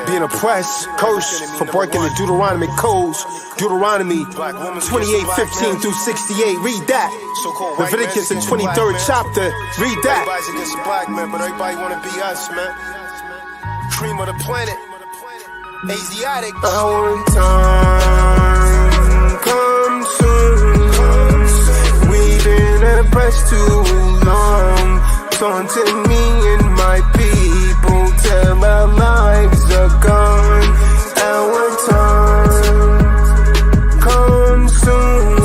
Being oppressed, cursed for breaking the Deuteronomy codes. Deuteronomy 28:15 through 68. Read that. Leviticus, the 23rd chapter. Read that. Everybody's against the black man, but everybody wanna be us, man. Cream of the planet. Asiatic. Our time comes soon. We've been oppressed too long. Taunting me and my people till our lives are gone. Our time comes soon.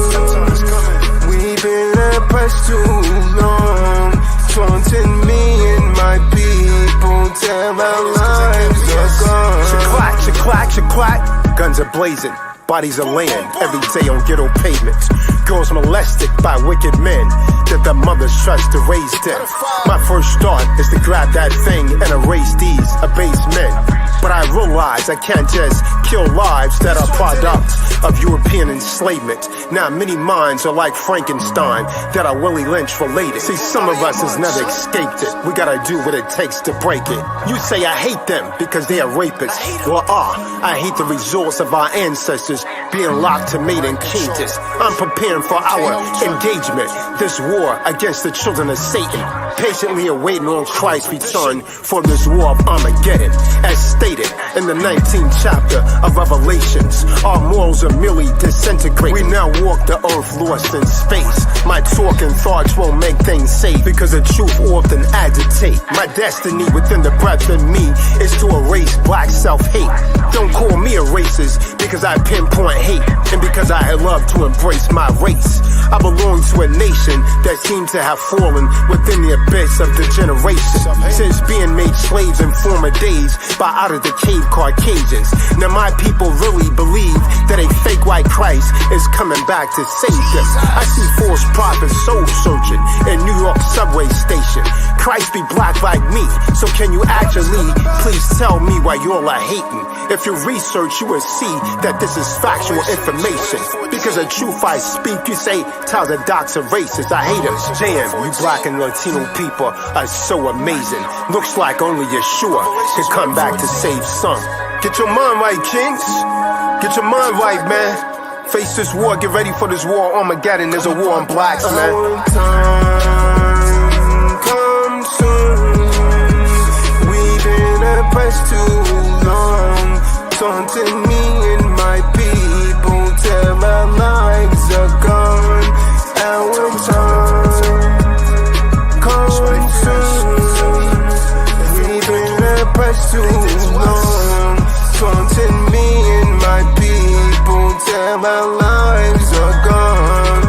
We've been oppressed too long. Taunting me and my people till our lives are gone. Shaklack, shaklack, shaklack. Guns are blazing. Bodies are laying every day on ghetto pavements. Girls molested by wicked men that their mothers trust to raise them. My first thought is to grab that thing and erase these abased men. But I realize I can't just kill lives that are products of European enslavement. Now many minds are like Frankenstein that are Willie Lynch related. See, some of us has never escaped it. We gotta do what it takes to break it. You say I hate them because they are rapists. Well, I hate the results of our ancestors being locked to mate and cages. I'm preparing for our engagement, this war against the children of Satan, patiently awaiting on Christ's return for this war of Armageddon. As stated in the 19th chapter of Revelations, our morals are merely disintegrate. We now walk the earth lost in space. My talk and thoughts won't make things safe because the truth often agitate. My destiny within the breath in me is to erase black self-hate. Don't call me a racist because I pinpoint hate and because I love to embrace my race. I belong to a nation that seems to have fallen within the abyss of the generation since being made slaves in former days by out of the cave Caucasians. Now my people really believe that a fake white Christ is coming back to save them. I see false prophets soul searching in New York subway station. Christ be black like me, so can you actually please tell me why you're all hating? If you research, you will see that this is factual information. Because the truth I speak, you say Tazadaq's a racist. I hate us. Damn, you black and Latino people are so amazing. Looks like only Yeshua can come back to save some. Get your mind right, kings. Get your mind right, man. Face this war, get ready for this war. Armageddon, there's a war on blacks, man. Our time comes soon. We've been oppressed too long. Taunting me and my people till our lives are gone. Our time comes soon. We've been oppressed too long. Taunting me and my people till our lives are gone.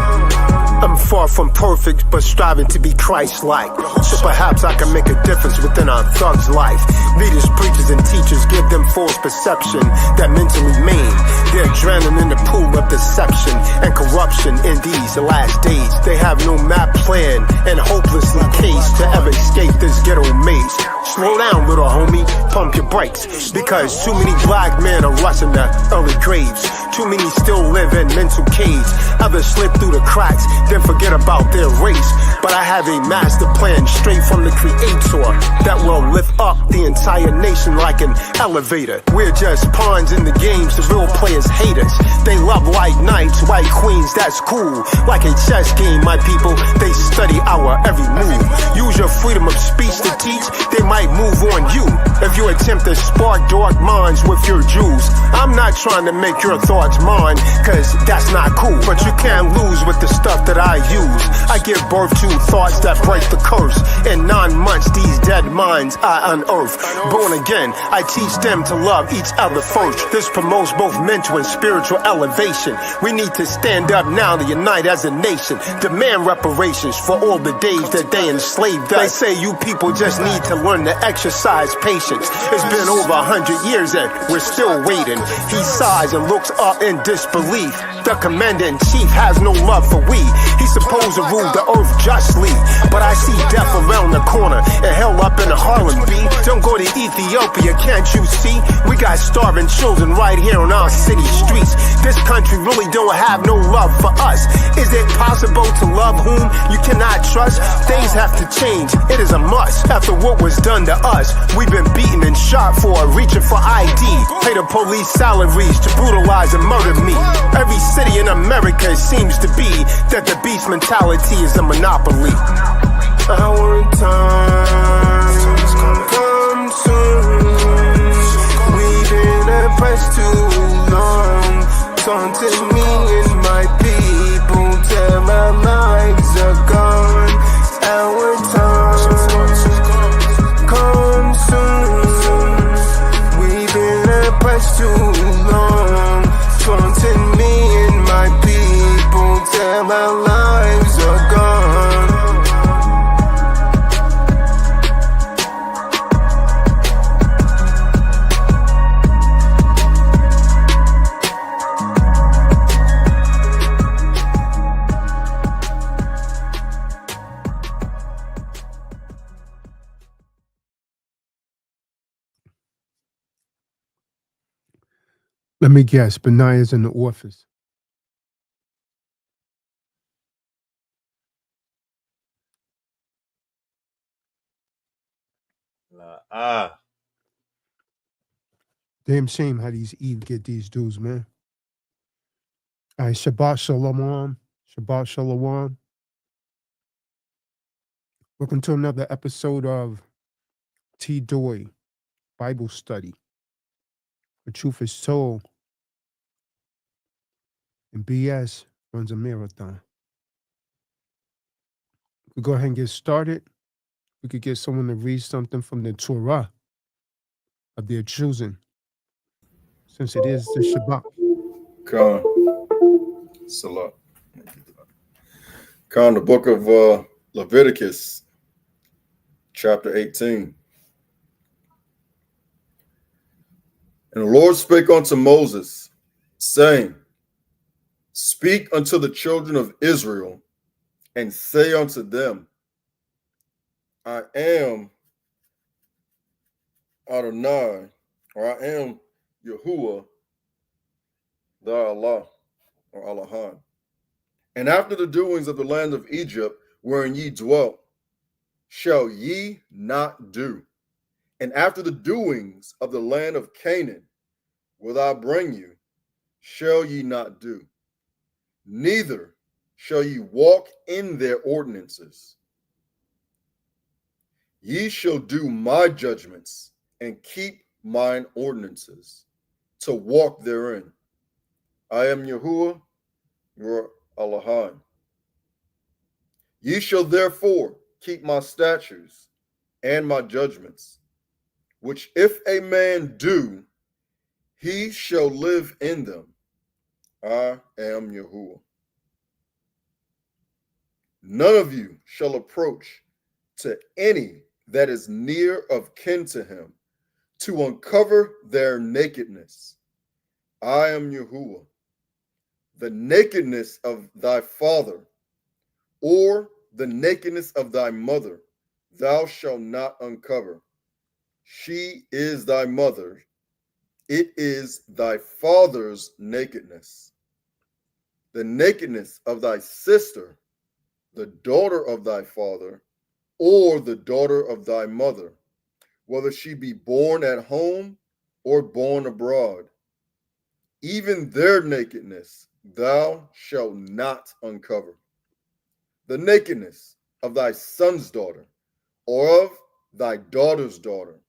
I'm far from perfect, but striving to be Christ-like. So perhaps I can make a difference within our thugs' life. Leaders, preachers, and teachers give them false perception that mentally maim. They're drowning in the pool of deception and corruption in these last days. They have no map, plan, and hopelessly caged to ever escape this ghetto maze. Slow down, little homie, pump your brakes, because too many black men are rushing to early graves. Too many still live in mental caves. Others slip through the cracks, then forget about their race. But I have a master plan straight from the Creator that will lift up the entire nation like an elevator. We're just pawns in the games, the real players hate us. They love white knights, white queens, that's cool. Like a chess game, my people, they study our every move. Use your freedom of speech to teach, they might move on you if you attempt to spark dark minds with your Jews. I'm not trying to make your thoughts mine, cause that's not cool. But you can't lose with the stuff that I use. I give birth to thoughts that break the curse. In 9 months, these dead minds I unearth. Born again, I teach them to love each other first. This promotes both mental and spiritual elevation. We need to stand up now to unite as a nation. Demand reparations for all the days that they enslaved us. They say you people just need to learn to exercise patience. It's been over 100 years and we're still waiting. He sighs and looks up in disbelief. The commander-in-chief has no love for we. He's supposed to rule the earth justly, but I see death around the corner and hell up in the Harlem B. Don't go to Ethiopia, can't you see? We got starving children right here on our city streets. This country really don't have no love for us. Is it possible to love whom you cannot trust? Things have to change, it is a must. After what was done to us, we've been beaten and shot for, reaching for ID. Pay the police salaries to brutalize and murder me. Every city in America seems to be that the beast mentality is a monopoly. Our time come soon. We've been oppressed too long. Taunting me and my people till our lives are gone. Our time come soon. We've been oppressed too long. Taunting me and my people till our lives are gone. Let me guess, Benaya's in the office. Damn shame how these Eve get these dudes, man. All right, Shabbat Shalom. Shabbat Shalom. Welcome to another episode of TDOY Bible Study. The truth is told, and BS runs a marathon. We go ahead and get started. We could get someone to read something from the Torah of their choosing, since it is the Shabbat. Khan, Salah. Khan, the book of Leviticus, chapter 18. And the Lord spake unto Moses, saying, Speak unto the children of Israel, and say unto them, I am Adonai, or I am Yahuwah, thy Allah, or Allahan. And after the doings of the land of Egypt, wherein ye dwelt, shall ye not do. And after the doings of the land of Canaan, whither I bring you, shall ye not do. Neither shall ye walk in their ordinances. Ye shall do my judgments and keep mine ordinances, to walk therein. I am Yahuwah, your Allahan. Ye shall therefore keep my statutes and my judgments, which if a man do, he shall live in them. I am Yahuwah. None of you shall approach to any that is near of kin to him, to uncover their nakedness. I am Yahuwah. The nakedness of thy father, or the nakedness of thy mother, thou shalt not uncover. She is thy mother. It is thy father's nakedness. The nakedness of thy sister, the daughter of thy father, or the daughter of thy mother, whether she be born at home or born abroad. Even their nakedness thou shalt not uncover. The nakedness of thy son's daughter, or of thy daughter's daughter,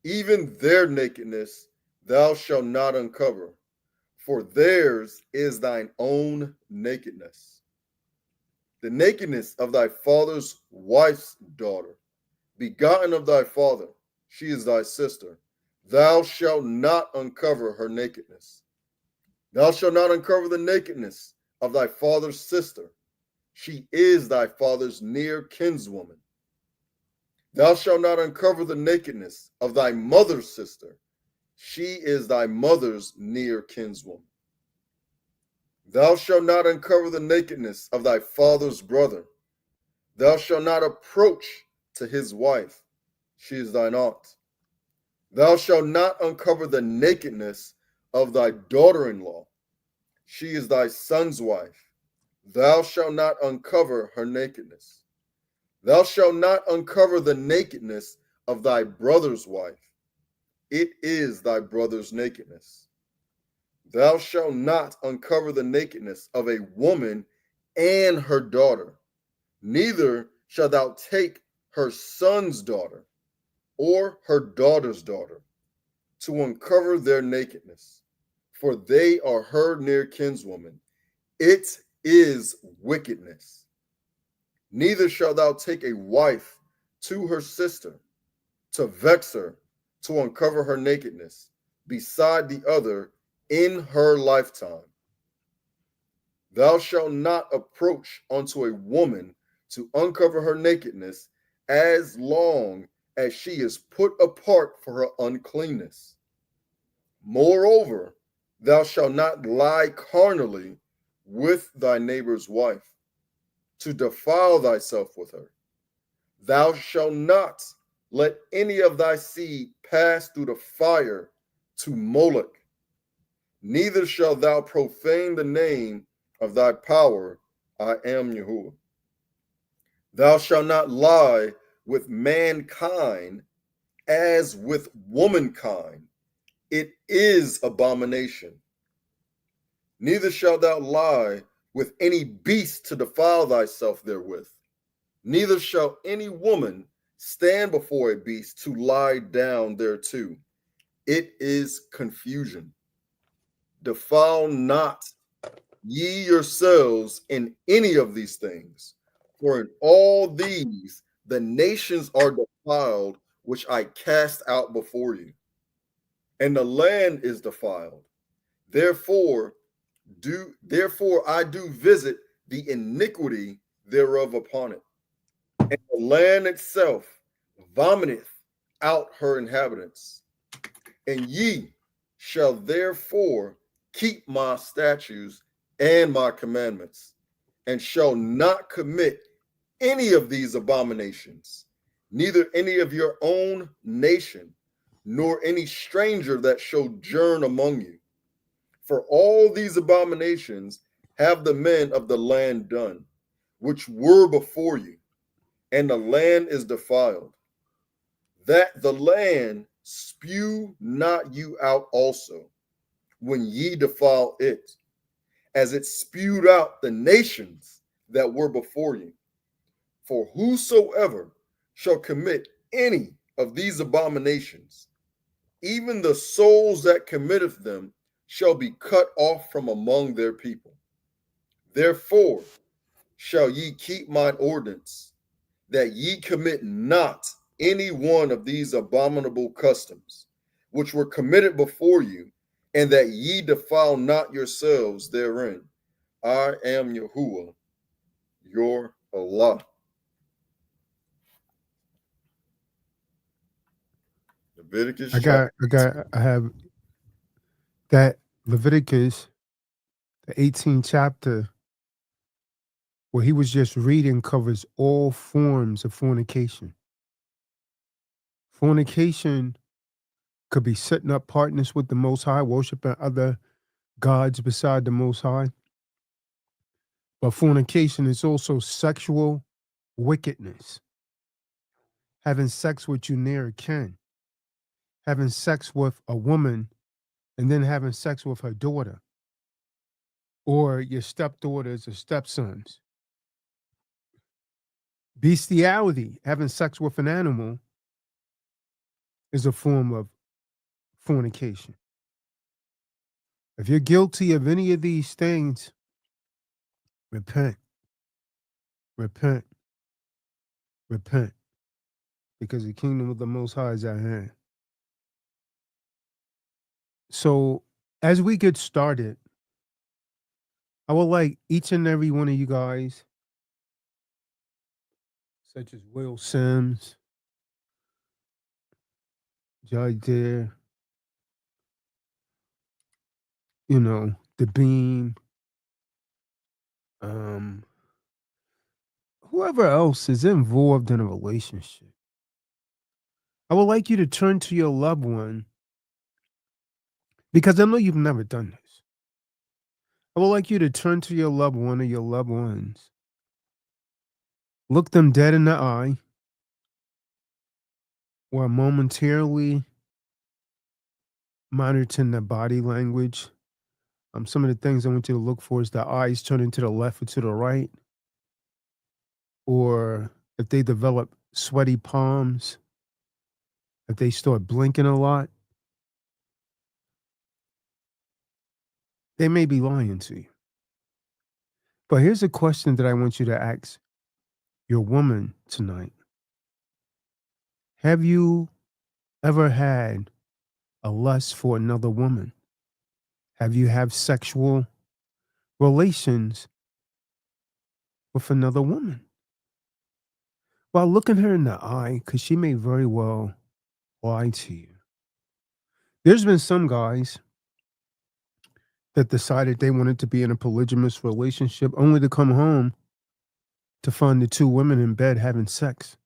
even their nakedness thou shalt not uncover, for theirs is thine own nakedness. The nakedness of thy father's wife's daughter, begotten of thy father, she is thy sister, thou shalt not uncover her nakedness. Thou shalt not uncover the nakedness of thy father's sister, she is thy father's near kinswoman. Thou shalt not uncover the nakedness of thy mother's sister, she is thy mother's near kinswoman. Thou shalt not uncover the nakedness of thy father's brother. Thou shalt not approach to his wife, she is thine aunt. Thou shalt not uncover the nakedness of thy daughter-in-law, she is thy son's wife. Thou shalt not uncover her nakedness. Thou shalt not uncover the nakedness of thy brother's wife, it is thy brother's nakedness. Thou shalt not uncover the nakedness of a woman and her daughter, neither shalt thou take her son's daughter or her daughter's daughter to uncover their nakedness, for they are her near kinswoman. It is wickedness. Neither shalt thou take a wife to her sister to vex her, to uncover her nakedness, beside the other in her lifetime. Thou shalt not approach unto a woman to uncover her nakedness as long as she is put apart for her uncleanness. Moreover, thou shalt not lie carnally with thy neighbor's wife, to defile thyself with her. Thou shalt not let any of thy seed pass through the fire to Moloch, neither shalt thou profane the name of thy power. I am Yahuwah. Thou shalt not lie with mankind as with womankind. It is abomination. Neither shalt thou lie with any beast to defile thyself therewith. Neither shall any woman stand before a beast to lie down thereto. It is confusion. Defile not ye yourselves in any of these things, for in all these the nations are defiled, which I cast out before you, and the land is defiled. Therefore I do visit the iniquity thereof upon it, and the land itself vomiteth out her inhabitants. And ye shall therefore keep my statutes and my commandments, and shall not commit any of these abominations, neither any of your own nation, nor any stranger that sojourn among you. For all these abominations have the men of the land done, which were before you, and the land is defiled, that the land spew not you out also, when ye defile it, as it spewed out the nations that were before you. For whosoever shall commit any of these abominations, even the souls that committeth them shall be cut off from among their people. Therefore shall ye keep mine ordinance, that ye commit not any one of these abominable customs, which were committed before you, and that ye defile not yourselves therein. I am Yahuwah, your Allah. Leviticus I have that Leviticus, the 18th chapter, where he was just reading, covers all forms of fornication. Fornication could be setting up partners with the Most High, worshiping other gods beside the Most High. But fornication is also sexual wickedness. Having sex with your near kin. Having sex with a woman and then having sex with her daughter. Or your stepdaughters or stepsons. Bestiality, having sex with an animal, is a form of fornication. If you're guilty of any of these things, repent, repent, repent, because the kingdom of the Most High is at hand. So, as we get started, I would like each and every one of you guys, such as Will Sims, Judge Dare, the Bean, whoever else is involved in a relationship. I would like you to turn to your loved one, because I know you've never done this. I would like you to turn to your loved one or your loved ones, look them dead in the eye, or momentarily monitoring the body language. Some of the things I want you to look for is the eyes turning to the left or to the right, or if they develop sweaty palms, if they start blinking a lot, they may be lying to you. But here's a question that I want you to ask your woman tonight. Have you ever had a lust for another woman? Have you had sexual relations with another woman? Well, looking her in the eye, because she may very well lie to you. There's been some guys that decided they wanted to be in a polygamous relationship only to come home to find the two women in bed having sex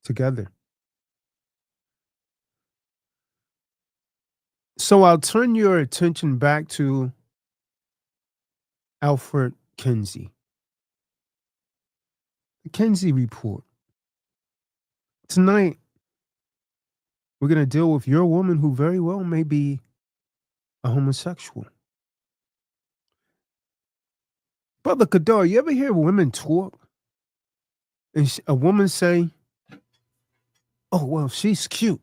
together. So I'll turn your attention back to Alfred Kinsey. The Kinsey Report. Tonight, we're going to deal with your woman who very well may be a homosexual. Brother Kadar, you ever hear women talk and a woman say, oh, well, she's cute.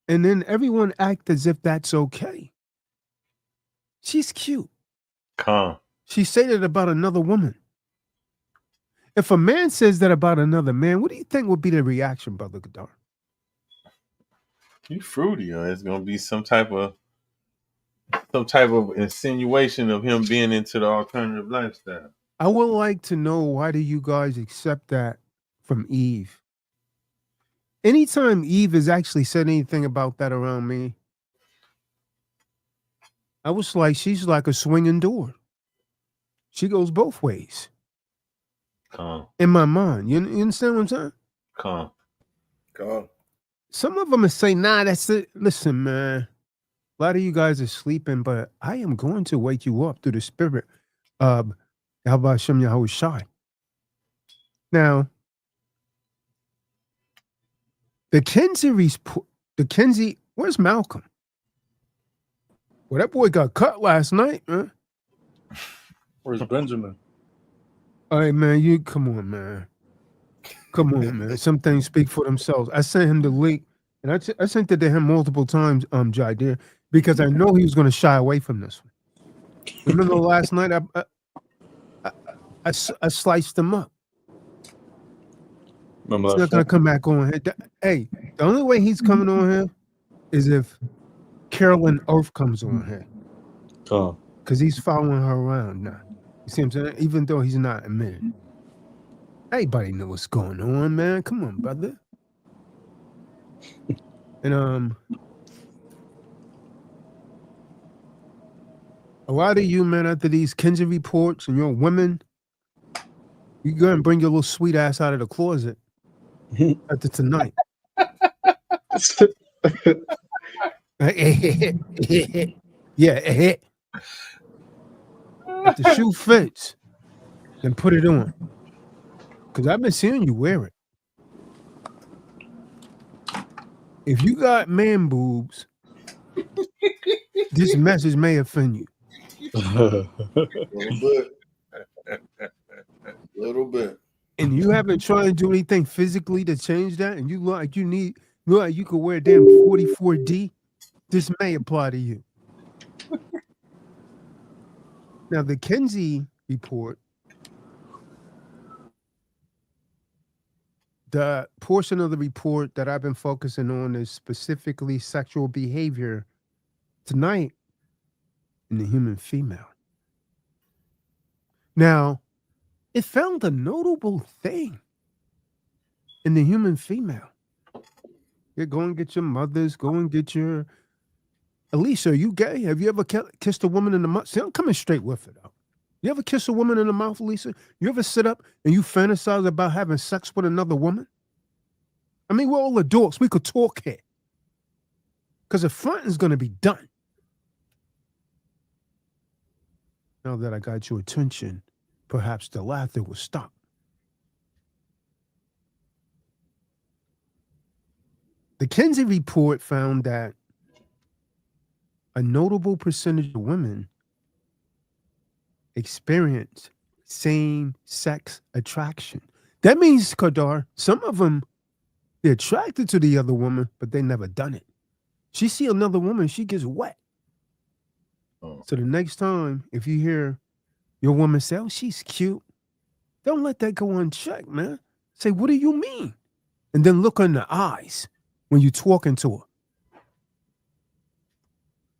And then everyone act as if that's okay. She's cute. Calm. She said it about another woman. If a man says that about another man, what do you think would be the reaction, Brother Kadar? You fruity, or it's gonna be some type of insinuation of him being into the alternative lifestyle. I would like to know, why do you guys accept that from Eve? Anytime Eve has actually said anything about that around me, I was like, she's like a swinging door. She goes both ways. Calm. In my mind. You understand what I'm saying? Calm. Some of them say, nah, that's it. Listen, man. A lot of you guys are sleeping, but I am going to wake you up through the spirit of Yahweh Yahushai. Now, the Kinsey, where's Malcolm? Well, that boy got cut last night, man. Where's Benjamin? All right, man, you come on, man. Come on, man. Some things speak for themselves. I sent him the link, and I sent it to him multiple times, Jadir, because I know he was going to shy away from this one. Remember last night, I sliced him up. Remember He's not going to come back on here. Hey, the only way he's coming on here is if Carolyn Earth comes on here. Oh. Because he's following her around now. You see what I'm saying? Even though he's not admitted. Everybody know what's going on, man. Come on, brother. And a lot of you, man, after these Kinsey reports and your women, you go and bring your little sweet ass out of the closet after tonight. Yeah. If the shoe fits, then put it on. Because I've been seeing you wear it. If you got man boobs, this message may offend you. Little bit. And you haven't tried to do anything physically to change that, and you look like you could wear a damn 44D, this may apply to you. Now, the Kinsey report, the portion of the report that I've been focusing on is specifically sexual behavior tonight in the human female. Now, it found a notable thing in the human female. Yeah, go and get your mothers, go and get your... Alicia, are you gay? Have you ever kissed a woman in the mouth? See, I'm coming straight with it, though. You ever kiss a woman in the mouth, Alicia? You ever sit up and you fantasize about having sex with another woman? I mean, we're all adults. We could talk here. Because the front is going to be done. Now that I got your attention, perhaps the laughter will stop. The Kinsey report found that a notable percentage of women experience same-sex attraction. That means, Kadar, some of them, they're attracted to the other woman, but they never done it. She see another woman, she gets wet. Oh. So the next time, if you hear your woman say, oh, she's cute, don't let that go unchecked, man. Say, what do you mean? And then look in the eyes when you're talking to her.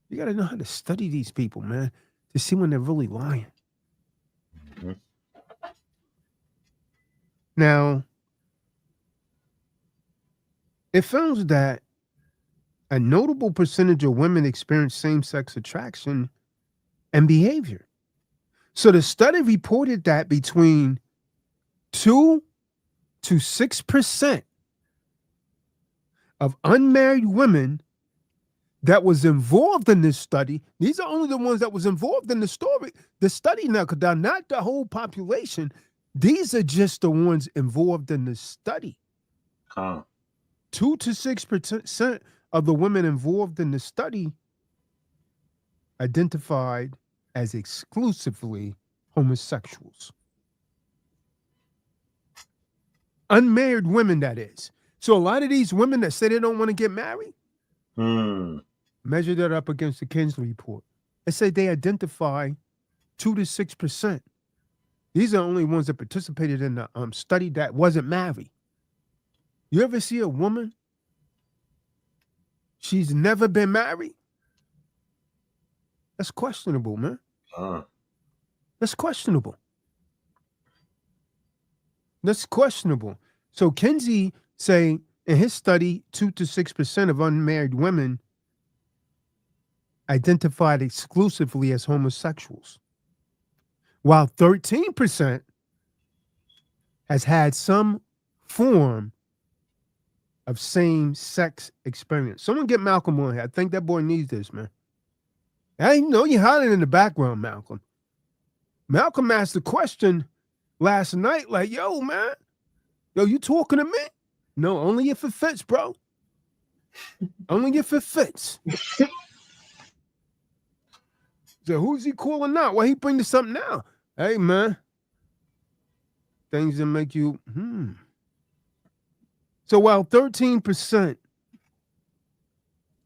You got to know how to study these people, man, to see when they're really lying. Mhm. Now, it found that a notable percentage of women experience same-sex attraction and behavior. So the study reported that between 2 to 6% of unmarried women that was involved in this study, these are only the ones that was involved in the study now, not the whole population. These are just the ones involved in the study. 2 to 6% of the women involved in the study identified as exclusively homosexuals. Unmarried women, that is. So a lot of these women that say they don't want to get married, measure that up against the Kinsley report. They say they identify 2 to 6%. These are only ones that participated in the study that wasn't married. You ever see a woman? She's never been married? That's questionable, man. That's questionable. That's questionable. So Kinsey say in his study, 2 to 6% of unmarried women identified exclusively as homosexuals, while 13% has had some form of same-sex experience. Someone get Malcolm on here. I think that boy needs this, man. I know you're hiding in the background, Malcolm. Malcolm asked the question last night, like, yo, man, yo, you talking to me? No, only if it fits, bro. Only if it fits. So who's he calling now? Why he bring to something now? Hey, man. Things that make you, So while 13%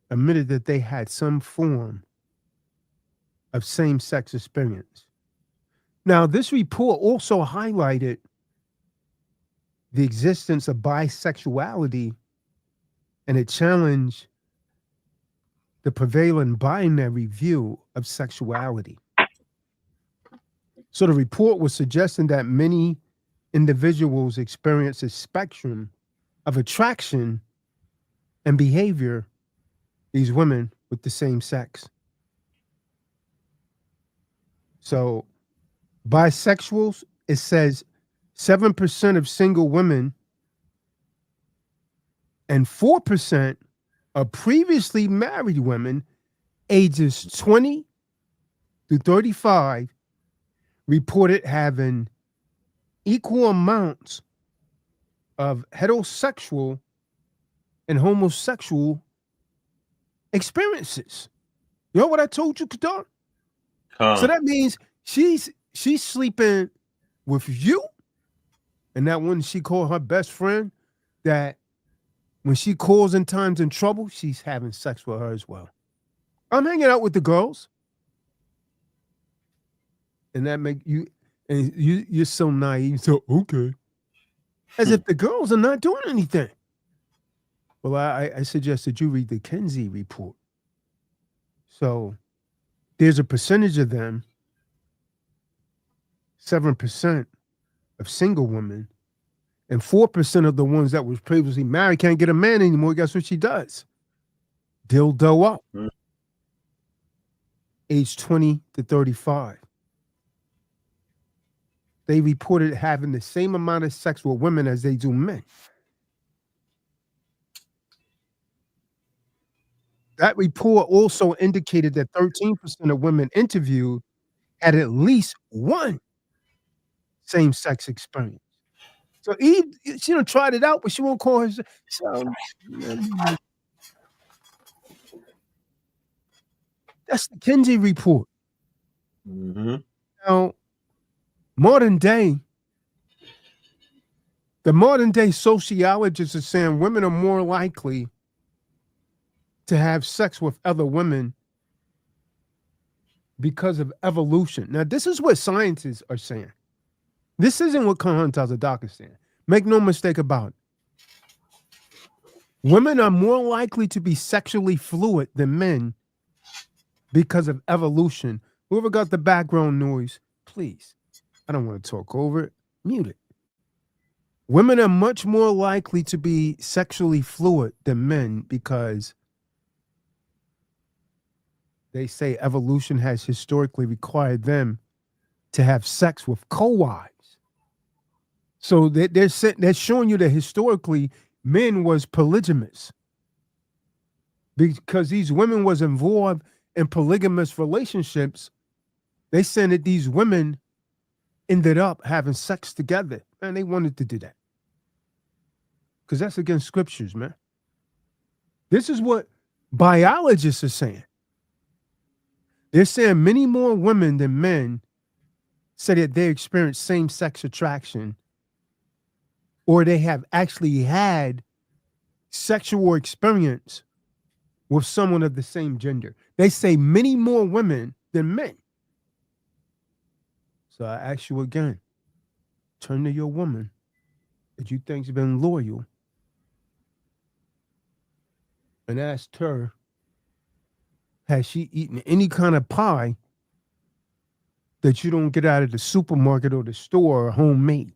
admitted that they had some form of same-sex experience. Now, this report also highlighted the existence of bisexuality, and it challenged the prevailing binary view of sexuality. So the report was suggesting that many individuals experience a spectrum of attraction and behavior, these women with the same sex. So bisexuals, it says 7% of single women and 4% of previously married women ages 20 to 35 reported having equal amounts of heterosexual and homosexual experiences. You know what I told you, Kadar? So that means she's sleeping with you, and that when she called her best friend, that when she calls in times in trouble, she's having sex with her as well. I'm hanging out with the girls, and that make you, and you're so naive. So okay, as if the girls are not doing anything. Well, I suggested you read the Kinsey report. So there's a percentage of them, 7% of single women, and 4% of the ones that was previously married can't get a man anymore. Guess what she does? Dildo up. Age 20 to 35. They reported having the same amount of sex with women as they do men. That report also indicated that 13% of women interviewed had at least one same-sex experience. So she done tried it out, but she won't call herself. So, That's the Kinsey report. Mm-hmm. Now, the modern day sociologists are saying women are more likely to have sex with other women because of evolution. Now, this is what scientists are saying. This isn't what Tazadaq is saying. Make no mistake about it. Women are more likely to be sexually fluid than men because of evolution. Whoever got the background noise, please. I don't want to talk over it. Mute it. Women are much more likely to be sexually fluid than men because they say evolution has historically required them to have sex with co-wives. So they're showing you that historically men was polygamous because these women was involved in polygamous relationships. They said that these women ended up having sex together, and they wanted to do that because that's against scriptures, man. This is what biologists are saying. They're saying many more women than men say that they experience same-sex attraction or they have actually had sexual experience with someone of the same gender. They say many more women than men. So I ask you again, turn to your woman that you think's been loyal and ask her, has she eaten any kind of pie that you don't get out of the supermarket or the store or homemade?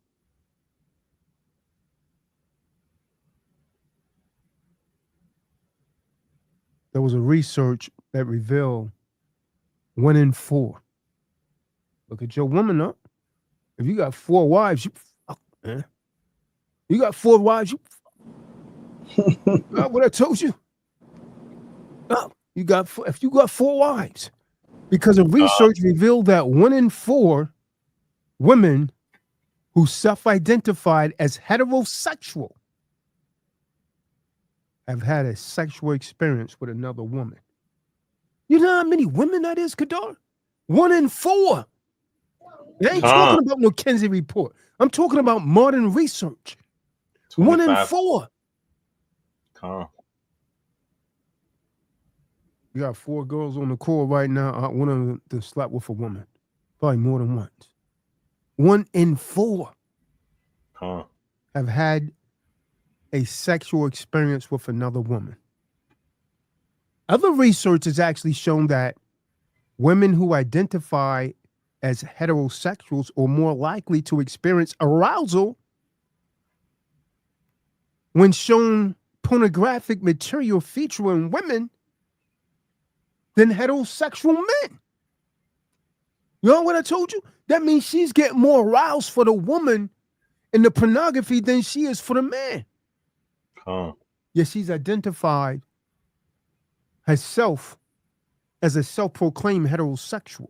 There was a research that revealed 1 in 4. Look at your woman up. If you got 4 wives, you fuck, man. You got 4 wives, you fuck. What I told you? No, if you got 4 wives, because a research revealed that 1 in 4 women who self-identified as heterosexual have had a sexual experience with another woman. You know how many women that is, Kadar? 1 in 4. I ain't talking about no Kinsey report. I'm talking about modern research. 1 in 4. You got 4 girls on the call right now. One of them slept with a woman. Probably more than once. 1 in 4 have had a sexual experience with another woman. Other research has actually shown that women who identify as heterosexuals are more likely to experience arousal when shown pornographic material featuring women than heterosexual men. You know what I told you? That means she's getting more aroused for the woman in the pornography than she is for the man. Yet she's identified herself as a self-proclaimed heterosexual.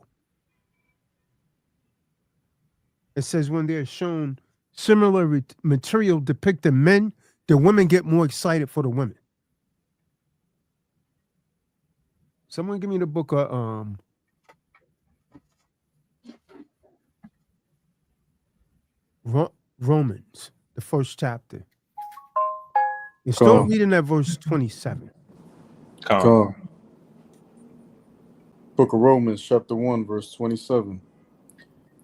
It says when they're shown similar material depicting men, the women get more excited for the women. Someone give me the book of Romans, the 1st chapter. And start reading at verse 27. Book of Romans, chapter 1, verse 27.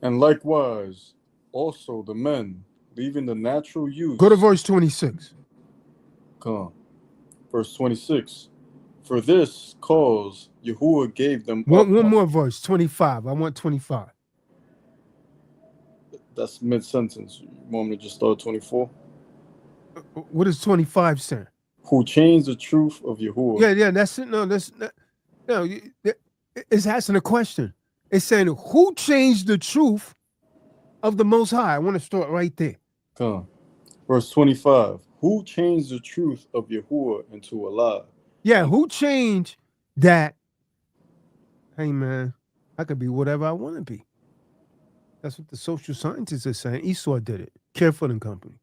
And likewise, also the men, leaving the natural use. Go to verse 26. Verse 26. For this cause Yahuwah gave them one more verse, 25. I want 25. That's mid-sentence. You want me to just start 24? What is 25 saying? Who changed the truth of Yahuwah. Yeah, that's it. No, it's asking a question. It's saying, who changed the truth of the Most High? I want to start right there. Verse 25. Who changed the truth of Yahuwah into a lie? Yeah, who changed that? Hey, man, I could be whatever I want to be. That's what the social scientists are saying. Esau did it. Careful and Company.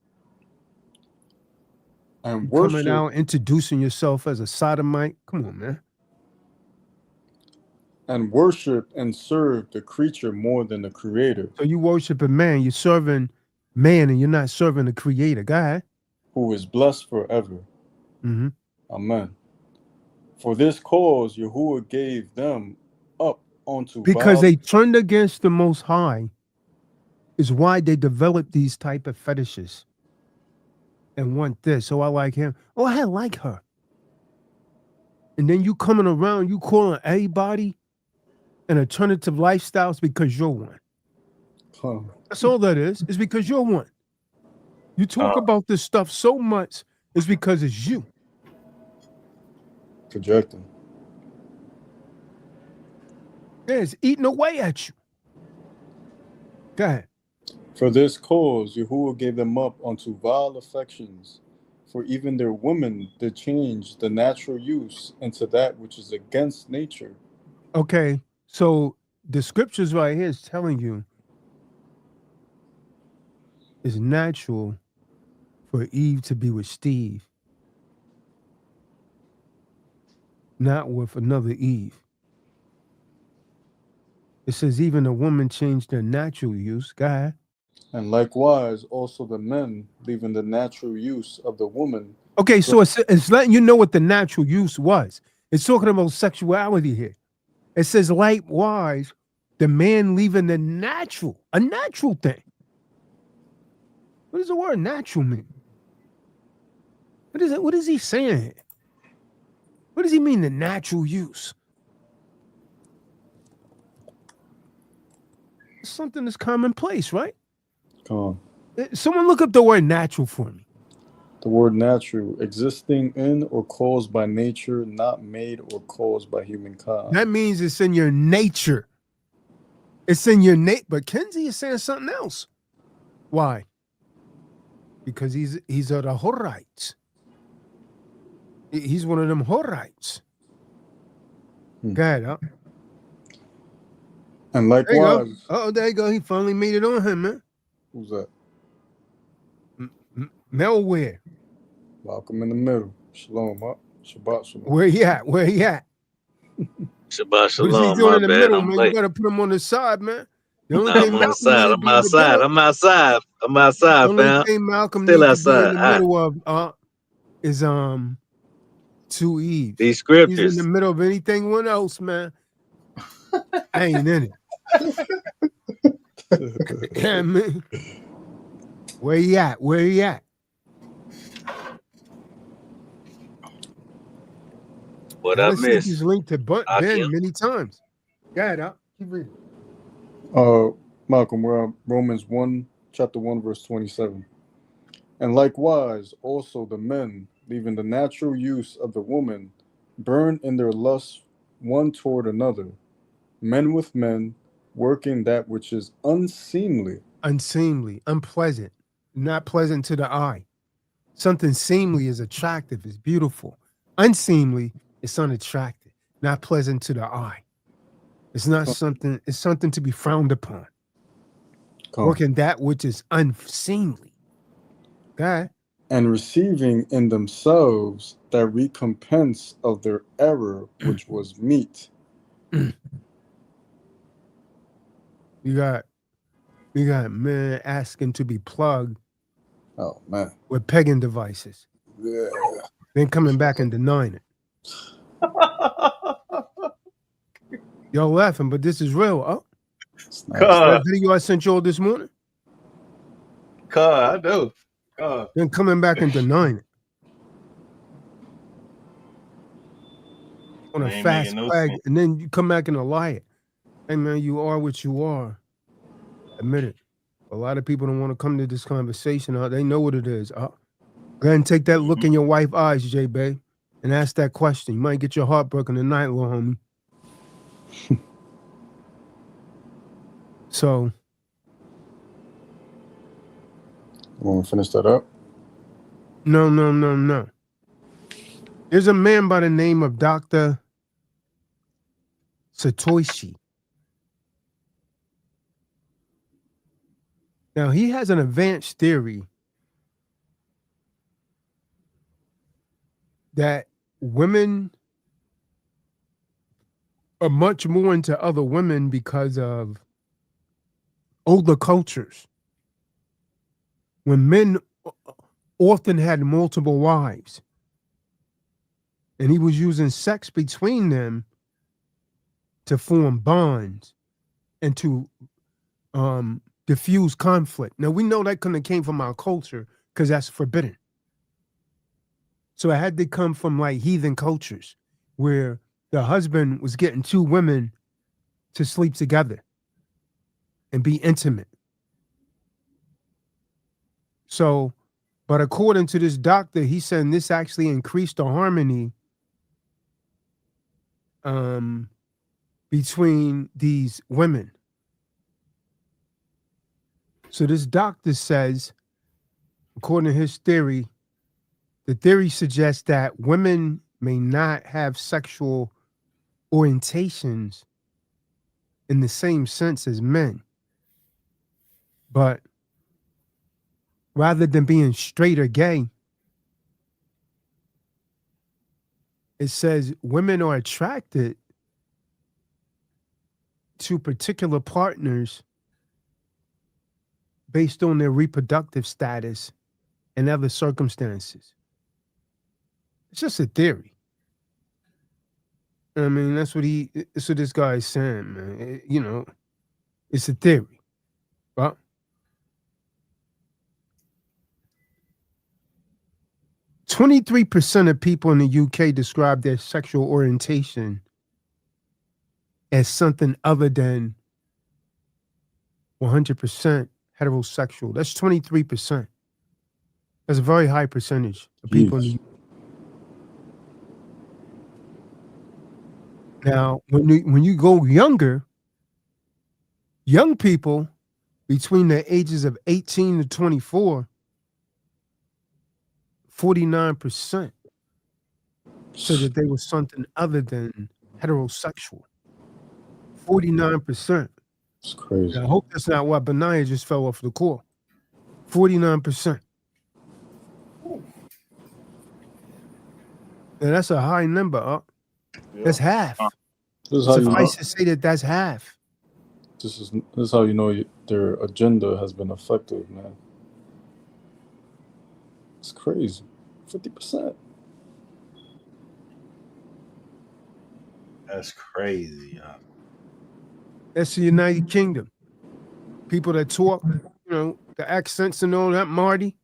And coming out, introducing yourself as a sodomite. Come on, man. and worship and serve the creature more than the creator, So you worship a man, you're serving man, and you're not serving the creator. Go ahead. who is blessed forever. Mm-hmm. Amen. For this cause Yahuwah gave them up onto Because vile. they turned against the Most High is why they developed these type of fetishes and want this. Oh, I like him. Oh, I like her. And then you coming around, you calling everybody an alternative lifestyles because you're one. Huh. That's all that is. It's because you're one. You talk about this stuff so much, it's because it's you. Projecting. Yeah, it's eating away at you. Go ahead. For this cause Yahuwah gave them up unto vile affections, for even their women did change the natural use into that which is against nature. Okay, so the scriptures right here is telling you it's natural for Eve to be with Steve, not with another Eve. It says even a woman changed their natural use. Go ahead. And likewise also the men, leaving the natural use of the woman. Okay, so it's letting you know what the natural use was. It's talking about sexuality here. It says likewise, the man leaving a natural thing. What does the word natural mean? What is it? What is he saying here? What does he mean, the natural use? It's something that's commonplace, right? Someone look up the word natural for me. The word natural, existing in or caused by nature, not made or caused by humankind. That means it's in your nature. It's in your but Kenzie is saying something else. Why? Because he's of the Horites. He's one of them Horites. Go ahead, huh? And likewise. Oh, there you go. He finally made it on him, man. Who's that? Melware. Malcolm in the middle. Shalom, huh? Shabbat shalom. Where he at? Where he at? Shabbat shalom. What is he doing in the middle, I'm man? late. You gotta put him on the side, man. The only I'm thing on the Malcolm side. need to I'm be in the outside. middle. I'm outside. I'm outside, The only fam. thing Malcolm Still needs to be in outside. the middle of is two Eves. These He's in scriptures. the middle of anything one else, man. I ain't in it. Yeah, man. Where he at? Where he at? What Now, I let's see missed. this link to Ben Akim. many times. Go ahead, Al. Keep reading. Malcolm, we're on Romans 1, chapter 1, verse 27. And likewise, also the men, leaving the natural use of the woman, burn in their lust one toward another, men with men, working that which is unseemly. Unseemly, unpleasant, not pleasant to the eye. Something seemly is attractive, is beautiful. Unseemly is unattractive, not pleasant to the eye. It's not something, it's something to be frowned upon. Working that which is unseemly. God. And receiving in themselves that recompense of their error, which was meat. You got men asking to be plugged. Oh man. With pagan devices. Yeah. Then coming back and denying it. Y'all laughing, but this is real. Oh, that video I sent y'all this morning. I do. Then coming back and denying it. On a fast flag, and then you come back and lie it. Hey man, you are what you are. Admit it. A lot of people don't want to come to this conversation. They know what it is. Go ahead and take that look in your wife's eyes, J Bay, and ask that question. You might get your heart broken tonight, little homie. So, want to finish that up? No. There's a man by the name of Dr. Satoshi. Now, he has an advanced theory that women are much more into other women because of older cultures. When men often had multiple wives, and he was using sex between them to form bonds and to diffuse conflict. Now we know that couldn't have came from our culture because that's forbidden. So it had to come from like heathen cultures where the husband was getting two women to sleep together and be intimate. So, but according to this doctor, he said this actually increased the harmony between these women. So this doctor says, according to his theory, the theory suggests that women may not have sexual orientations in the same sense as men, but rather than being straight or gay, it says women are attracted to particular partners based on their reproductive status and other circumstances. It's just a theory. I mean, that's what this guy is saying, man. You know, it's a theory. Well, 23% of people in the UK describe their sexual orientation as something other than 100% heterosexual. That's 23%. That's a very high percentage of people in the UK. Now, when you go younger, young people between the ages of 18 to 24, 49% said that they were something other than heterosexual. 49%. It's crazy. Now, I hope that's not why Benaya just fell off the court. 49%. Now, that's a high number, huh? Yeah. That's half. This is how you know, Suffice to say that that's half. this is how you know their agenda has been effective, man. It's crazy. 50%. That's crazy. That's the United Kingdom. People that talk, you know, the accents and all that, Marty.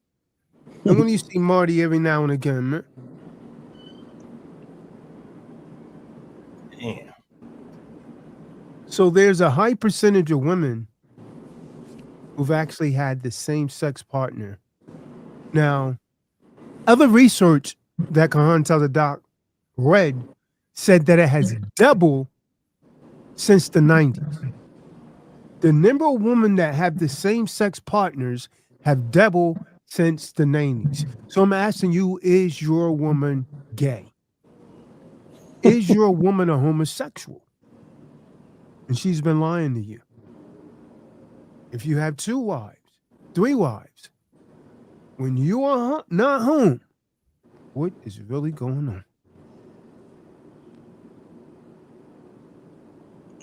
And when you see Marty every now and again, man. Damn. So there's a high percentage of women who've actually had the same sex partner. Now, other research that Kahan Tazadaq read said that it has doubled since the 90s. The number of women that have the same sex partners have doubled since the 90s. So I'm asking you, is your woman gay? Is your woman a homosexual? And she's been lying to you. If you have 2 wives, 3 wives, when you are not home, what is really going on?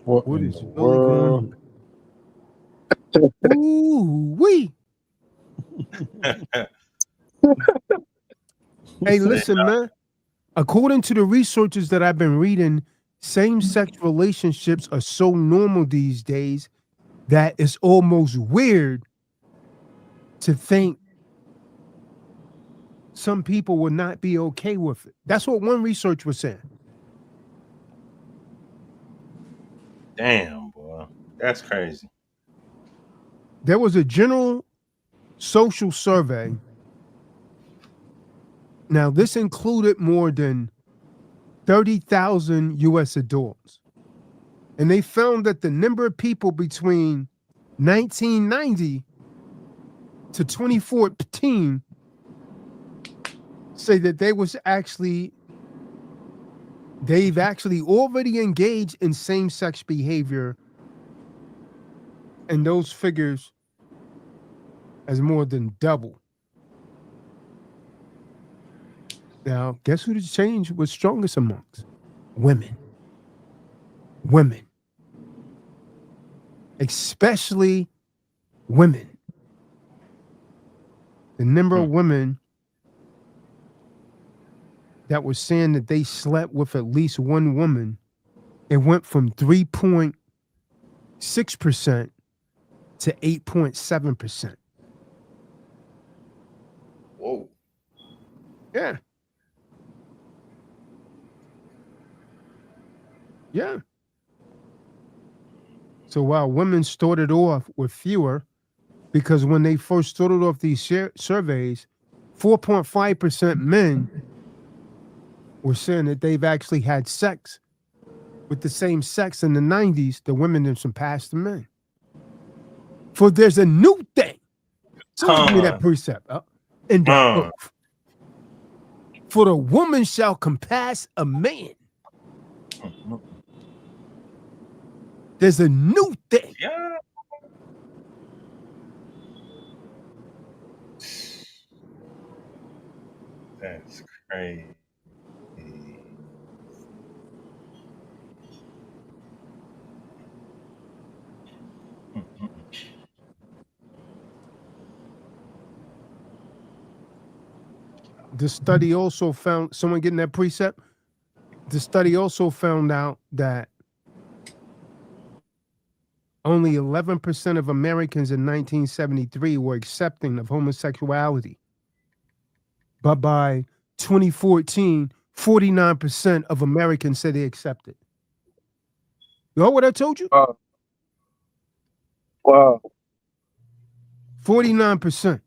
What What in is the really world? going on? Ooh, wee. Hey, listen, man. According to the researchers that I've been reading, same-sex relationships are so normal these days that it's almost weird to think some people would not be okay with it. That's what one research was saying. Damn, boy. That's crazy. There was a general social survey. Now, this included more than 30,000 U.S. adults. And they found that the number of people between 1990 to 2014 say that they've actually already engaged in same-sex behavior, and those figures has more than doubled. Now, guess who the change was strongest amongst? Women. women, especially women. The number of women that were saying that they slept with at least one woman, it went from 3.6% to 8.7%. Whoa. Yeah. Yeah. So while women started off with fewer, because when they first started off these surveys, 4.5% men were saying that they've actually had sex with the same sex in the 90s. The women have surpassed the men. For there's a new thing. Someone give me that precept in the earth. For the woman shall compass a man. There's a new thing. Yeah. That's crazy. The study also found, someone getting that precept? The study also found out that only 11% of Americans in 1973 were accepting of homosexuality. But by 2014, 49% of Americans said they accepted. You know what I told you? Wow. 49%.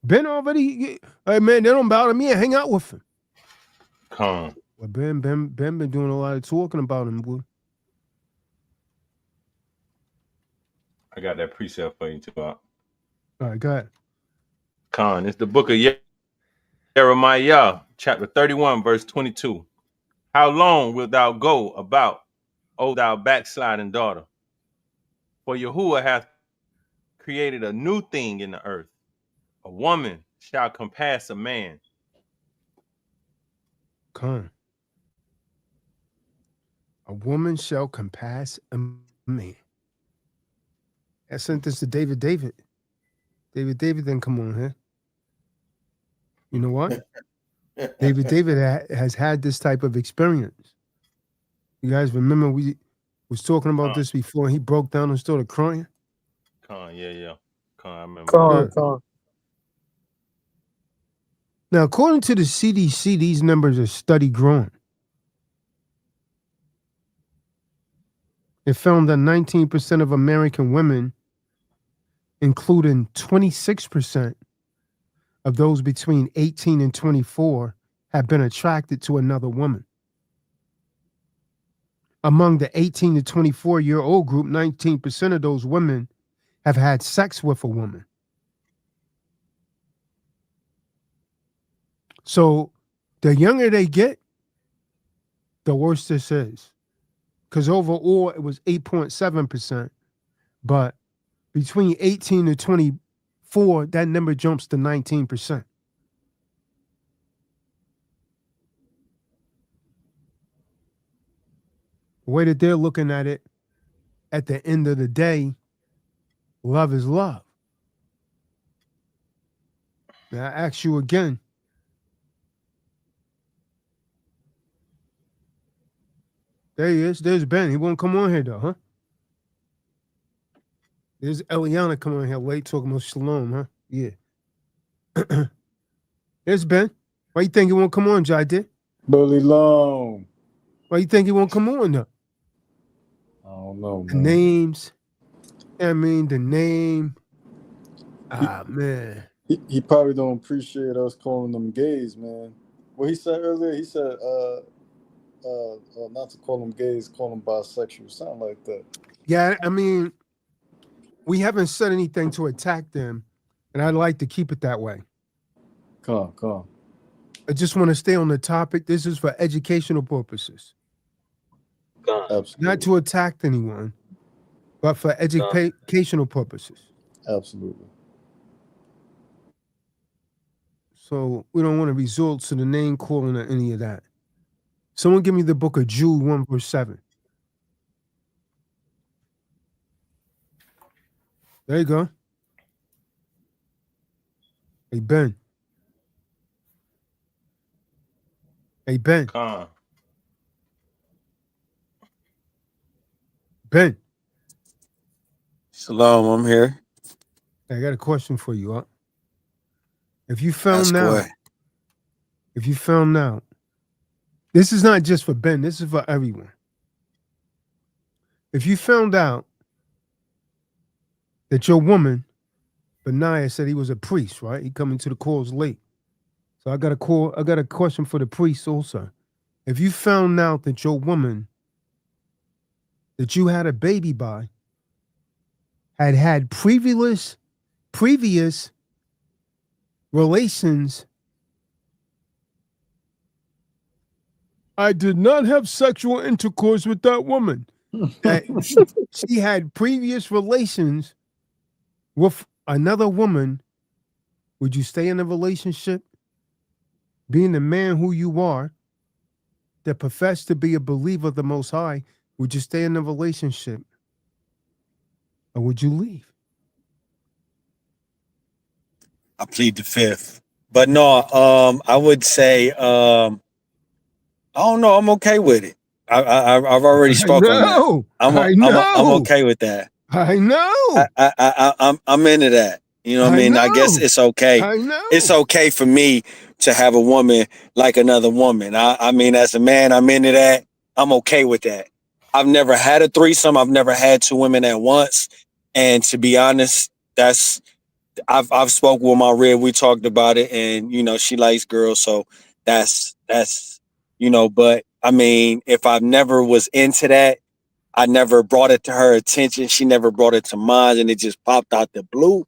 Ben already, hey man, they don't bother me and hang out with him. Con. Well, Ben been doing a lot of talking about him, boy. I got that precept for you too. All right, go ahead. Con. It's the book of Jeremiah, chapter 31, verse 22. How long wilt thou go about, O thou backsliding daughter? For Yahuwah hath created a new thing in the earth. A woman shall compass a man. Come. A woman shall compass a man. I sent this to David. David didn't come on here. You know what? David has had this type of experience. You guys remember we was talking about this before, and he broke down and started crying? Con, yeah. Con, I remember. Con. Now, according to the CDC, these numbers are steady growing. It found that 19% of American women, including 26% of those between 18 and 24, have been attracted to another woman. Among the 18 to 24-year-old group, 19% of those women have had sex with a woman. So the younger they get, the worse this is. Because overall, it was 8.7%. But between 18 to 24, that number jumps to 19%. The way that they're looking at it, at the end of the day, love is love. Now, I ask you again. There he is. There's Ben. He won't come on here, though, huh? There's Eliana coming on here late talking about shalom, huh? Yeah. There's Ben. Why you think he won't come on, Jai? Billy Long. Why you think he won't come on, though? I don't know, The man. names. I mean, the name. Man. He probably don't appreciate us calling them gays, man. What he said earlier, he said, not to call them gays, call them bisexual, something like that. Yeah, I mean, we haven't said anything to attack them, and I'd like to keep it that way. Come on. I just want to stay on the topic. This is for educational purposes. Absolutely. Not to attack anyone, but for educational purposes. Absolutely. So we don't want to resort to the name calling or any of that. Someone give me the book of Jude 1 verse 7. There you go. Hey, Ben. Hey, Ben. Con. Ben. Shalom, I'm here. I got a question for you. Huh? If you found Ask out, away. this is not just for Ben, this is for everyone. If you found out that your woman, Benaiah, said he was a priest, right? He coming to the calls late. So I got a question for the priest also. If you found out that your woman that you had a baby by had previous relations, I did not have sexual intercourse with that woman. That she had previous relations with another woman, would you stay in a relationship? Being the man who you are, that profess to be a believer of the Most High, would you stay in a relationship? Or would you leave? I plead the fifth. But no, I would say, I don't know. I'm okay with it. I've already spoke on that. I'm okay with that. I know. I'm into that. You know what I mean? I guess it's okay. I know. It's okay for me to have a woman like another woman. I mean, as a man, I'm into that. I'm okay with that. I've never had a threesome. I've never had two women at once. And to be honest, I've spoke with my rib. We talked about it, and you know, she likes girls, so that's you know. But I mean, if I never was into that, I never brought it to her attention. She never brought it to mine, and it just popped out the blue.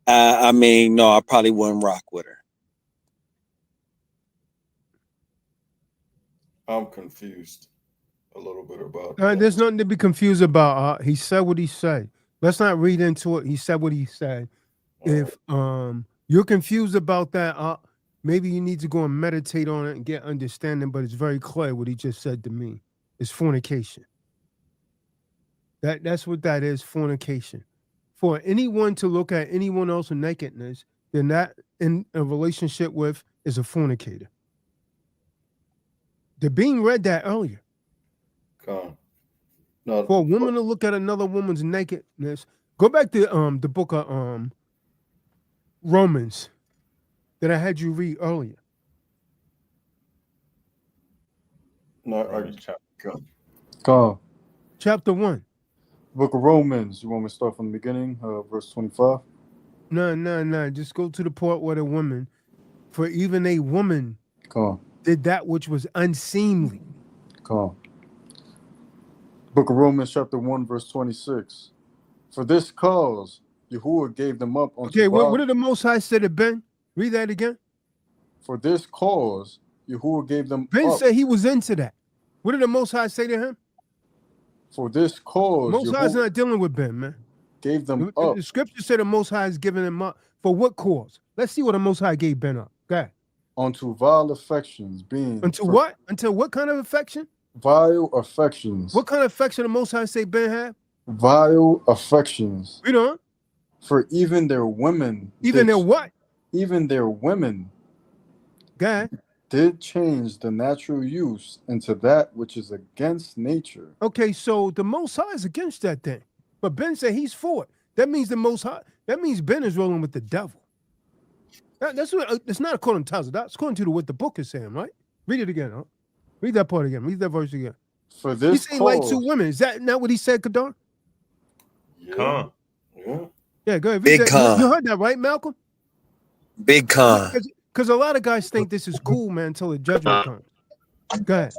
I mean, no, I probably wouldn't rock with her. I'm confused a little bit about There's nothing to be confused about. He said what he said. Let's not read into it. He said what he said. If you're confused about that, maybe you need to go and meditate on it and get understanding. But it's very clear what he just said to me. It's fornication. That's what that is, fornication. For anyone to look at anyone else's nakedness, then that in a relationship with is a fornicator. The being read that earlier. No, for a woman to look at another woman's nakedness, go back to the book of Romans that I had you read earlier. No, Come. Chapter 1. Book of Romans. You want me to start from the beginning, verse 25? No. Just go to the part where the woman, for even a woman did that which was unseemly. Come. Book of Romans, chapter 1, verse 26. For this cause, Yahuwah gave them up unto Okay, what did the Most High say to Ben? Read that again. For this cause, Yahuwah gave them Ben up. said he was into that. What did the Most High say to him? For this cause, Most High's not dealing with Ben, man. Gave them up. The scripture said the Most High is giving them up. For what cause? Let's see what the Most High gave Ben up. Go ahead. Unto vile affections, being... Until what? Until what kind of affection? Vile affections. What kind of affection the Most High say Ben had? Vile affections. Read on. For even their women... Even their what? Even their women... Go ahead. Did change the natural use into that which is against nature. Okay, so the Most High is against that thing. But Ben said he's for it. That means the Most High, that means Ben is rolling with the devil. That's what it's not according to Tazadaq. It's according to what the book is saying, right? Read it again, huh? Read that part again. Read that verse again. For this he said like two women. Is that not what he said, Kadar? Yeah. Yeah, go ahead. Big con. You heard that, right, Malcolm? Big con. Because a lot of guys think this is cool, man, until the judgment comes. Go ahead.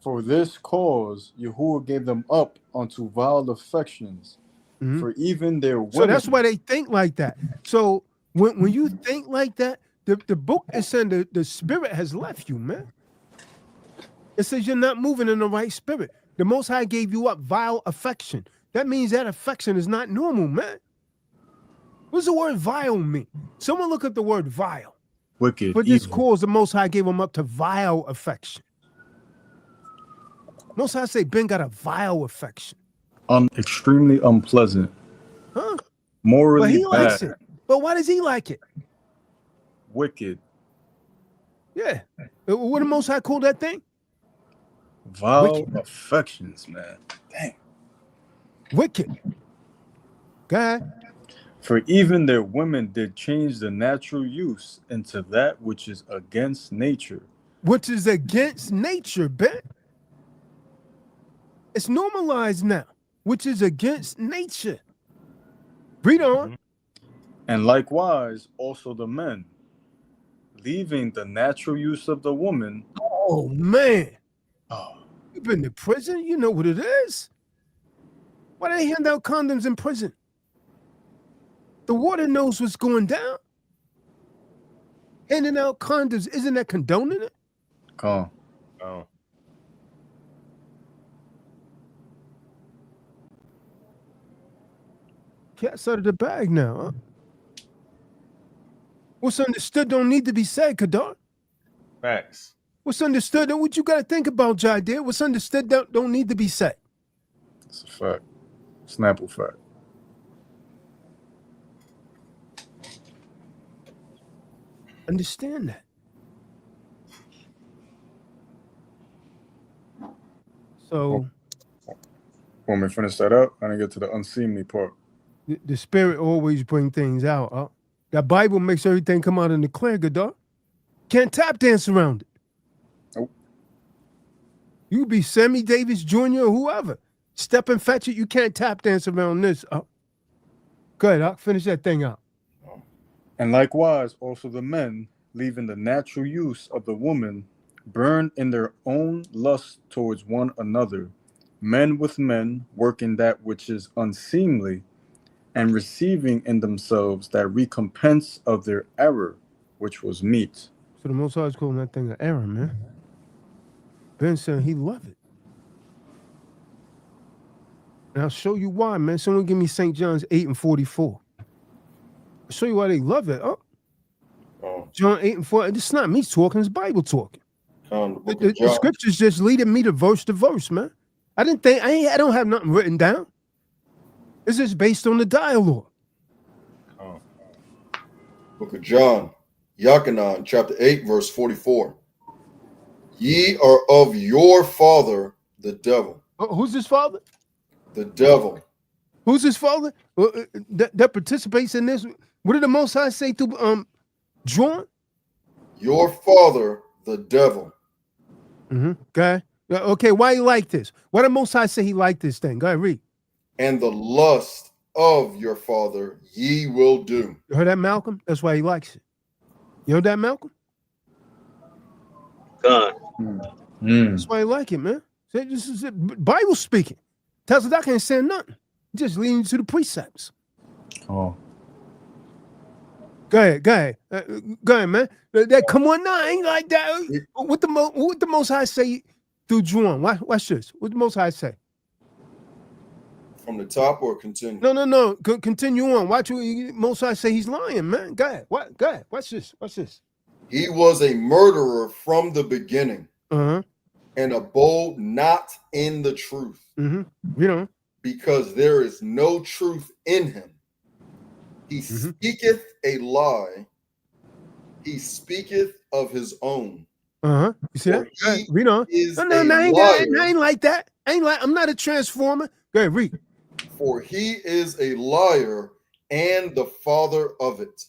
For this cause, Yahuwah gave them up unto vile affections. For even their women. So that's why they think like that. So when you think like that, the book is saying the spirit has left you, man. It says you're not moving in the right spirit. The Most High gave you up vile affection. That means that affection is not normal, man. What does the word vile mean? Someone look at the word vile. Wicked. For this cause, the Most High gave them up to vile affection. Most High say Ben got a vile affection. Extremely unpleasant. Huh? Morally But he bad. likes it. But why does he like it? Wicked. Yeah. What the Most High call that thing? Vile Wicked. affections, man. Dang. Wicked. God. For even their women did change the natural use into that which is against nature. Which is against nature, Ben. It's normalized now, which is against nature. Read on. And likewise, also the men, leaving the natural use of the woman. Oh, man. Oh, You've been to prison. You know what it is. Why they hand out condoms in prison? The warden knows what's going down. Handing out condoms, isn't that condoning it? calm. Oh. Cat's out of the bag now, huh? What's understood don't need to be said, Kadar. Facts. What's understood, what you got to think about, Jai, dear? What's understood don't need to be said. It's a fact. Snapple fact. Understand that. So Want me to finish that up? I didn't get to the unseemly part. the spirit always bring things out. Huh? That Bible makes everything come out in the clear, Gadar. Can't tap dance around it. Nope. You be Sammy Davis Jr. or whoever. Step and fetch it. You can't tap dance around this. Go ahead, I'll finish that thing out. And likewise, also the men, leaving the natural use of the woman, burn in their own lust towards one another, men with men, working that which is unseemly, and receiving in themselves that recompense of their error, which was meat. So the Most High is calling that thing an error, man. Ben said he loved it. And I'll show you why, man. Someone give me St. John's 8:44. I'll show you why they love it. John 8:4. It's not me talking, it's Bible talking. The scriptures just leading me to verse, man. I don't have nothing written down. It's just based on the dialogue. Book of John, Yachanan, chapter 8, verse 44. Ye are of your father, the devil. Who's his father? The devil. Who's his father? That participates in this. What did the Most High say to John? Your father, the devil. Okay. Okay, why you like this? Why did Most High say he liked this thing? Go ahead, read. And the lust of your father ye will do. You heard that, Malcolm? That's why he likes it. You heard that, Malcolm? God. That's why he like it, man. This is it. Bible speaking. Tazadaq ain't saying nothing. Just leading you to the precepts. Oh. Go ahead, man. Come on now, ain't like that. What the Most High say through John? Watch this. What the Most High say? From the top or continue? No. Continue on. Watch what Most High say he's lying, man. Go ahead. What? Go ahead. Watch this. He was a murderer from the beginning. And abode not in the truth. Because there is no truth in him. He speaketh a lie. He speaketh of his own. You see that? Read on. I ain't like that. I'm not a transformer. Go ahead, read. For he is a liar and the father of it.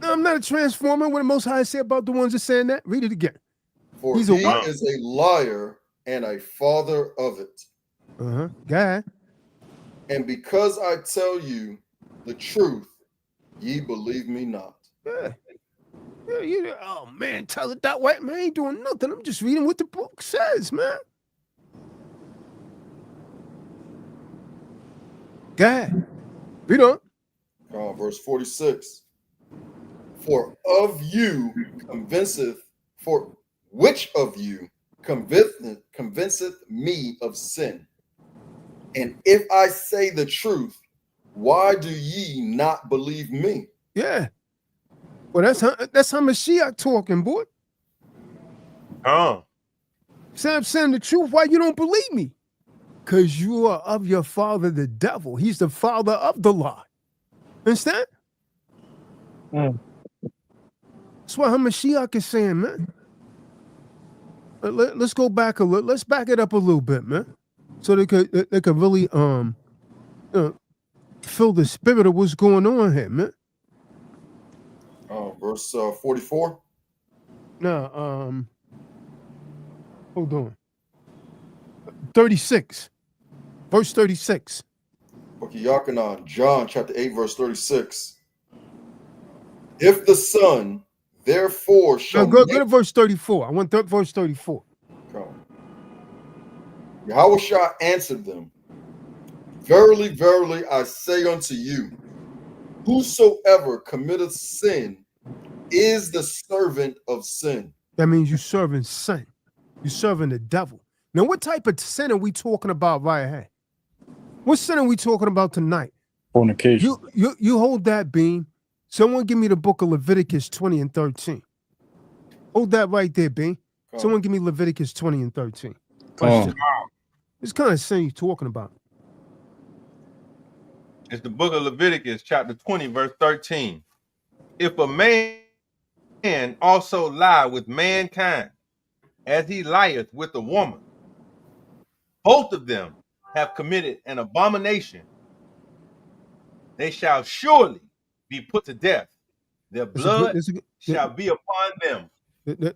No, I'm not a transformer. What the Most High say about the ones that saying that? Read it again. For he is a liar and a father of it. Go ahead. And because I tell you the truth, ye believe me not. Yeah. Oh man, tell it that way, man. I ain't doing nothing. I'm just reading what the book says, man. Go ahead. Read on. Verse 46. For which of you convinceth me of sin? And if I say the truth, why do ye not believe me? Yeah. Well, that's how Mashiach talking, boy. Say I'm saying the truth. Why you don't believe me? Because you are of your father, the devil. He's the father of the lie. Understand? That's what Hamashiach is saying, man. Let's go back a little. Let's back it up a little bit, man. So they could really feel the spirit of what's going on here, man. Verse 44. Now, hold on. 36. Verse 36. Okay, Yakanan, John chapter 8, verse 36. If the Son therefore shall Go to verse 34. I want verse 34. Yahushua answered them, Verily, verily, I say unto you, whosoever committeth sin is the servant of sin. That means you serving sin. You serving the devil. Now, what type of sin are we talking about right here? What sin are we talking about tonight? Fornication. You hold that beam. Someone give me the book of Leviticus 20 and 13. Hold that right there, Bean. Someone give me Leviticus 20 and 13. This kind of sin you talking about. It's the book of Leviticus, chapter 20, verse 13. If a man also lie with mankind, as he lieth with a woman, both of them have committed an abomination. They shall surely be put to death. Their blood shall be upon them.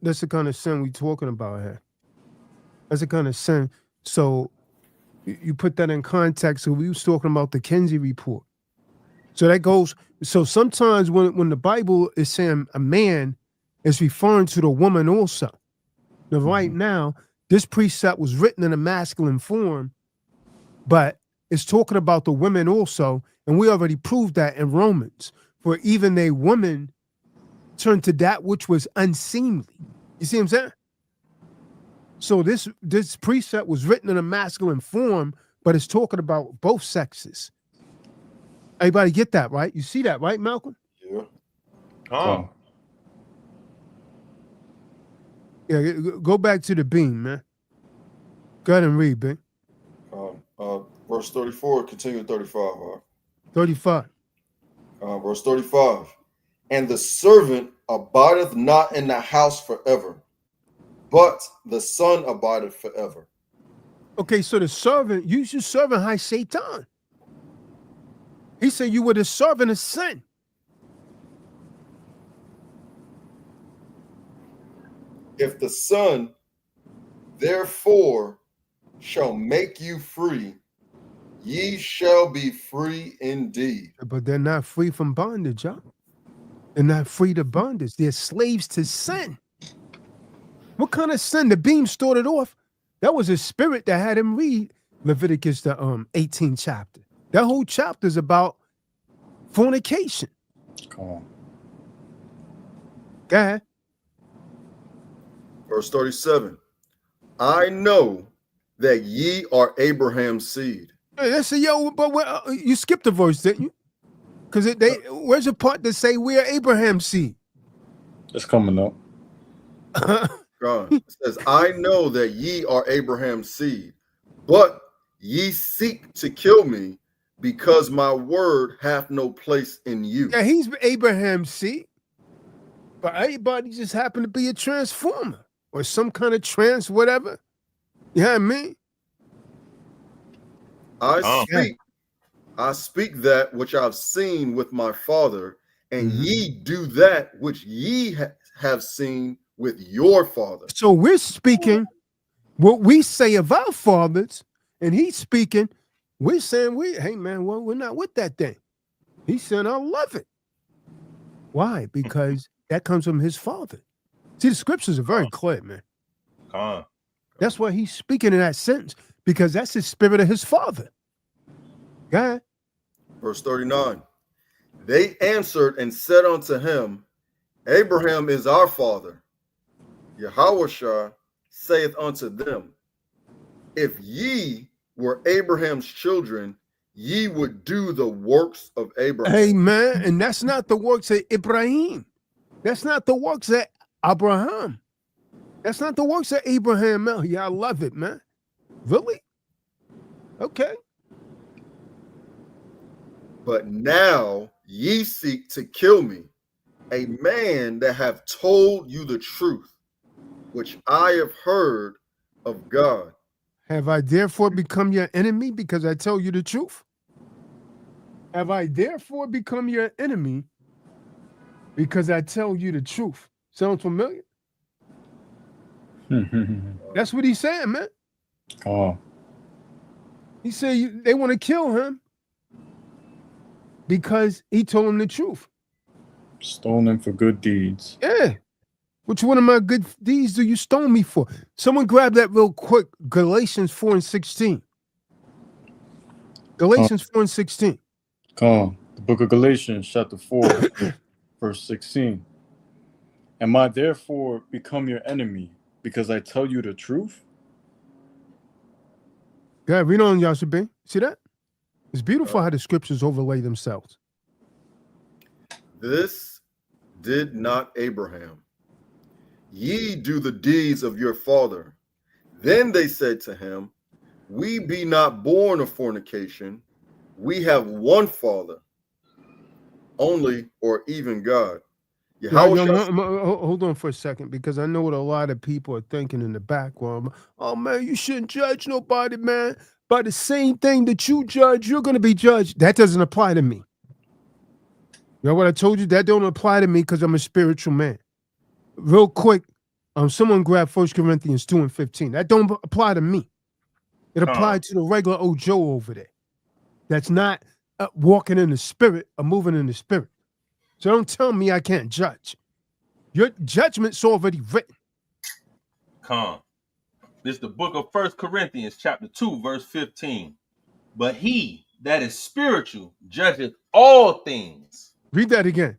That's the kind of sin we talking about here. That's the kind of sin. So you put that in context. So we was talking about the Kinsey report. So that goes. So sometimes when the Bible is saying a man, is referring to the woman also. Now, right now, this precept was written in a masculine form, but it's talking about the women also. And we already proved that in Romans. For even a woman turned to that which was unseemly. You see what I'm saying? So this precept was written in a masculine form, but it's talking about both sexes. Everybody get that, right? You see that, right, Malcolm? Yeah. Yeah, go back to the beam, man. Go ahead and read, Ben. Verse 34, continue 35. 35. Verse 35. And the servant abideth not in the house forever, but the son abideth forever. Okay, so the servant, you should servant high Satan. He said you were the servant of sin. If the Son therefore shall make you free, ye shall be free indeed. But they're not free from bondage, y'all. They're not free to bondage. They're slaves to sin. What kind of sin? The beam started off. That was a spirit that had him read Leviticus, the 18th chapter. That whole chapter is about fornication. Come on. Go ahead. Verse 37. I know that ye are Abraham's seed. Hey, they say, yo, but you skipped the verse, didn't you? Because where's the part that say we are Abraham's seed? It's coming up. God, it says, I know that ye are Abraham's seed, but ye seek to kill me because my word hath no place in you. Yeah, he's Abraham's seed. But everybody just happened to be a transformer or some kind of trans whatever. You know what I mean? I speak that which I've seen with my father, and ye do that which ye have seen with your father. So we're speaking what we say of our fathers, and he's speaking, we're saying, hey man, well, we're not with that thing. He's saying, I love it. Why? Because that comes from his father. See, the scriptures are very clear, man. That's why he's speaking in that sentence, because that's the spirit of his father. Go ahead. Verse 39. They answered and said unto him, Abraham is our father. Yahushua saith unto them, if ye were Abraham's children, ye would do the works of Abraham. Amen. And that's not the works of Ibrahim. That's not the works of Abraham. That's not the works of Abraham, man. Yeah, I love it, man. Really? Okay. But now ye seek to kill me, a man that have told you the truth, which I have heard of God. Have I therefore become your enemy because I tell you the truth? Have I therefore become your enemy because I tell you the truth? Sounds familiar? That's what he's saying, man. Oh, He said they want to kill him because he told them the truth. stolen for good deeds. Yeah. Which one of my good deeds do you stone me for? Someone grab that real quick. Galatians 4:16. Galatians 4:16. Come on. The book of Galatians, chapter 4, verse 16. Am I therefore become your enemy because I tell you the truth? Go ahead, read on, Yashabin. See that? It's beautiful how the scriptures overlay themselves. This did not Abraham. Ye do the deeds of your father. Then they said to him, we be not born of fornication. We have one Father, only or even God. Hold on for a second, because I know what a lot of people are thinking in the background. Oh, man, you shouldn't judge nobody, man. By the same thing that you judge, you're going to be judged. That doesn't apply to me. You know what I told you? That don't apply to me because I'm a spiritual man. Real quick, someone grab 1 Corinthians 2:15. That don't apply to me. It applied to the regular old Joe over there. That's not walking in the spirit or moving in the spirit. So don't tell me I can't judge. Your judgment's already written. Come. This is the book of 1 Corinthians chapter 2, verse 15. But he that is spiritual judgeth all things. Read that again.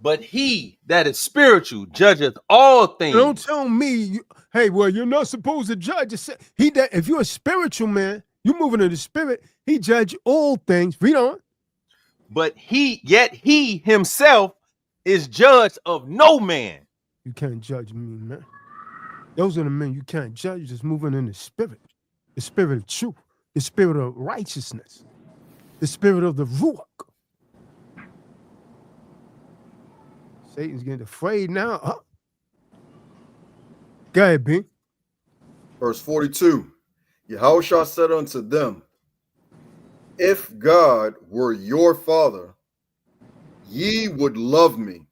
But he that is spiritual judgeth all things. Don't tell me, hey, well, you're not supposed to judge. If you're a spiritual man, you're moving in the spirit, he judge all things. Read on. But he himself is judge of no man. You can't judge me, man. Those are the men you can't judge, just moving in the spirit of truth, the spirit of righteousness, the spirit of the Ruach. Satan's getting afraid now. Huh? Go ahead, B. Verse 42. Yahushua said unto them, if God were your father, ye would love me,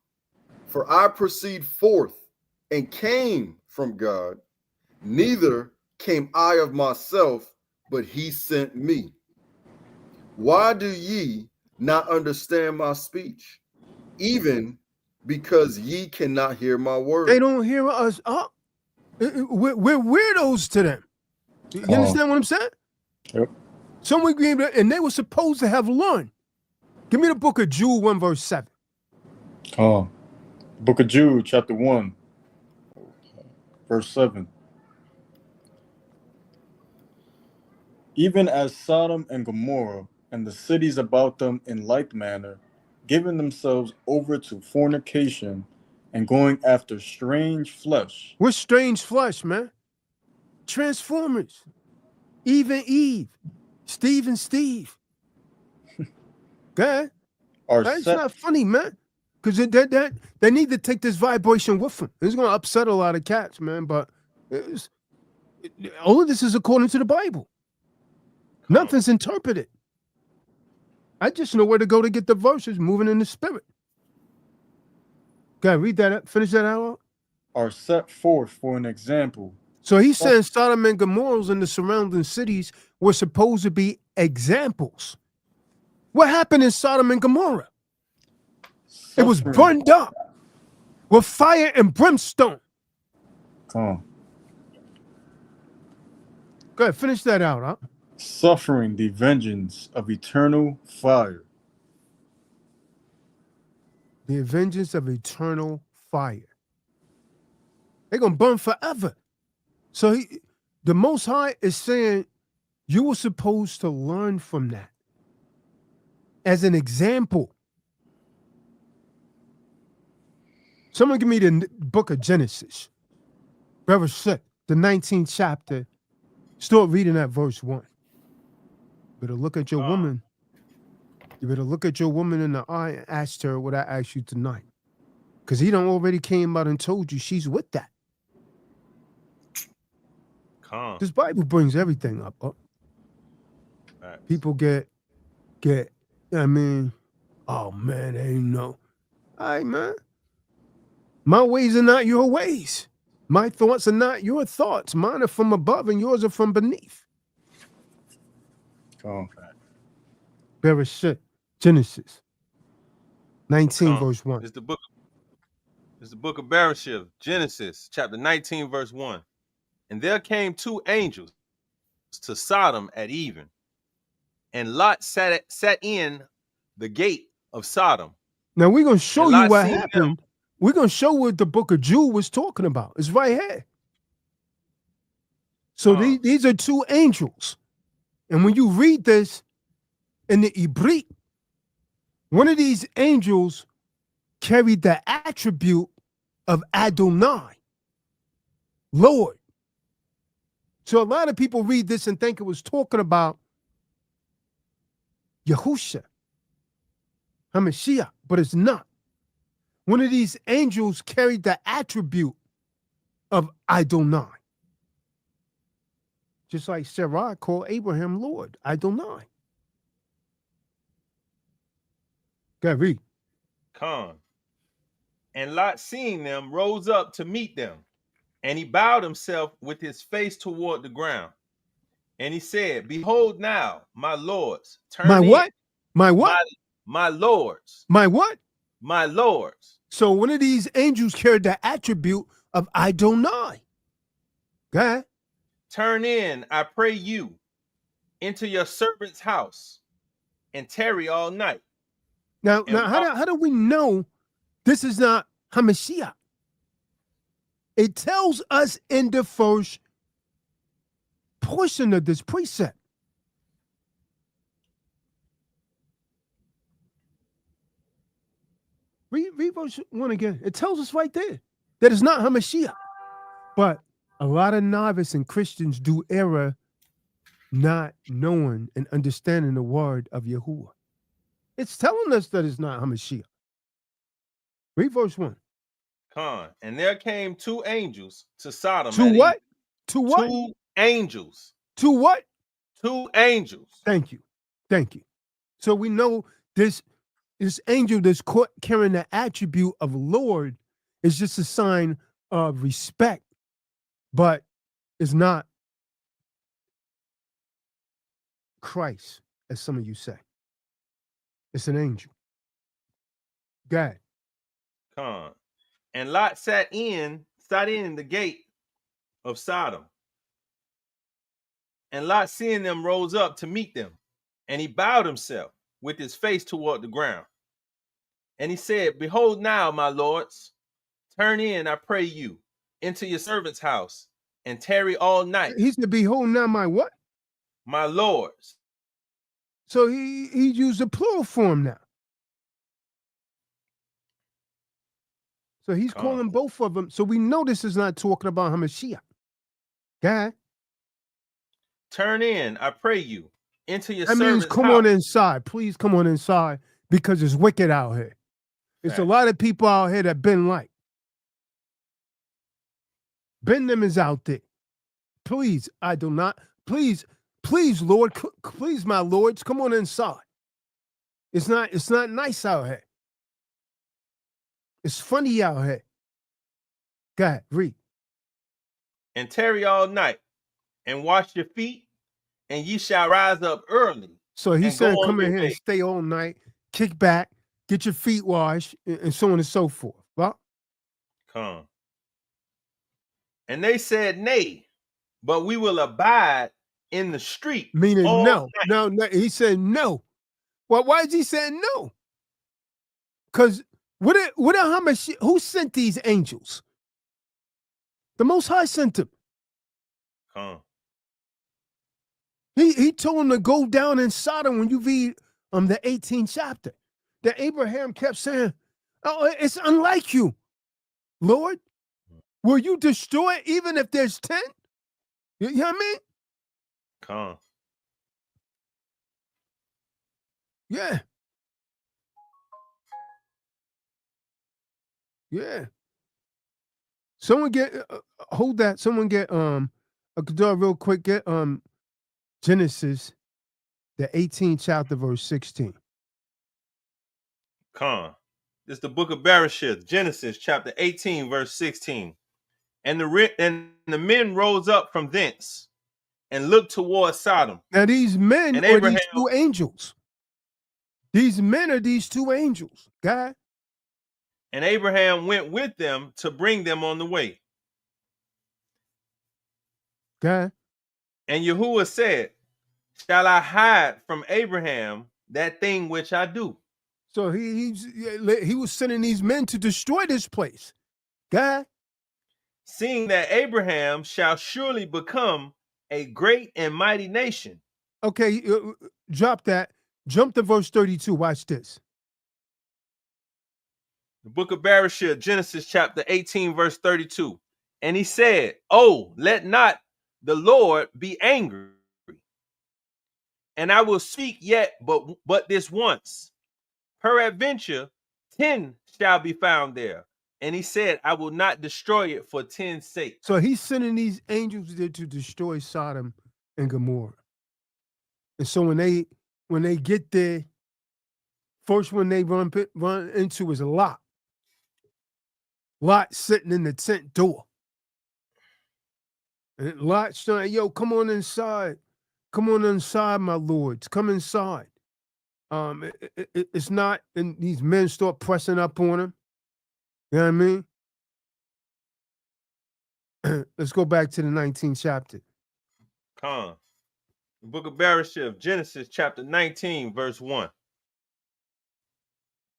for I proceed forth and came from God. Neither came I of myself, but he sent me. Why do ye not understand my speech? Even because ye cannot hear my word. They don't hear us. We're weirdos to them. You understand what I'm saying? Yep. Someone gave it, and they were supposed to have learned. Give me the book of Jude 1, verse 7. Book of Jude, chapter 1, verse 7. Even as Sodom and Gomorrah and the cities about them in like manner, giving themselves over to fornication and going after strange flesh. What's strange flesh, man? Transformers. Eve and Eve. Steve and Steve. Go ahead. It's not funny, man. Because they need to take this vibration with them. It's going to upset a lot of cats, man. But all of this is according to the Bible. Nothing's interpreted. I just know where to go to get the verses moving in the spirit. Go ahead, read that up. Finish that out. Are set forth for an example. So he's saying Sodom and Gomorrah and the surrounding cities were supposed to be examples. What happened in Sodom and Gomorrah? It was burned up with fire and brimstone. Come on. Go ahead, finish that out, huh? Suffering the vengeance of eternal fire. The vengeance of eternal fire. They're going to burn forever. So the Most High is saying you were supposed to learn from that as an example. Someone give me the book of Genesis. Brother Shit, the 19th chapter. Start reading at verse 1. Better look at your woman. You better look at your woman in the eye and ask her what I asked you tonight. Because he done already came out and told you she's with that. This Bible brings everything up. People get, I mean, oh man, they ain't no. All right, man. My ways are not your ways. My thoughts are not your thoughts. Mine are from above and yours are from beneath. Bereshit, Genesis 19, verse 1. It's the book of Bereshit, Genesis, chapter 19, verse 1. And there came two angels to Sodom at even, and Lot sat in the gate of Sodom. Now we're going to show you what happened. We're going to show what the book of Jude was talking about. It's right here. So these are two angels. And when you read this in the Ibrit, one of these angels carried the attribute of Adonai, Lord. So a lot of people read this and think it was talking about Yahusha, HaMashiach, but it's not. One of these angels carried the attribute of Adonai. Just like Sarah called Abraham Lord, Adonai. Go ahead, read. And Lot, seeing them, rose up to meet them, and he bowed himself with his face toward the ground. And he said, behold now, my lords, turn my in. What? My what? My lords. My what? My lords. So one of these angels carried the attribute of Adonai. Go ahead. Turn in, I pray you, into your servant's house, and tarry all night. Now how do we know this is not HaMashiach? It tells us in the first portion of this precept. Read verse 1 again. It tells us right there that it's not HaMashiach. But a lot of novice and Christians do error not knowing and understanding the word of Yahuwah. It's telling us that it's not HaMashiach. Read verse 1. And there came two angels to Sodom. To what? To what? Two angels. To what? Two angels. Thank you. Thank you. So we know this angel that's carrying the attribute of Lord is just a sign of respect, but it's not Christ, as some of you say. It's an angel. God. And Lot sat in the gate of Sodom. And Lot, seeing them, rose up to meet them, and he bowed himself with his face toward the ground. And he said, behold now, my lords, turn in, I pray you, into your servant's house, and tarry all night. He said, behold now, my what? My lords. So he used a plural form now. So he's calling both of them. So we know this is not talking about HaMashiach. God. Turn in, I pray you, into your servant's house. That means come on inside. Please come on inside, because it's wicked out here. There's a lot of people out here that Ben like. Ben them is out there. Please, I do not. Please, Lord, please, my lords, come on inside. It's not nice out here. It's funny out here. Go ahead, read. And tarry all night, and wash your feet, and ye shall rise up early. So he said, come in here and stay all night, kick back, get your feet washed, and so on and so forth. Well, and they said, nay, but we will abide in the street. Meaning no. He said no. Well, why is he saying no? Because who sent these angels? The Most High sent them. He told him to go down in Sodom. When you read the 18th chapter, that Abraham kept saying, oh, it's unlike you, Lord. Will you destroy it even if there's 10? You know what I mean? Con. Yeah. Yeah. Someone get hold that. Someone get real quick. Get Genesis, the 18th chapter, verse 16. Con. This is the book of Bereshith, Genesis chapter 18, verse 16. And the men rose up from thence and looked toward Sodom. Now these men And are Abraham, these two angels. These men are these two angels, God. and Abraham went with them to bring them on the way. God. And Yahuwah said, shall I hide from Abraham that thing which I do? So he was sending these men to destroy this place. God. Seeing that Abraham shall surely become a great and mighty nation. Okay, drop that. Jump to verse 32. Watch this. The book of Bereshith, Genesis chapter 18, verse 32. And he said, oh, let not the Lord be angry, and I will speak yet but this once. Peradventure, 10 shall be found there. And he said, I will not destroy it for 10's sake. So he's sending these angels there to destroy Sodom and Gomorrah. And so when they get there, first one they run into is Lot. Lot sitting in the tent door. And Lot's saying, yo, come on inside. Come on inside, my lords. Come inside. It's not, and these men start pressing up on him. You know what I mean? Let's go back to the 19th chapter. Con. The book of Bereshith, Genesis chapter 19, verse 1.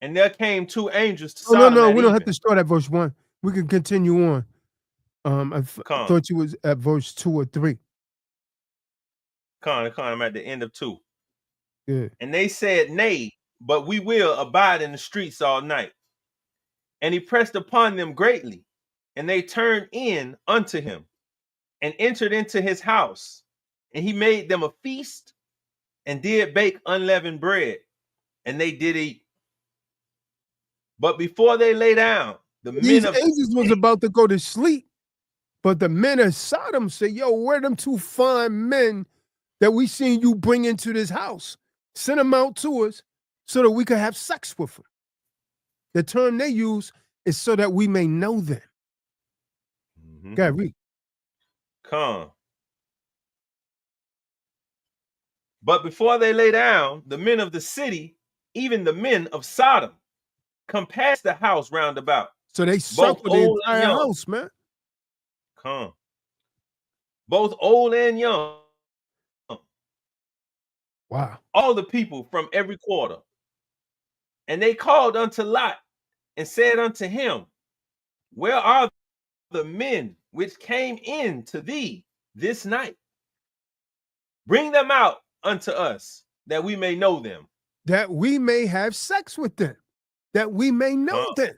And there came two angels to Sodom. No, we don't have to start at verse 1. We can continue on. I thought you was at verse 2 or 3. Con, I'm at the end of 2. Yeah. And they said, nay, but we will abide in the streets all night. And he pressed upon them greatly, and they turned in unto him, and entered into his house. And he made them a feast, and did bake unleavened bread, and they did eat. But before they lay down, These angels was about to go to sleep, but the men of Sodom say, yo, where them two fine men that we seen you bring into this house? Send them out to us so that we could have sex with them. The term they use is so that we may know them. God, read. Come. But before they lay down, the men of the city, even the men of Sodom, compassed the house round about. So they circled the entire house, man. Come. Both old and young. Wow. All the people from every quarter. And they called unto Lot and said unto him, where are the men which came in to thee this night? Bring them out unto us, that we may know them. That we may have sex with them. That we may know them.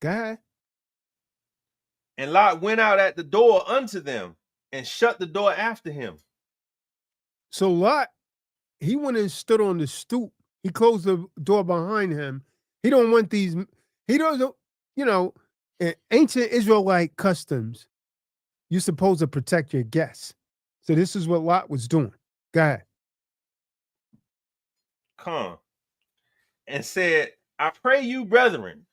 God. And Lot went out at the door unto them, and shut the door after him. So Lot, he went and stood on the stoop. He closed the door behind him. He don't want these, he doesn't, you know, in ancient Israelite customs, you're supposed to protect your guests. So this is what Lot was doing. Go ahead. Come. And said, I pray you, brethren,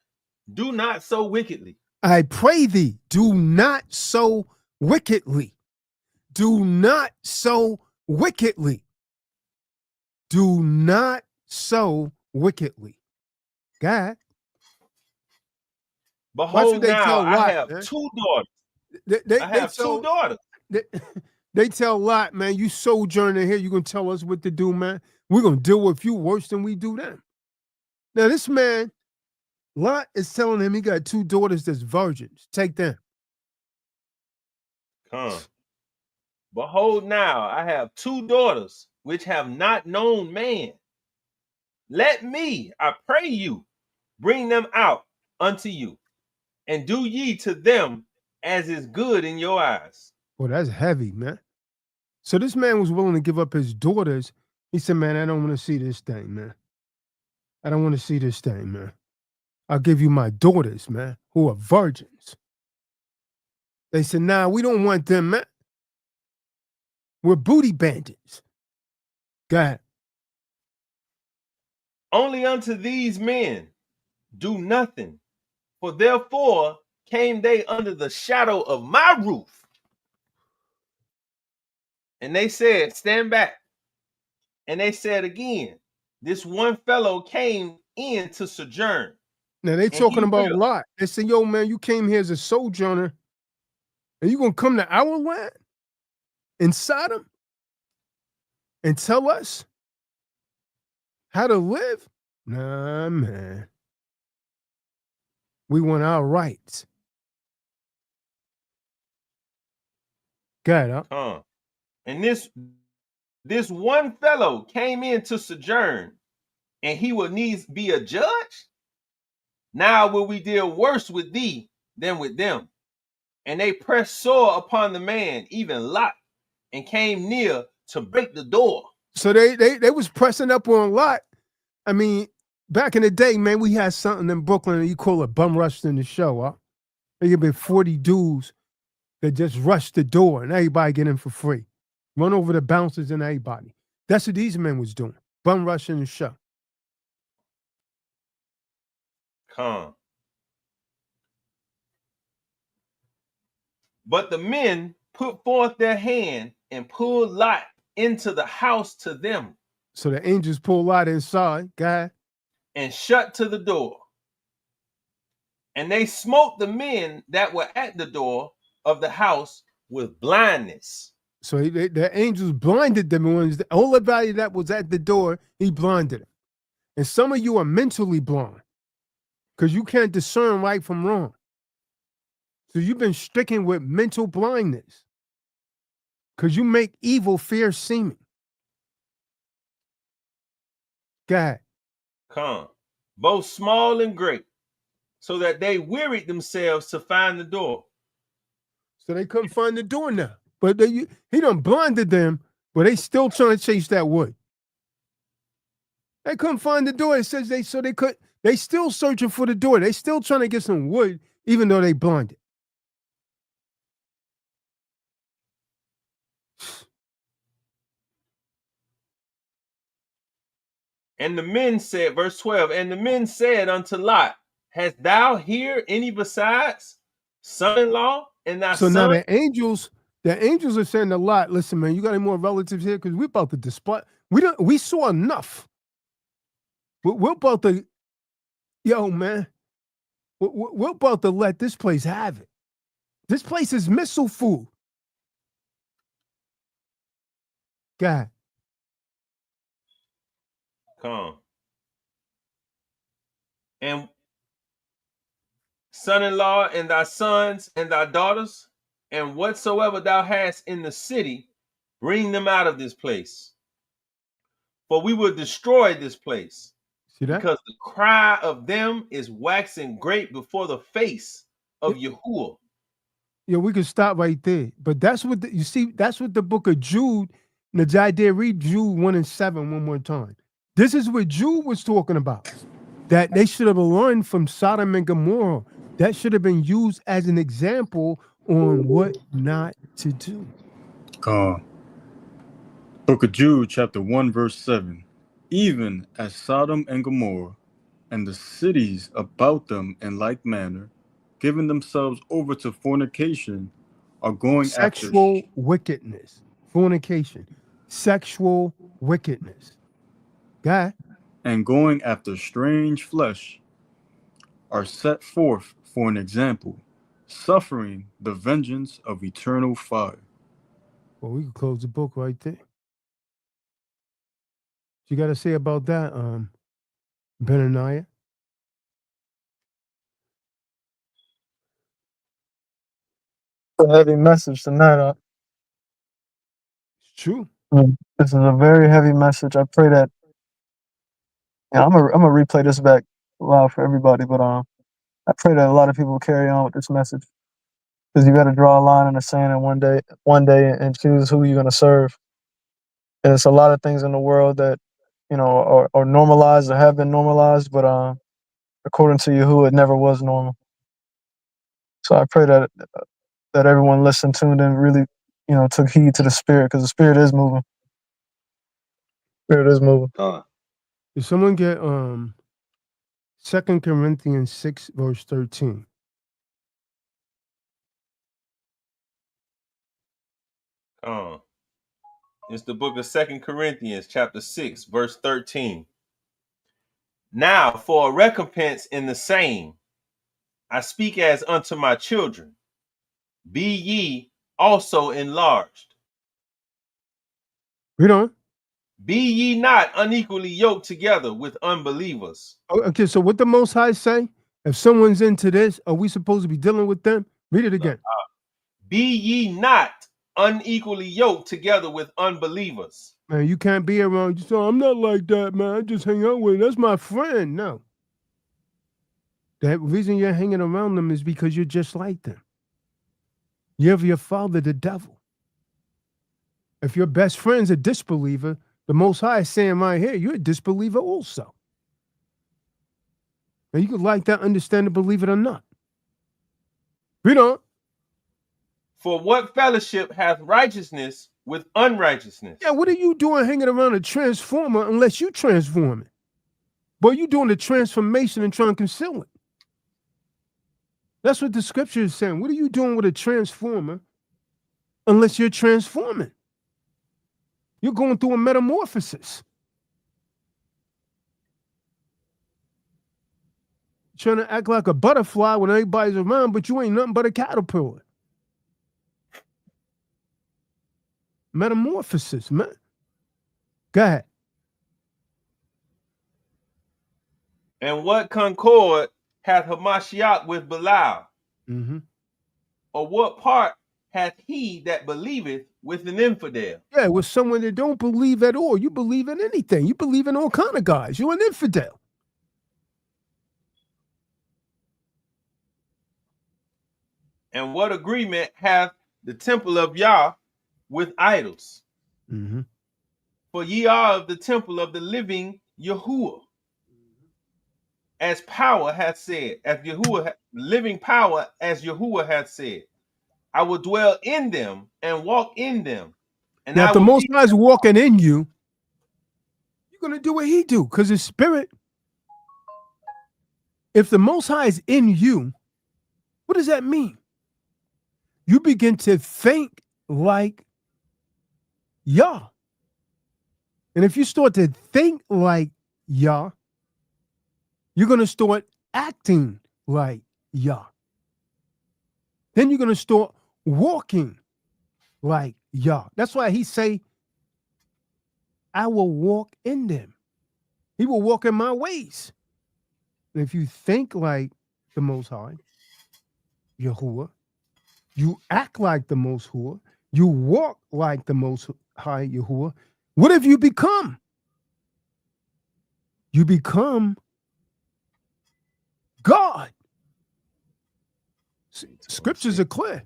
do not so wickedly. I pray thee, do not so wickedly. Do not so wickedly. Do not so wickedly. God. Behold, now I have two daughters. I have two daughters. They tell Lot, man, you sojourner here, you're going to tell us what to do, man. We're going to deal with you worse than we do them. Now, this man, Lot is telling him he got two daughters that's virgins. Take them. Come. Behold, now I have two daughters which have not known man. Let me, I pray you, bring them out unto you, and do ye to them as is good in your eyes. Well, that's heavy, man. So this man was willing to give up his daughters. He said, man, I don't want to see this thing, man. I don't want to see this thing, man. I'll give you my daughters, man, who are virgins. They said, nah, we don't want them, man. We're booty bandits. Go ahead. Only unto these men do nothing, for therefore came they under the shadow of my roof. And they said, stand back. And they said again, this one fellow came in to sojourn. Now they And talking he about will. Lot. They say, yo, man, you came here as a sojourner, and you gonna come to our land in Sodom and tell us how to live? Nah, man. We want our rights. Got it, huh? And this one fellow came in to sojourn, and he will needs be a judge. Now will we deal worse with thee than with them. And they pressed sore upon the man, even Lot, and came near to break the door. So they was pressing up on Lot. I mean, back in the day, man, we had something in Brooklyn, you call it bum rush in the show, huh? There could be 40 dudes that just rush the door and everybody get in for free. Run over the bouncers and everybody. That's what these men was doing. Bum rushing the show. But the men put forth their hand and pulled Lot into the house to them. So the angels pull Lot inside, guy, and shut to the door. And they smote the men that were at the door of the house with blindness. So the angels blinded them. All everybody that was at the door, he blinded them. And some of you are mentally blind because you can't discern right from wrong. So you've been stricken with mental blindness because you make evil fair seeming. God. Both small and great, so that they wearied themselves to find the door. So they couldn't find the door now. But he done blinded them, but they still trying to chase that wood. They couldn't find the door. It says they still searching for the door. They still trying to get some wood, even though they blinded. And the men said, verse 12, and the men said unto Lot, hast thou here any besides son-in-law and thy son? So now the angels are saying to Lot, listen, man, you got any more relatives here? Because we're about to display. We saw enough. We're about to, yo, man, we're about to let this place have it. This place is missile food. God. And son-in-law and thy sons and thy daughters, and whatsoever thou hast in the city, bring them out of this place. For we will destroy this place. See that? Because the cry of them is waxing great before the face of Yahuwah. Yeah, we could stop right there. But that's what that's what the book of Jude, Najai, read Jude 1 and 7 one more time. This is what Jude was talking about. That they should have learned from Sodom and Gomorrah. That should have been used as an example on what not to do. Book of Jude, chapter 1, verse 7. Even as Sodom and Gomorrah and the cities about them in like manner, giving themselves over to fornication, are going sexual wickedness, fornication, sexual wickedness. God. And going after strange flesh, are set forth for an example, suffering the vengeance of eternal fire. Well, we can close the book right there. What you got to say about that, Benaniah? A heavy message tonight. It's true. This is a very heavy message. I pray that. Yeah, I'm gonna replay this back live for everybody, but I I pray that a lot of people carry on with this message, because you got to draw a line in the sand and one day, and choose who you're going to serve. And it's a lot of things in the world that are normalized or have been normalized, but according to Yahuwah, it never was normal. So I pray that everyone listened, tuned in, really, took heed to the spirit, because the spirit is moving. Spirit is moving. Did someone get 2 Corinthians 6, verse 13? It's the book of 2 Corinthians, chapter 6, verse 13. Now, for a recompense in the same, I speak as unto my children. Be ye also enlarged. Read on. Be ye not unequally yoked together with unbelievers. Okay, so what the Most High say? If someone's into this, are we supposed to be dealing with them? Read it again. Be ye not unequally yoked together with unbelievers. Man, you can't be around. You say, I'm not like that, man. I just hang out with him. That's my friend. No. The reason you're hanging around them is because you're just like them. You have your father, the devil. If your best friend's a disbeliever, the Most High is saying right here, you're a disbeliever also. Now, you could like that, understand it, believe it or not. Read on. For what fellowship hath righteousness with unrighteousness? Yeah, what are you doing hanging around a transformer unless you transform it? Boy, you doing the transformation and trying to conceal it. That's what the scripture is saying. What are you doing with a transformer unless you're transforming? You're going through a metamorphosis. Trying to act like a butterfly when everybody's around, but you ain't nothing but a caterpillar. Metamorphosis, man. Go ahead. And what concord hath Hamashiach with Belial? Mm-hmm. Or what part hath he that believeth with an infidel? Yeah, with someone that don't believe at all. You believe in anything. You believe in all kind of guys. You're an infidel. And what agreement hath the temple of Yah with idols? Mm-hmm. For ye are of the temple of the living Yahuwah. As power hath said, as Yahuwah, living power, as Yahuwah hath said, I will dwell in them and walk in them. And Now, I if the will Most be High is walking in you, you're going to do what he do, because his spirit. If the Most High is in you, what does that mean? You begin to think like Yah. And if you start to think like Yah, you're going to start acting like Yah. Then you're going to start walking like Yah. That's why he say, I will walk in them. He will walk in my ways. And if you think like the Most High, Yahuwah, you act like the Most High, you walk like the Most High, Yahuwah, what have you become? You become God. Scriptures are clear.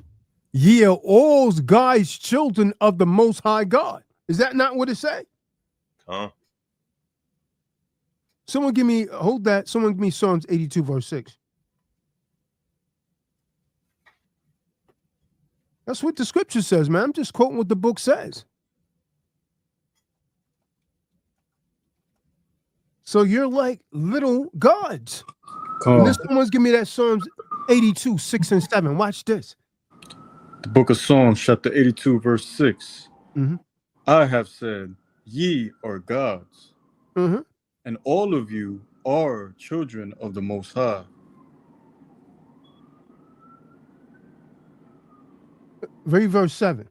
Ye are all God's children of the Most High God. Is that not what it say? Someone give me, hold that. Someone give me Psalms 82, verse 6. That's what the scripture says, man. I'm just quoting what the book says. So you're like little gods. And this someone's give me that Psalms 82, 6 and 7. Watch this. The book of Psalms, chapter 82, verse 6. Mm-hmm. I have said, ye are gods, Mm-hmm. and all of you are children of the Most High. Read verse 7.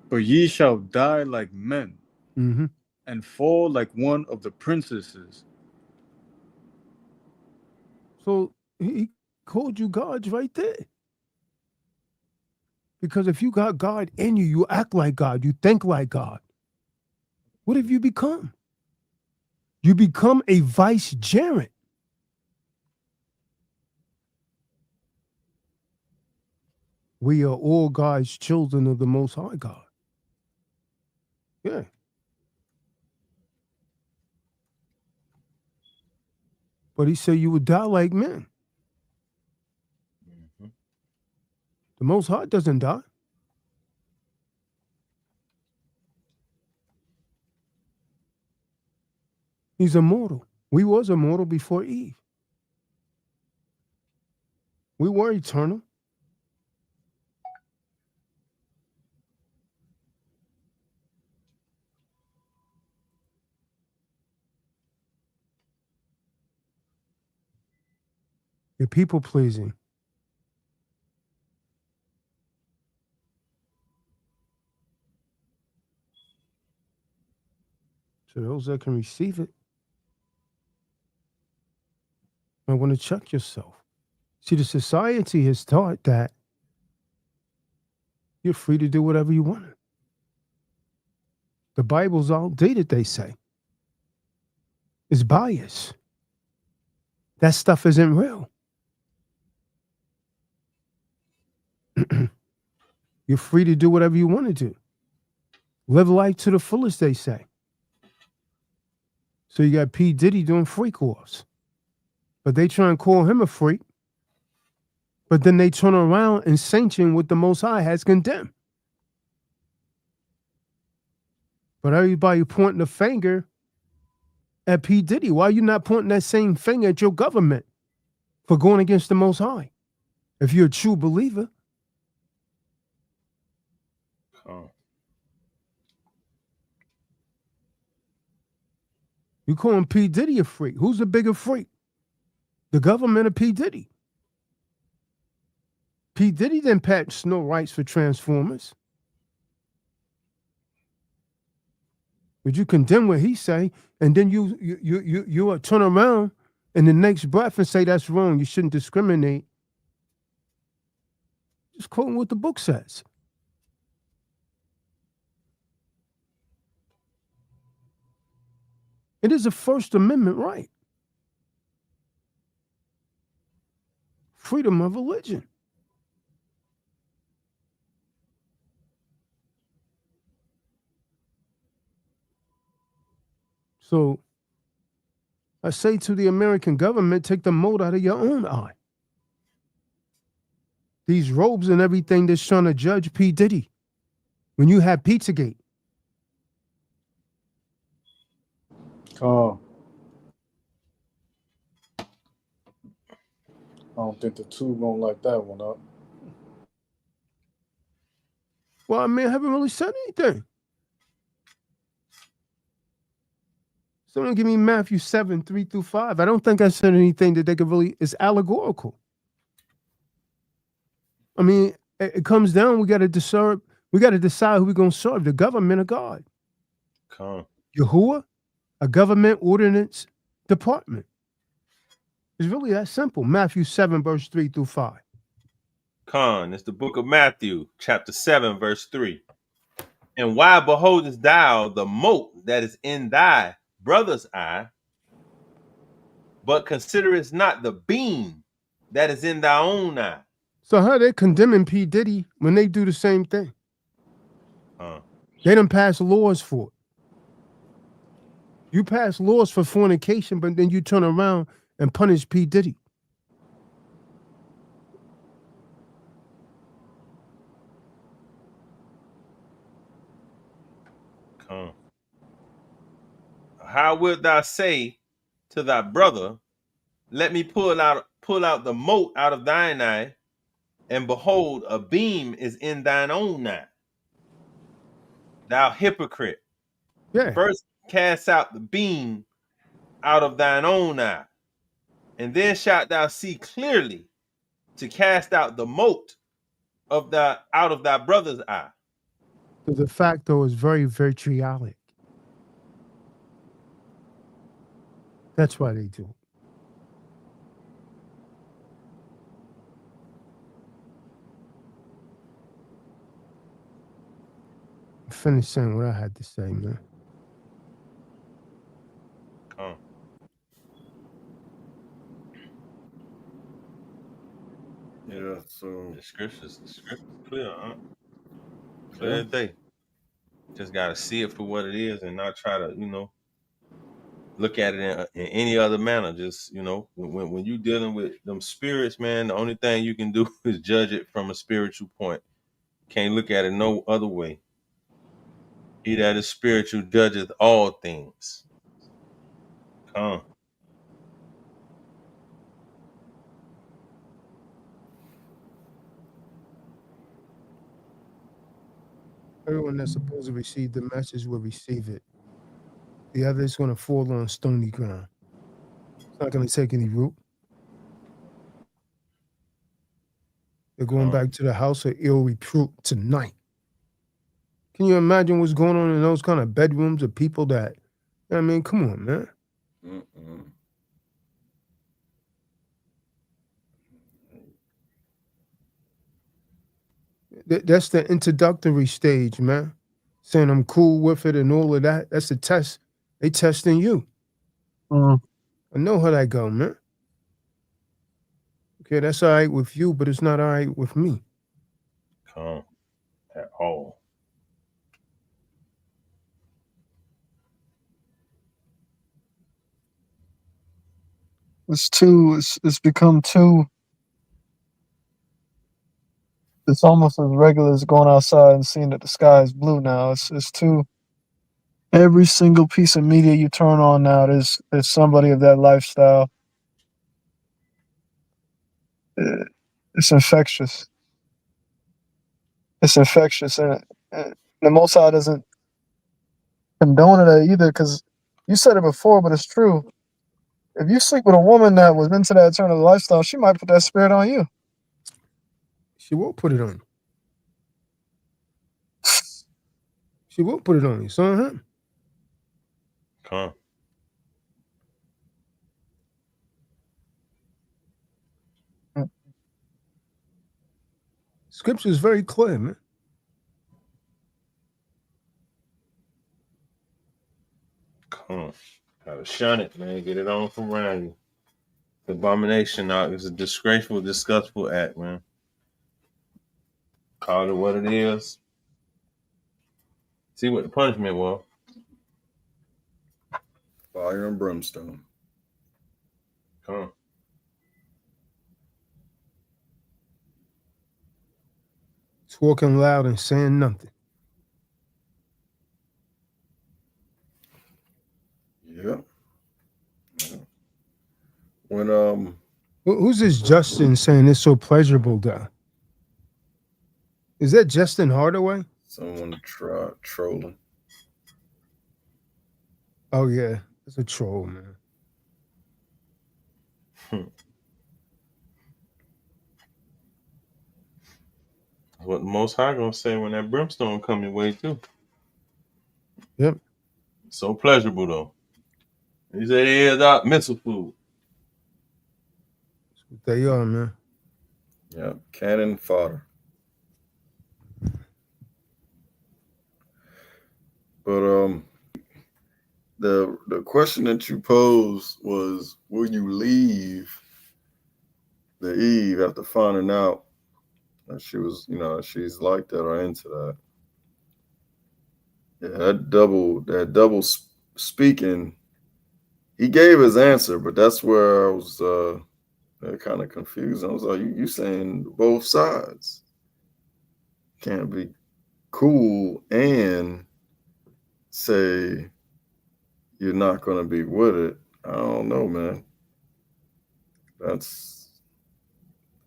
But ye shall die like men, Mm-hmm. and fall like one of the princesses. So he called you gods right there. Because if you got God in you, you act like God, you think like God. What have you become? You become a vicegerent. We are all God's children of the Most High God. Yeah. But he said you would die like men. Mhm. The Most High doesn't die. He's immortal. We was immortal before Eve. We were eternal. You're people pleasing. So those that can receive it, I want to check yourself. See, the society has taught that you're free to do whatever you want. The Bible's outdated, they say. It's bias. That stuff isn't real. You're free to do whatever you want to do. Live life to the fullest, they say. So you got P. Diddy doing freak offs. But they try and call him a freak. But then they turn around and sanction what the Most High has condemned. But everybody pointing the finger at P. Diddy. Why are you not pointing that same finger at your government for going against the Most High? If you're a true believer. Come. You calling P. Diddy a freak. Who's the bigger freak? The government or P. Diddy? P. Diddy didn't pass no rights for Transformers. But you condemn what he say, and then you turn around in the next breath and say that's wrong. You shouldn't discriminate. Just quoting what the book says. It is a First Amendment right. Freedom of religion. So I say to the American government, take the mote out of your own eye. These robes and everything that's trying to judge P. Diddy. When you have Pizzagate. I don't think the two gonna like that one up. Well, I mean, I haven't really said anything. Someone give me Matthew 7, 3-5. I don't think I said anything that they could really, it's allegorical. I mean, it comes down, we got to decide who we're going to serve, the government or God. Come. Yahuwah, a government ordinance department. It's really that simple. Matthew 7, verse 3-5. It's the book of Matthew, chapter 7, verse 3. And why beholdest thou the mote that is in thy brother's eye, but considerest not the beam that is in thy own eye? So how they condemning P. Diddy when they do the same thing? They done pass laws for it. You pass laws for fornication, but then you turn around and punish P. Diddy. How wilt thou say to thy brother, let me pull out the mote out of thine eye, and behold, a beam is in thine own eye? Thou hypocrite. Yeah. First cast out the beam out of thine own eye, and then shalt thou see clearly to cast out the mote out of thy brother's eye. So the fact, though, is very vitriolic. That's why they do it. I'm finished saying what I had to say, man. Yeah. So The scriptures clear, huh? Clear yeah. as day. Just gotta see it for what it is and not try to, look at it in any other manner. Just, when you dealing with them spirits, man, the only thing you can do is judge it from a spiritual point. Can't look at it no other way. He that is spiritual judgeth all things. Come. Everyone that's supposed to receive the message will receive it. The other is going to fall on stony ground. It's not going to take any root. They're going Come. back to the house of ill repute tonight. Can you imagine what's going on in those kind of bedrooms of people that, I mean, come on, man. Mm-mm. That's the introductory stage, man. Saying I'm cool with it and all of that. That's the test. They testing you. Mm. I know how that go, man. Okay, that's all right with you, but it's not all right with me. Come. At all. It's become too. It's almost as regular as going outside and seeing that the sky is blue now. It's too. Every single piece of media you turn on now, there's somebody of that lifestyle. Uh, It's infectious. It's infectious, and the Most High doesn't condone it either. Because you said it before, but it's true. If you sleep with a woman that was into that eternal lifestyle, she might put that spirit on you. She will put it on you. She will put it on you. So, huh? Come. Scripture is very clear, man. Come. Gotta shun it, man. Get it on from around you. The abomination is a disgraceful, disgustful act, man. Call it what it is. See what the punishment was. Fire and brimstone. Come. Talking loud and saying nothing. Yeah. When Who's this Justin saying it's so pleasurable, though? Is that Justin Hardaway? someone tried trolling. Oh, yeah. It's a troll, man. What the Most High gonna say when that brimstone come your way too. Yep. So pleasurable though. He said it is out mental food. That's what they are, man. Yeah, cannon fodder. But the question that you posed was, will you leave the Eve after finding out that she was, she's like that or into that? Yeah, that double speaking. He gave his answer, but that's where I was kind of confused. I was like, you saying both sides can't be cool and say you're not going to be with it. I don't know, man. That's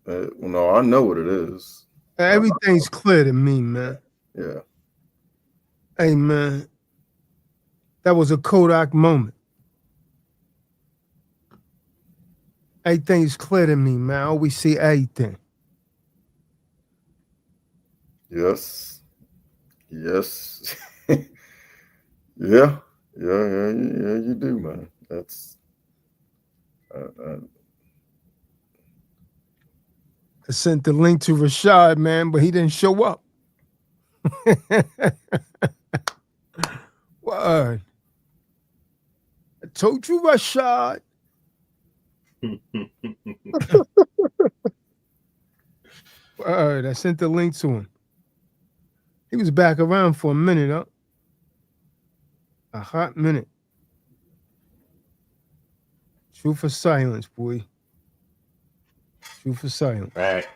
no, I know what it is. Everything's clear to me, man. Yeah. Hey, man. That was a Kodak moment. Everything's clear to me, man. I always see everything. Yes. Yes. Yeah. Yeah. You do, man. That's. I sent the link to Rashad, man, but he didn't show up. Word. I told you, Rashad. I sent the link to him. He was back around for a minute, a hot minute. Truth or silence, boy. Truth or silence. Right.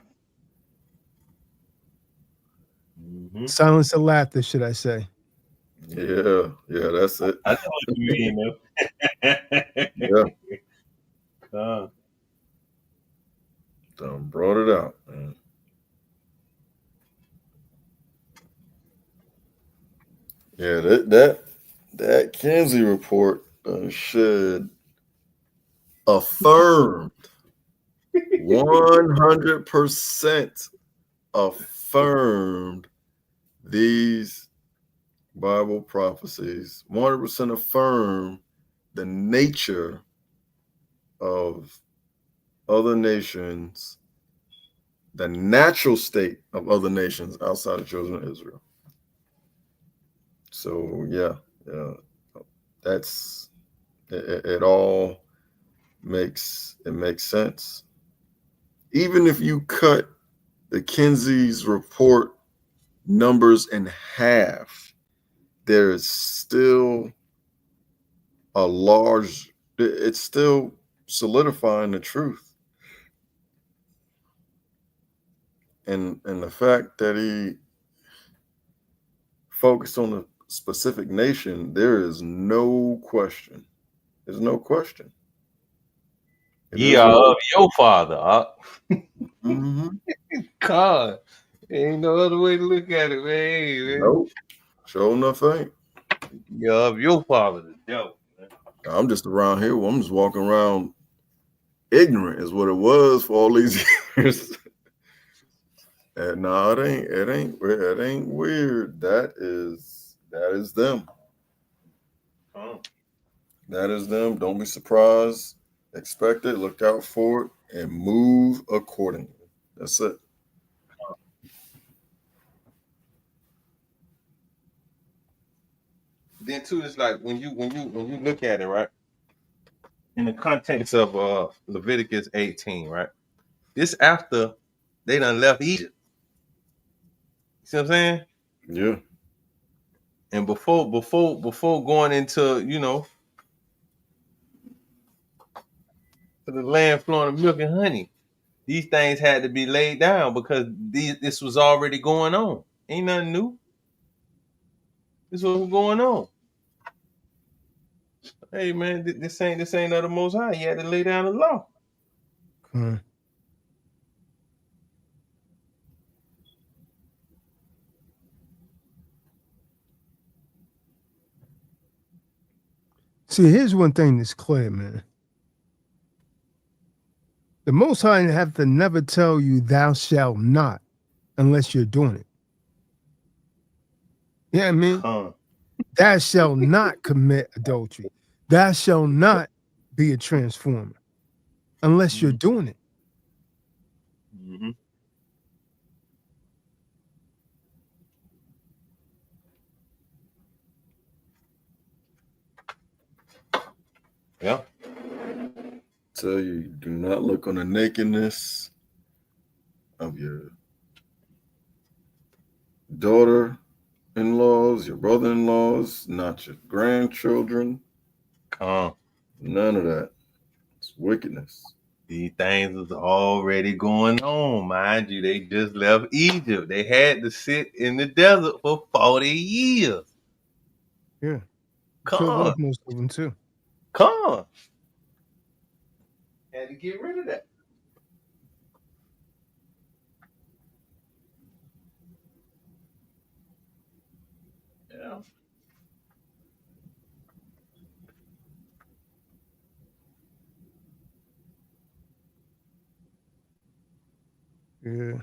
Silence or laughter, should I say? Yeah, that's it. I know what you mean, though. Yeah, Uh, done brought it out, man. Yeah, that Kinsey report should affirmed 100% affirmed these Bible prophecies. 100% affirm the nature of other nations, the natural state of other nations outside of children of Israel. So yeah, that's it. All makes sense. Even if you cut the Kinsey's report numbers in half, there is still a large. It's still solidifying the truth, and the fact that he focused on a specific nation, there is no question. There's no question. ye are of your father. Mm-hmm. God, ain't no other way to look at it, man. Hey, man. Nope. Sure enough, ain't. You're of your father, the devil. Man. I'm just around here. I'm just walking around ignorant, is what it was for all these years. And no, it ain't weird. That is them. Oh. That is them. Don't be surprised. Expect it. Look out for it, and move accordingly. That's it. Then too, it's like when you look at it, right, in the context of Leviticus 18, right? This after they done left Egypt. You see what I'm saying? Yeah. And before going into, to the land flowing with milk and honey, these things had to be laid down because this was already going on. Ain't nothing new. This was going on. Hey man, this ain't of the Most High. He had to lay down the law. See, here's one thing that's clear, man. The Most High have to never tell you thou shalt not unless you're doing it. Yeah, I mean, thou shalt not commit adultery. Thou shalt not be a transformer unless you're doing it. Mm-hmm. Yeah. Tell you, do not look on the nakedness of your daughter-in-laws, your brother-in-laws, not your grandchildren. None of that. It's wickedness. These things was already going on, mind you. They just left Egypt. They had to sit in the desert for 40 years. Yeah. Killed off most of them too. Had to get rid of that. Yeah. Yeah.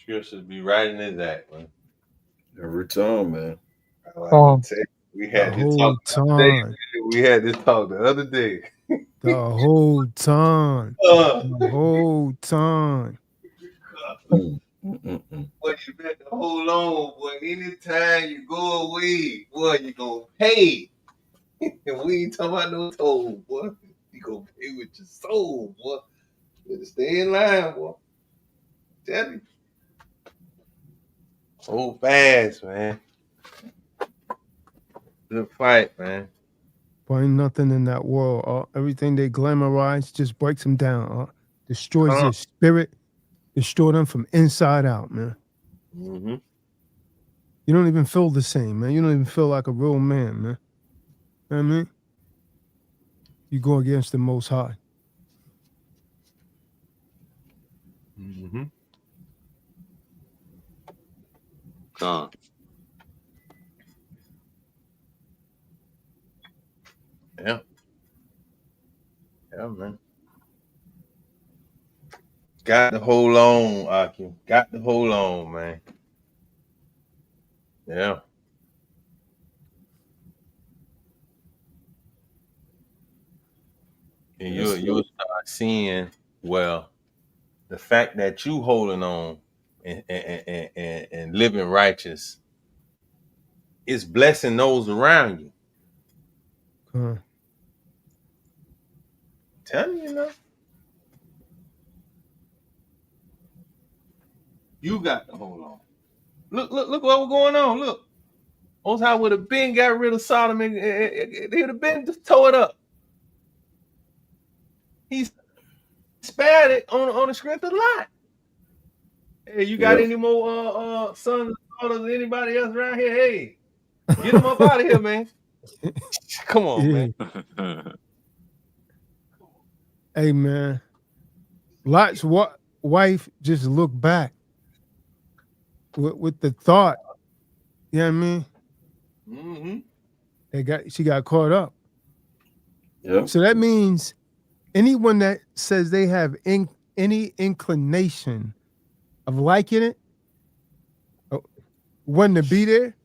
Scriptures be right in his act, man. Every time, man. We had the this whole talk time. We had this talk the other day. The whole time. The whole time. Boy, you better hold on, boy. Anytime you go away, boy, you gonna pay. And we ain't talking about no soul, boy. You gonna pay with your soul, boy. Better stay in line, boy. Tell you. Hold fast, man. Good fight, man. Boy, ain't nothing in that world. Everything they glamorize just breaks them down. Destroys their spirit, destroy them from inside out, man. Mm-hmm. You don't even feel the same, man. You don't even feel like a real man, man. You know what I mean? You go against the Most High. Mm-hmm. Con. Yeah. Yeah, man. Got to hold on, Akim. Got to hold on, man. Yeah. And Yes, you'll start seeing, well, the fact that you holding on and living righteous is blessing those around you. Tell you, you know. You got to hold on. Look what was going on. Look. Most High would have been got rid of Sodom and they would have been just tore it up. He spared it on the strength of Lot. Hey, you got any more sons or daughters, anybody else around here? Hey, get them up out of here, man. Come on, Yeah. man. Hey, man. Lot's wife just looked back with the thought. You know what I mean? Mm-hmm. She got caught up. Yeah. So that means anyone that says they have any inclination of liking it, wanting to be there,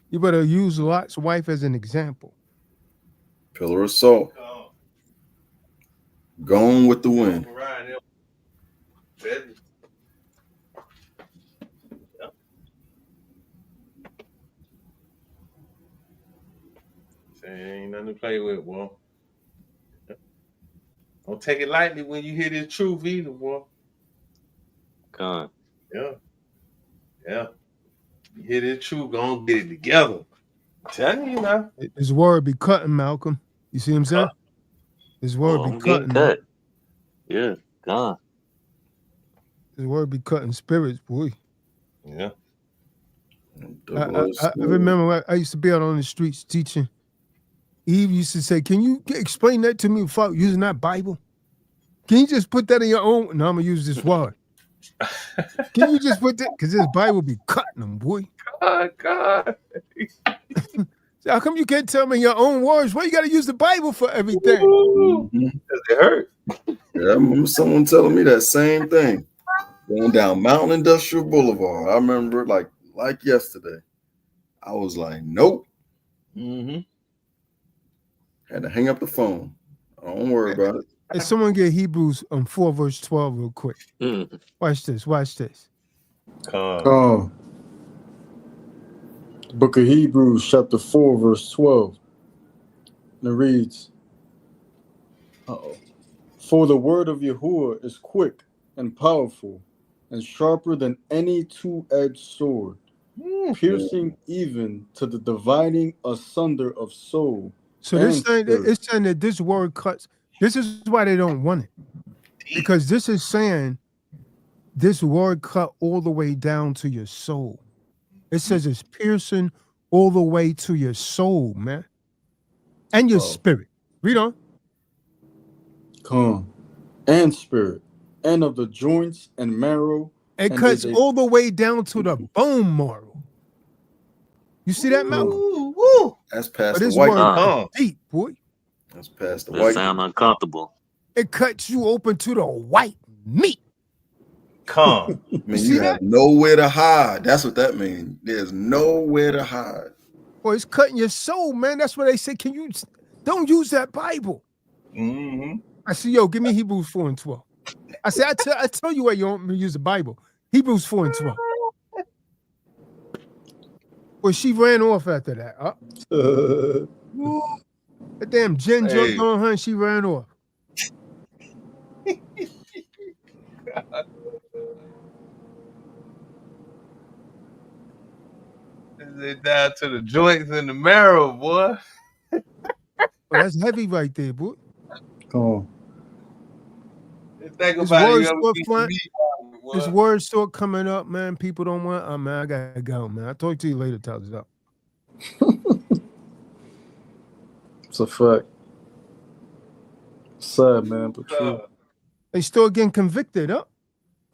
you better use Lot's wife as an example. Pillar of salt. Gone with the wind. Ain't nothing to play with, boy. Don't take it lightly when you hear this truth either, boy. Con. Yeah. Yeah. You hear this truth, gonna get it together. I'm telling you now. His word be cutting, Malcolm. You see what I'm saying? His word be I'm getting cutting. cut. Yeah. Con. His word be cutting spirits, boy. Yeah. I remember I used to be out on the streets teaching. Eve used to say, "Can you explain that to me without using that Bible? Can you just put that in your own?" No, I'm gonna use this word. Can you just put that? Because this Bible be cutting them, boy. God. So how come you can't tell me your own words? Why you got to use the Bible for everything? Mm-hmm. It hurt. Yeah, I remember someone telling me that same thing. Going down Mountain Industrial Boulevard. I remember it like yesterday. I was like, nope. Mm-hmm. Had to hang up the phone. Don't worry about it. Hey, someone get Hebrews 4 verse 12 real quick. Mm. Watch this. Watch this. The book of Hebrews, chapter 4, verse 12. And it reads, For the word of Yahuwah is quick and powerful and sharper than any two-edged sword, piercing even to the dividing asunder of soul. So this thing, it's saying that this word cuts. This is why they don't want it. Because this is saying this word cut all the way down to your soul. It says it's piercing all the way to your soul, man. And your spirit. Read on. And spirit, and of the joints and marrow. It cuts all the way down to the bone marrow. You see that, Malcolm? That's past this the white. word deep, boy. That's past the That white. sound uncomfortable. It cuts you open to the white meat. I mean, you have nowhere to hide. That's what that means. There's nowhere to hide. Boy, it's cutting your soul, man. That's what they say. Don't use that Bible. Mm-hmm. I said, yo, give me Hebrews 4 and 12. I said, I tell you why you don't use the Bible. Hebrews 4 and 12. Well, she ran off after that. That damn Jen jumped Hey, on her and she ran off. they down to the joints and the marrow, boy. Oh, that's heavy right there, boy. Oh, Think His about it. You words ever start see some flying. meat? His Boy. words start coming up, man. People don't want. Oh man, I gotta go, man. I'll talk to you later, Tazadaq. it's a fact. Sad, man, but true. They start getting convicted, huh?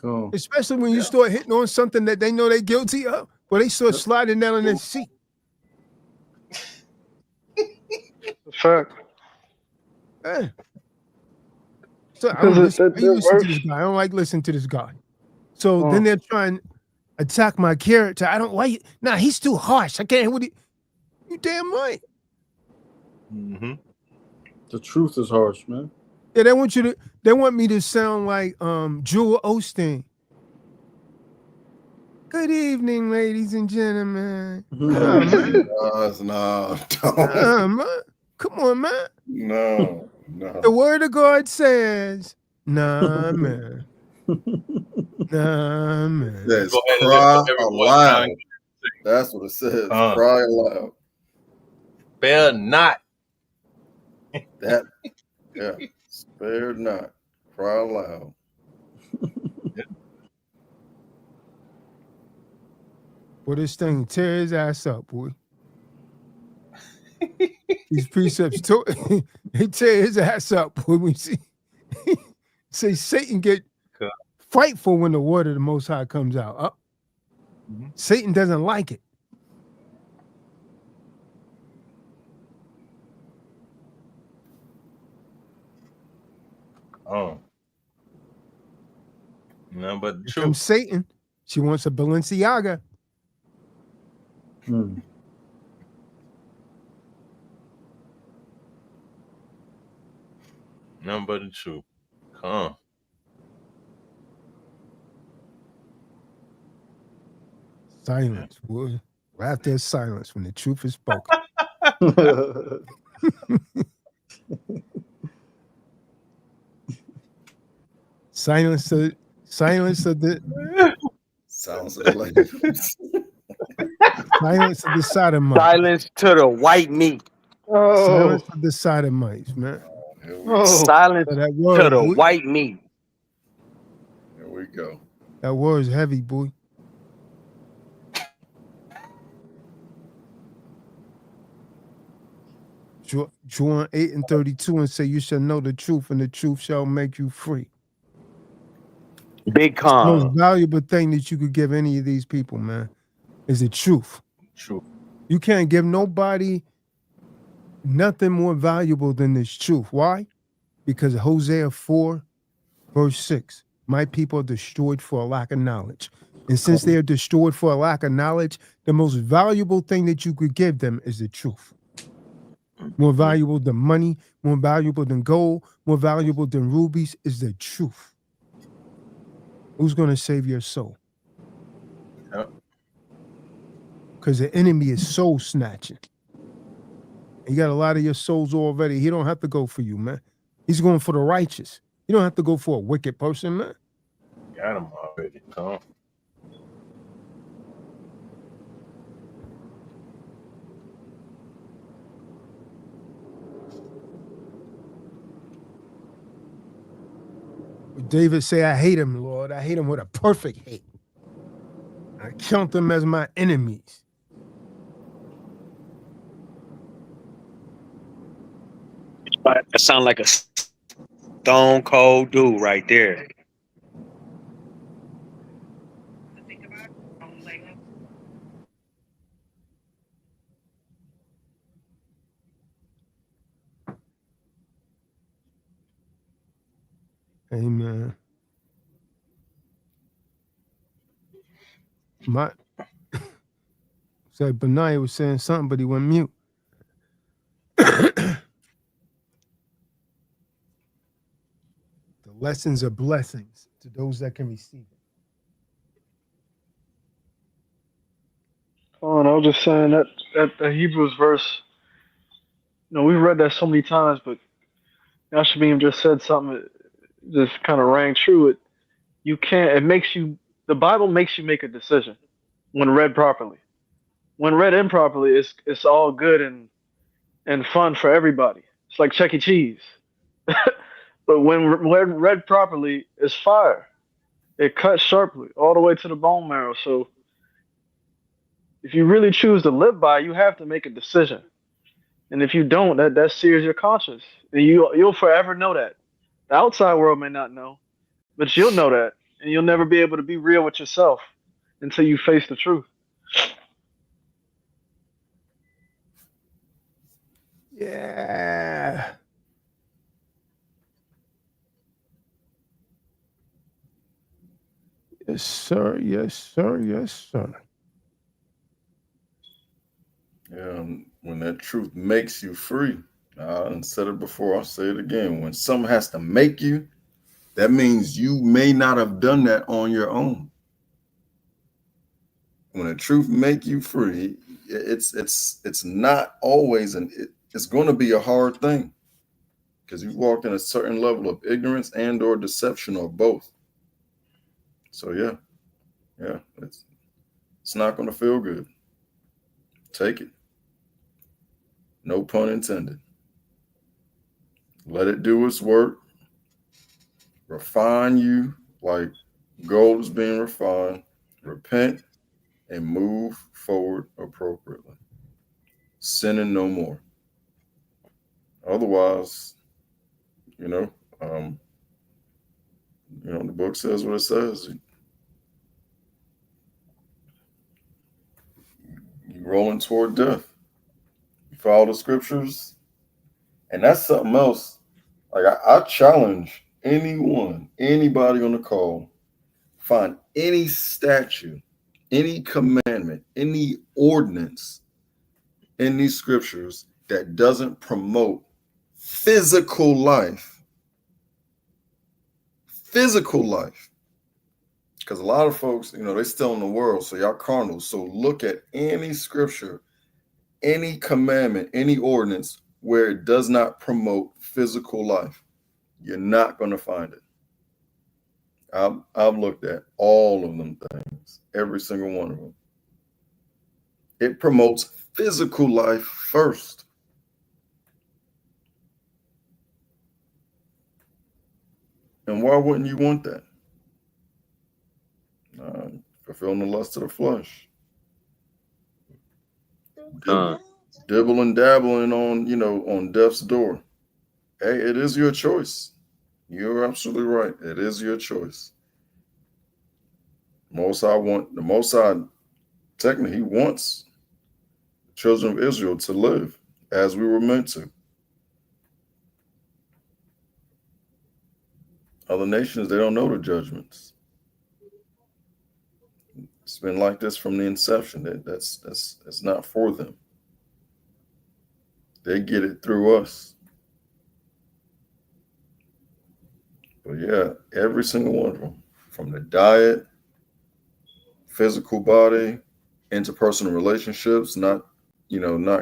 Oh, Especially when you start hitting on something that they know they're guilty of, but they start sliding down in their seat. Fact. Eh. So I Because don't listen. I that listen to verse. this guy. I don't like listening to this guy. So then Oh, they're trying to attack my character. I don't like it. Nah, he's too harsh. I can't. What you damn right. Mm-hmm. the truth is harsh, man. Yeah, they want you to. They want me to sound like Jewel Osteen. Good evening, ladies and gentlemen. Nah, man. No, Nah, man. Come on, man. no, The no. word of God says, nah, man. Nah, man. It says Go ahead and lift cry up every voice now. aloud. That's what it says. Uh. Cry aloud. Spare not. That, yeah. Spare not. Cry aloud. Well, this thing tear his ass up, boy. These precepts, they tear his ass up, boy. We see, say Satan get frightful when the word of the Most High comes out. Satan doesn't like it. Oh. No, but Here true. comes Satan. She wants a Balenciaga. Hmm. None but the truth. Come. Silence, boy. Laughter is silence when the truth is spoken. Silence of the Silence of the lambs. silence of the sodomites. Silence to the white meat. Silence oh, of the sodomites, man. Here we go. oh. Silence So that to word, the boy. white meat. Here we go. That word is heavy, boy. John 8:32 and say, you shall know the truth, and the truth shall make you free. Big It's the most con. valuable thing that you could give any of these people, man, is the truth. True. You can't give nobody nothing more valuable than this truth. Why? Because Hosea 4, verse 6, my people are destroyed for a lack of knowledge. And since they are destroyed for a lack of knowledge, the most valuable thing that you could give them is the truth. More valuable than money, more valuable than gold, more valuable than rubies is the truth. Who's going to save your soul? Yep. Because the enemy is soul snatching. You got a lot of your souls already. He don't have to go for you, man. He's going for the righteous. You don't have to go for a wicked person, man. Got him already. Come. David say, I hate him, Lord. I hate him with a perfect hate. I count them as my enemies. That sound like a stone cold dude right there. Amen. My so Benaiah was saying something, but he went mute. The lessons are blessings to those that can receive it. Oh, and I was just saying that the Hebrews verse No, we've read that so many times, but Yashamim just said something that just kind of rang true. You can't. It makes you. The Bible makes you make a decision when read properly. When read improperly, it's all good and fun for everybody. It's like Chuck E. Cheese. But when read properly, it's fire. It cuts sharply all the way to the bone marrow. So if you really choose to live by it, you have to make a decision. And if you don't, that sears your conscience. And you'll forever know that. The outside world may not know, but you'll know that. And you'll never be able to be real with yourself until you face the truth. Yeah. Yes, sir. Yes, sir. Yes, sir. Yeah, and when that truth makes you free, I said it before, I'll say it again. When something has to make you, that means you may not have done that on your own. When the truth make you free, it's not always it's going to be a hard thing because you walked in a certain level of ignorance and or deception or both. So yeah, it's not going to feel good. Take it. No pun intended. Let it do its work. Refine you like gold is being refined. Repent and move forward appropriately. Sinning no more. Otherwise, you know, um, the book says what it says. You're rolling toward death. You follow the scriptures, and that's something else. Like I challenge anybody on the call, find any statute, any commandment, any ordinance in these scriptures that doesn't promote physical life. Physical life. Because a lot of folks, they're still in the world, so y'all carnal. So look at any scripture, any commandment, any ordinance where it does not promote physical life. You're not going to find it. I've looked at all of them things, every single one of them. It promotes physical life first. And why wouldn't you want that? Fulfilling the lust of the flesh. Dibble and dabbling on death's door. Hey, it is your choice. You're absolutely right. It is your choice. The Most High, technically, he wants the children of Israel to live as we were meant to. Other nations, they don't know the judgments. It's been like this from the inception. That's not for them. They get it through us. But yeah, every single one of them, from the diet, physical body, interpersonal relationships, not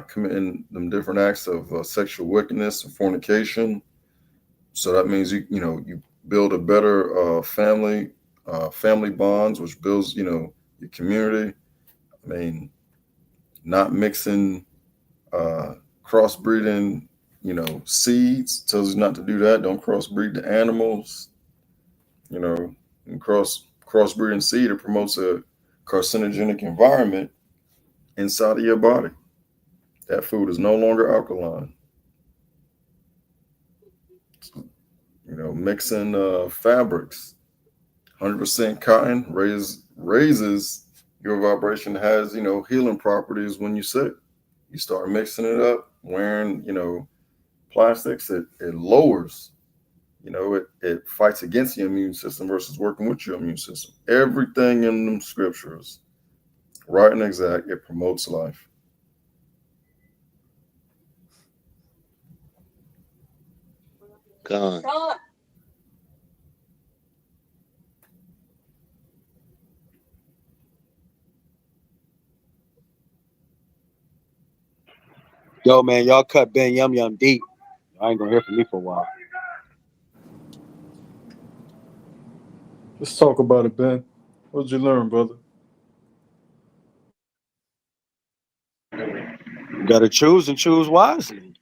committing them different acts of sexual wickedness and fornication. So that means you build a better family bonds, which builds your community. I mean, not mixing, crossbreeding, seeds. Tells you not to do that. Don't crossbreed the animals. And crossbreeding seed, it promotes a carcinogenic environment inside of your body. That food is no longer alkaline. Mixing fabrics, 100% cotton raises your vibration, has healing properties when you're sick. You start mixing it up, wearing plastics, it lowers, it fights against the immune system versus working with your immune system. Everything in them scriptures, right and exact, it promotes life. God. Yo, man, y'all cut Ben Yum Yum deep. I ain't gonna hear from me for a while. Let's talk about it, Ben. What'd you learn, brother? You gotta choose and choose wisely.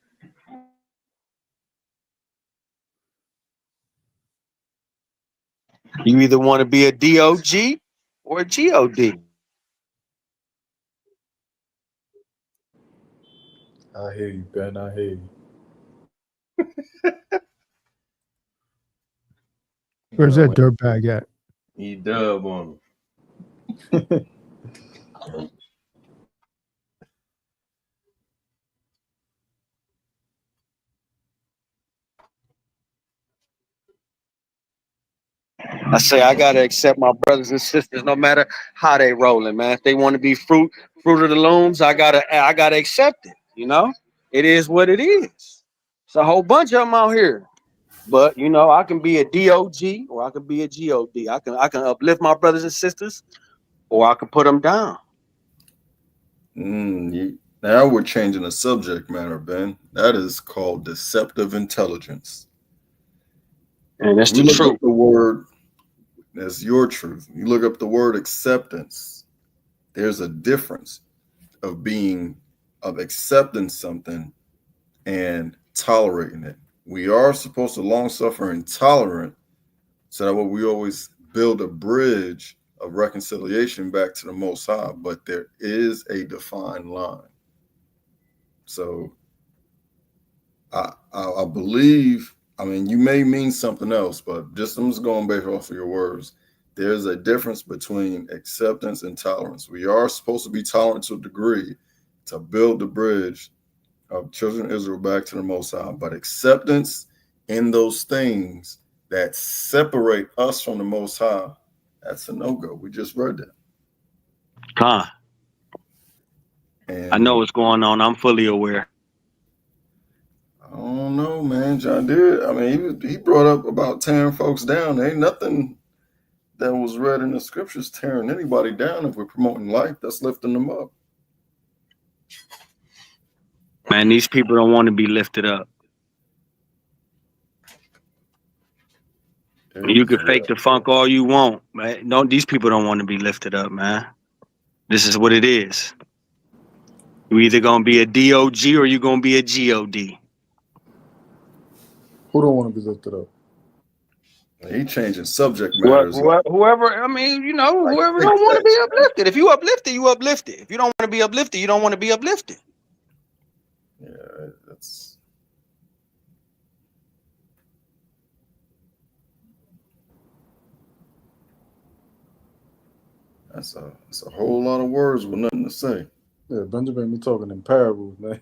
You either want to be a DOG or a GOD. I hear you, Ben. I hear you. Where's No, that dirtbag at? He dub on I say I gotta accept my brothers and sisters, no matter how they rolling, man. If they want to be fruit of the looms, I gotta accept it. You know, it is what it is. It's a whole bunch of them out here. But you know, I can be a DOG or I can be a GOD. I can uplift my brothers and sisters, or I can put them down. now we're changing the subject matter, Ben. That is called deceptive intelligence. And that's We the look truth. up the word, that's your truth. You look up the word acceptance. There's a difference of accepting something and tolerating it. We are supposed to long suffer and tolerant, so that way we always build a bridge of reconciliation back to the Most High. But there is a defined line. So I believe. I mean, you may mean something else, but I'm just going based off of your words. There's a difference between acceptance and tolerance. We are supposed to be tolerant to a degree to build the bridge of children of Israel back to the Most High, but acceptance in those things that separate us from the Most High, that's a no-go. We just read that. Huh. And I know what's going on. I'm fully aware. I don't know, man. John did. I mean, he brought up about tearing folks down. There ain't nothing that was read in the scriptures tearing anybody down. If we're promoting life, that's lifting them up. Man, these people don't want to be lifted up. You can fake the funk all you want, man. No, these people don't want to be lifted up, man. This is what it is. You either gonna be a DOG or you gonna be a GOD. Who don't want to be lifted up? He changing subject matters. Whoever, I mean, you know, Like whoever Big don't want to be Facts. uplifted. If you uplifted, you uplifted. If you don't want to be uplifted, you don't want to be uplifted. Yeah, that's that's a whole lot of words with nothing to say. Yeah, Benjamin, me talking in parables, man.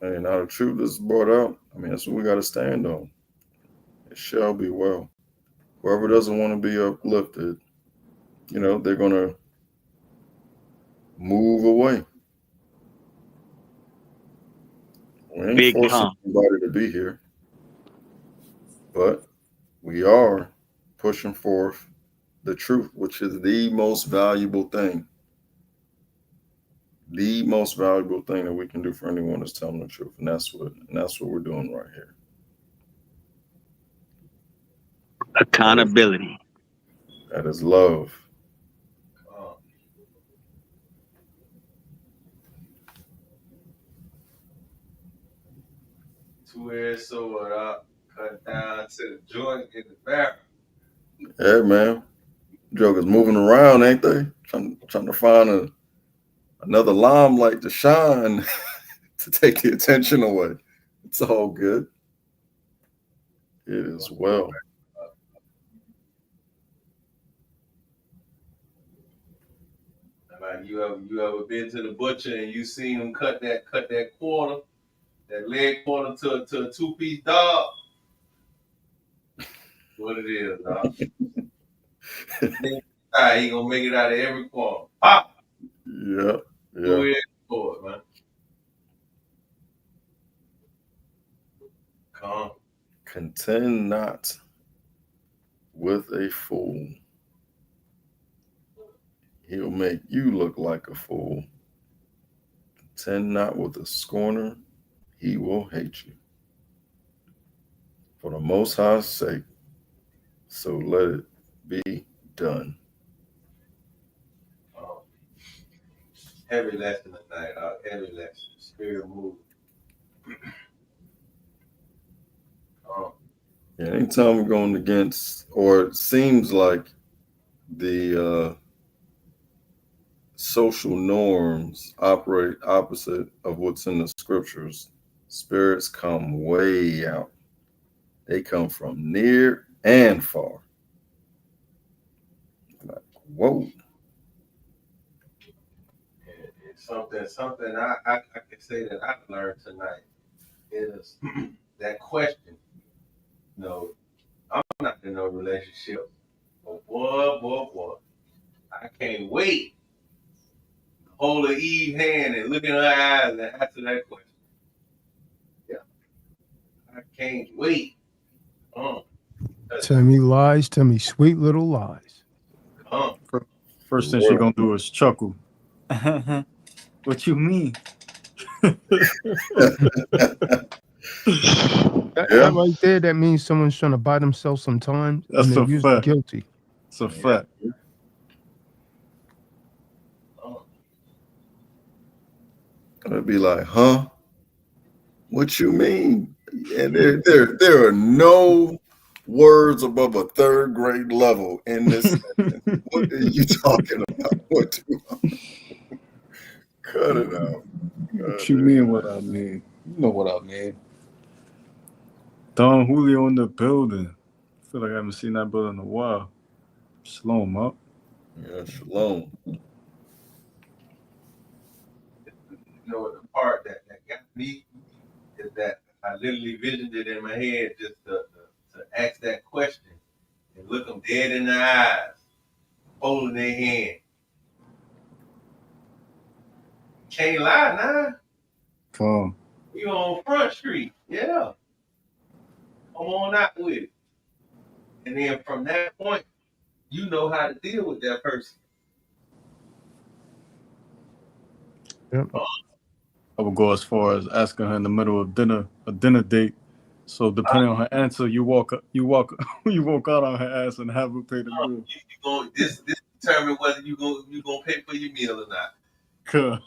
And now the truth is brought out. I mean, that's what we got to stand on. It shall be well. Whoever doesn't want to be uplifted, you know, they're going to move away. We ain't Big forcing time. anybody to be here, but we are pushing forth the truth, which is the most valuable thing. The most valuable thing that we can do for anyone is telling the truth, and that's what we're doing right here. Accountability. That is love. two-edged sword up, cut down to the joint in the barrel. Yeah, man. Jokers moving around, ain't they? Trying to find another limelight to shine to take the attention away. It's all good. It is well. Like you ever been to the butcher and you seen them cut that quarter, that leg quarter to a 2-piece dog? What it is, dog. He gonna make it out of every quarter. Pop! Yeah. Go ahead for it, man. Contend not with a fool. He'll make you look like a fool. Contend not with a scorner. He will hate you. For the Most High's sake, so let it be done. Heavy lesson tonight. Heavy lesson. Spirit move. Yeah, anytime we're going against, or it seems like the social norms operate opposite of what's in the scriptures, spirits come way out. They come from near and far. Like, whoa. Something I can say that I've learned tonight is that question. No, I'm not in no relationship. But boy, I can't wait to hold her Eve hand and look in her eyes and answer that question. Yeah, I can't wait. Tell me lies, tell me sweet little lies. First thing she gonna do is chuckle. What you mean? That right there, that means someone's trying to buy themselves some time That's and they're a usually fact. guilty. It's a fact. I'd be like, huh? What you mean? And there are no words above a third grade level in this sentence. What are you talking about? What cut it out. What you mean what I mean? You know what I mean. Don Julio in the building. I feel like I haven't seen that brother in a while. Slow him up. Yeah, shalom. You know, the part that got me is that I literally visioned it in my head just to ask that question and look them dead in the eyes, holding their hand. Can't lie now. Come on. You on Front Street, yeah. Come on out with it. And then from that point, you know how to deal with that person. Yep. I would go as far as asking her in the middle of a dinner date. So depending on her answer, you walk out on her ass and have her pay the bill. This determine whether you gonna pay for your meal or not. Cool.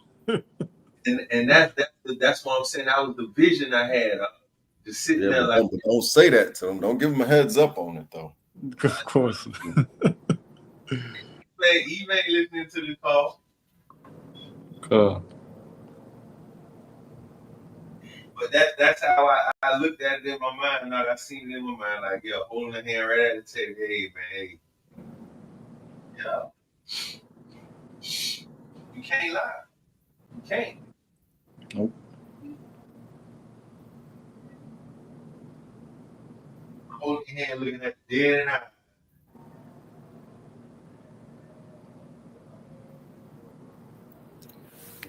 And that's what I'm saying. That was the vision I had. Just sitting there like, don't say that to them. Don't give them a heads up on it though. Of course. Eve ain't listening to the call. Cool. But that's how I looked at it in my mind. Like I seen it in my mind, like, yeah, holding the hand right at the table. Hey, man, hey. Yeah. You can't lie. You can't. Nope. Holding your hand, looking at the dead in the eye.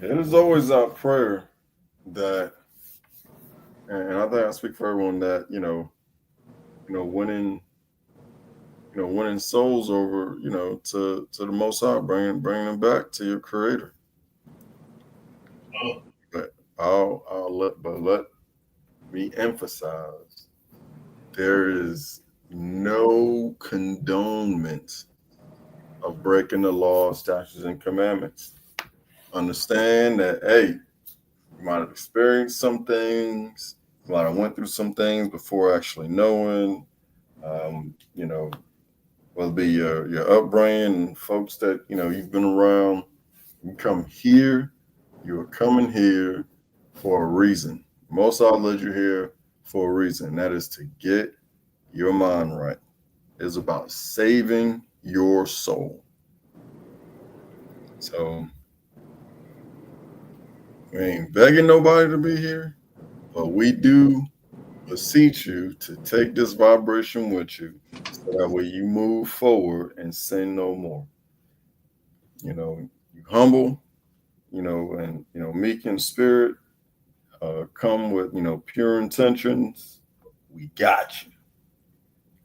It is always our prayer that, and I think I speak for everyone, that winning souls over, to the Most High, bringing them back to your Creator. But let me emphasize, there is no condonement of breaking the law, statutes, and commandments. Understand that, hey, you might have experienced some things, you might have went through some things before actually knowing, whether it be your upbringing, folks that, you've been around. You come here, you are coming here for a reason. Most I'll led you here for a reason. That is to get your mind right. It's about saving your soul. So we ain't begging nobody to be here, but we do beseech you to take this vibration with you so that way you move forward and sin no more. You humble, and meek in spirit, come with pure intentions, we got you.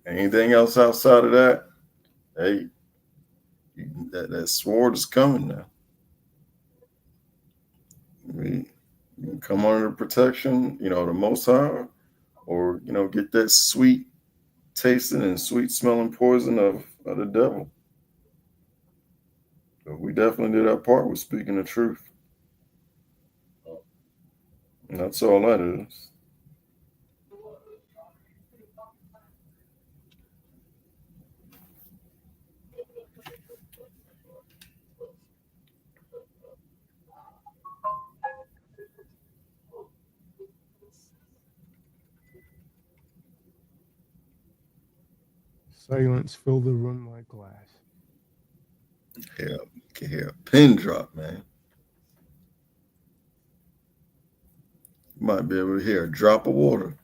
Anything else outside of that, hey, that sword is coming now. You can come under the protection, the Most High, or get that sweet tasting and sweet smelling poison of the devil. But we definitely did our part with speaking the truth. And that's all that is. Silence filled the room like glass. Yeah, you can hear a pin drop, man. You might be able to hear a drop of water.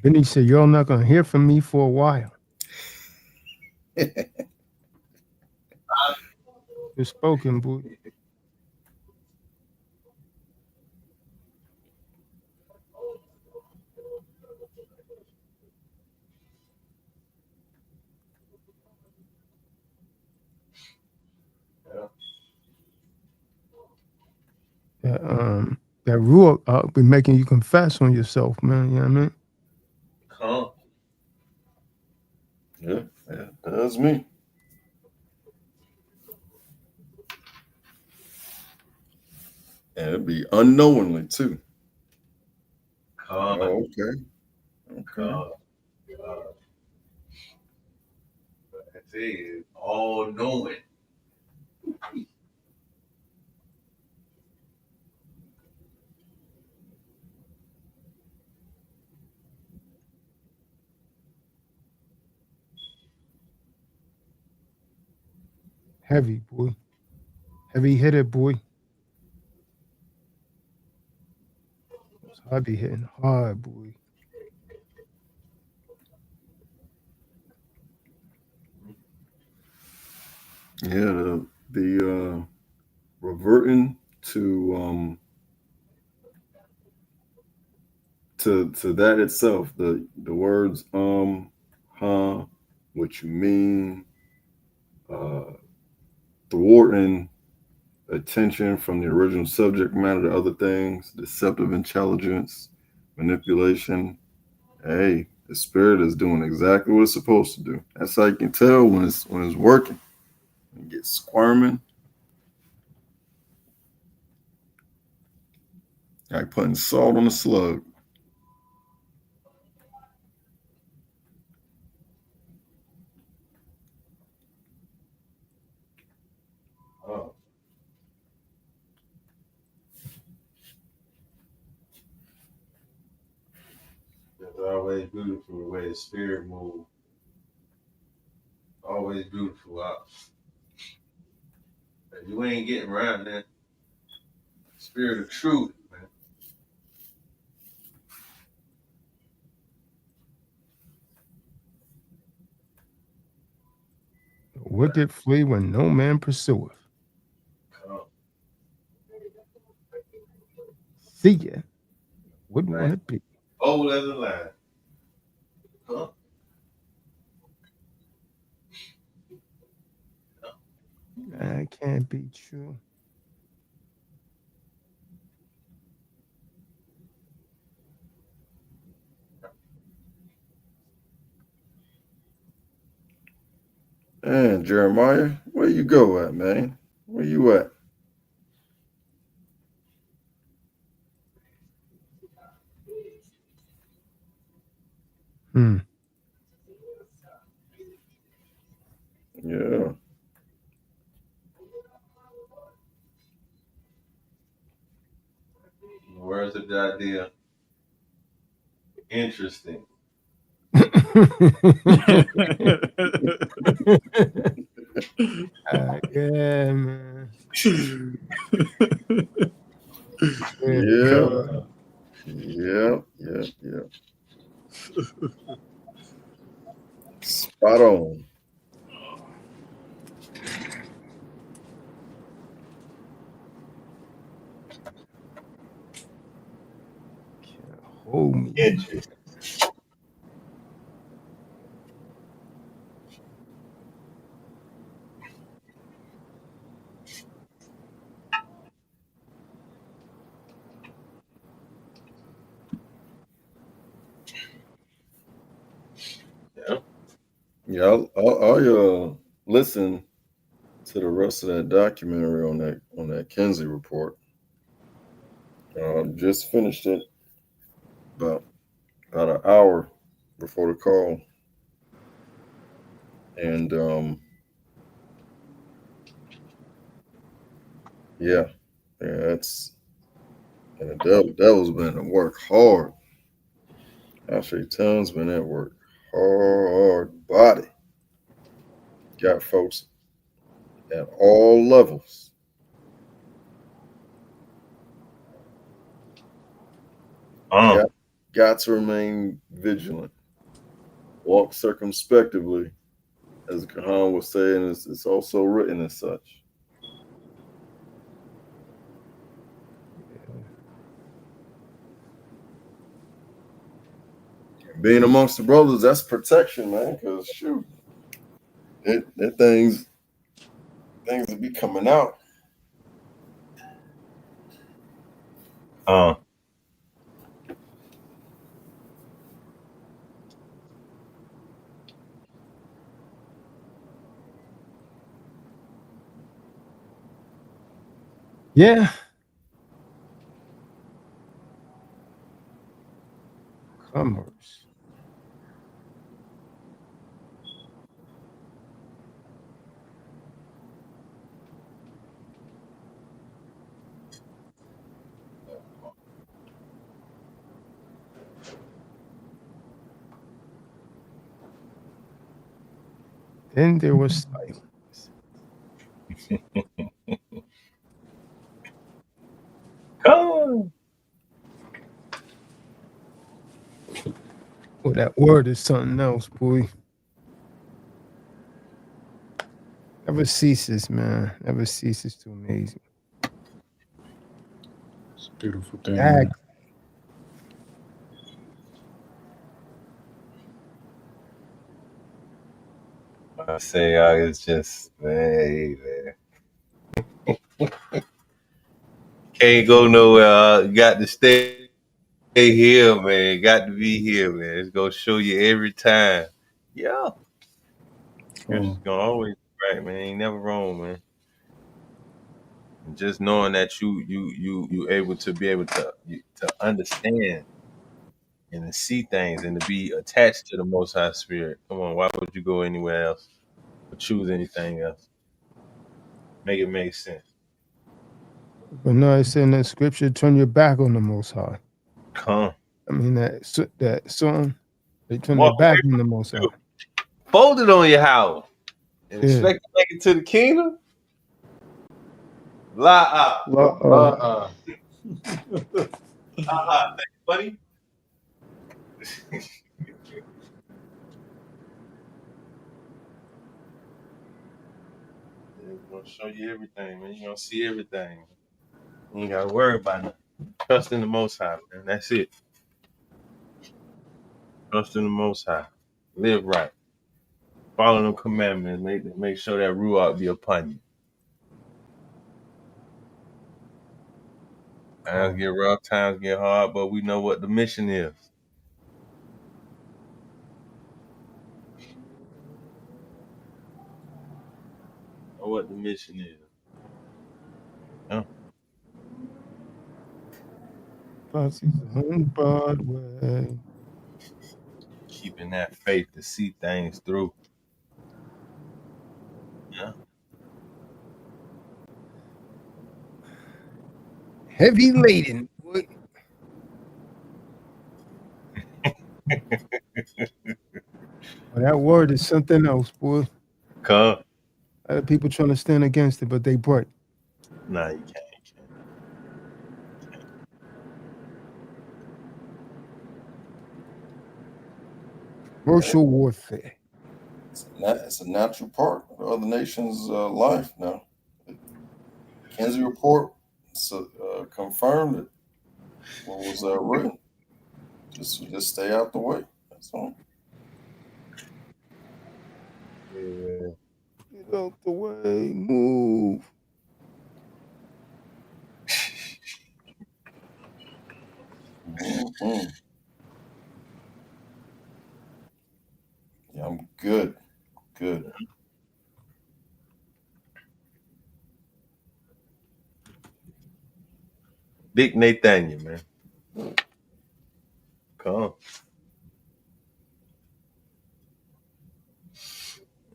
Benny said, "Y'all not gonna hear from me for a while." You're spoken, boy. That rule be making you confess on yourself, man. You know what I mean? Come. Yeah, that's me. And it'd be unknowingly too. Come. Oh, okay. Come. I tell you, all knowing. Heavy, boy. Heavy hitter, boy. I be hitting hard, boy. Yeah, the reverting to that itself, the words huh, what you mean, thwarting attention from the original subject matter to other things, deceptive intelligence, manipulation. Hey, the spirit is doing exactly what it's supposed to do. That's how you can tell when it's working. It gets squirming, like putting salt on a slug. Oh. It's always beautiful the way the spirit moves. Always beautiful. You ain't getting around that spirit of truth, man. The wicked flee when no man pursueth. Come. See ya. Wouldn't want to be. Old as a line. Huh? That can't be true. And Jeremiah, where you go at, man? Where you at? Hmm. Yeah. Where's the idea? Interesting. Yeah, man. Yeah. Yeah. Spot on. Can't hold me. Interest. Yeah. Yeah, I listen to the rest of that documentary on that Kinsey report. Just finished it about an hour before the call, and yeah, that's and the devil's been at work hard. Actually, Tom's been at work hard body. Got folks at all levels. Uh, Got to remain vigilant. Walk circumspectively, as Kahan was saying. It's also written as such. Being amongst the brothers, that's protection, man. Because shoot, it things will be coming out. uh. Yeah. Commerce. Then there was silence. Come on. Oh, that word is something else, boy. Never ceases, man. Never ceases to amaze me. It's a beautiful thing, Dag. man. I say, it's just, man, man. Can't go nowhere. Got to stay here, man. Got to be here, man. It's gonna show you every time. Yeah, it's gonna always be right, man. Ain't never wrong, man. And just knowing that you able to be able to understand and to see things and to be attached to the Most High Spirit. Come on, why would you go anywhere else or choose anything else? Make it make sense. But no, it's in that scripture, turn your back on the Most High. Come, I mean, that song, they turn their walk back away on from the Most High. you. Fold it on your house and Yeah. expect to make it to the kingdom. La Uh, thank you, buddy. It's gonna show you everything, man. You're gonna see everything. You ain't gotta worry about nothing. Trust in the Most High, man. That's it. Trust in the Most High. Live right. Follow them commandments. Make sure that ruach be upon you. Times get rough, times get hard, but we know what the mission is. Know what the mission is. Yeah. Posse's on Broadway. Keeping that faith to see things through. Yeah. Heavy laden, boy. Well, that word is something else, boy. Come. A lot of people trying to stand against it, but they break. Nah, you can't. Commercial warfare. It's a natural part of the other nation's life now. Kinsey report confirmed it. What was written? Just stay out the way. That's all. Yeah. Get out the way. Move. Mm-hmm. Yeah, I'm good. Good. Big Nathaniel, man. Come.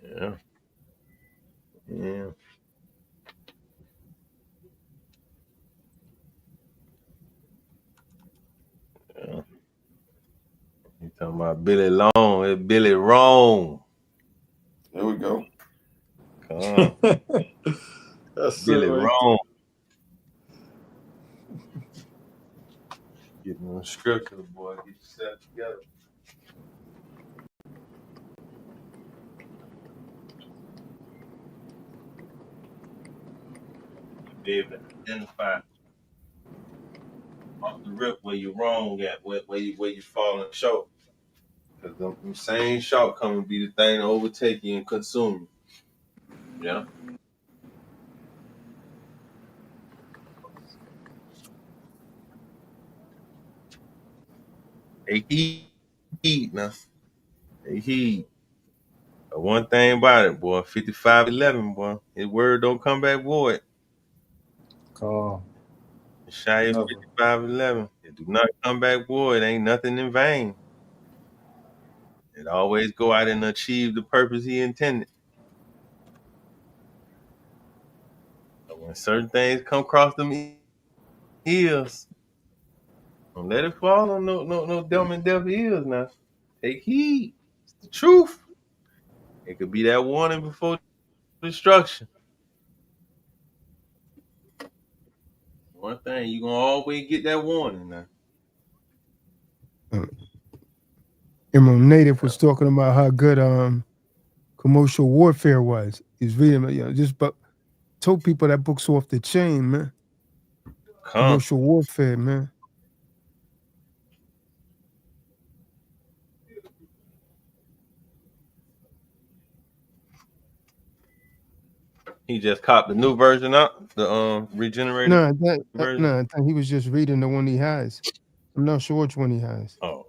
Yeah. Yeah. Yeah. You talking about Billy Long? It's Billy Wrong. There we go. Come. That's it Billy right Wrong. Getting on scripture, boy. Get yourself together. Be able to identify off the rip where you're wrong at, where you falling short. Because them same shortcomings be the thing to overtake you and consume you. Yeah. They heed now. They heed. But one thing about it, boy, 55-11, boy. His word don't come back void. Calm. Shy of Never. 55-11. It do not come back void. Ain't nothing in vain. It always go out and achieve the purpose he intended. But when certain things come across them ears, don't let it fall on no dumb and deaf ears now. Take heed. It's the truth. It could be that warning before destruction. One thing, you gonna always get that warning now. Native was talking about how good commercial warfare was. He's reading, just but told people that book's off the chain, man. Come. Commercial warfare, man. He just copped the new version up, the regenerated version. I think he was just reading the one he has. I'm not sure which one he has, Oh,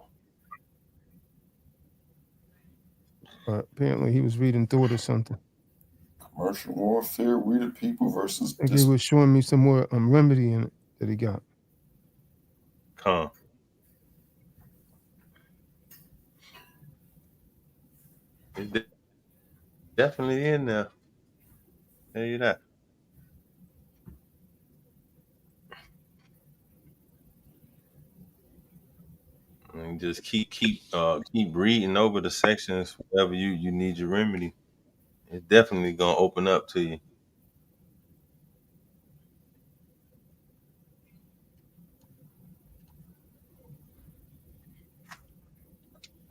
but apparently he was reading through it or something. Commercial warfare, we the people versus I think he was showing me some more remedy in it that he got. come. It's definitely in there. Tell you that. And just keep reading over the sections wherever you need your remedy. It's definitely gonna open up to you.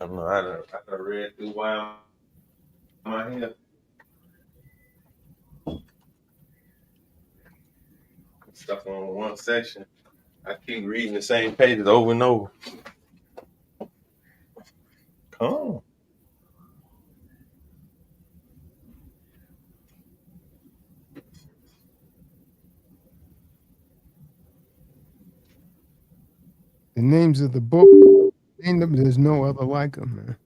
I don't know. I read through why am I here. Stuff on one section. I keep reading the same pages over and over. Come. The names of the book, there's no other like them, man.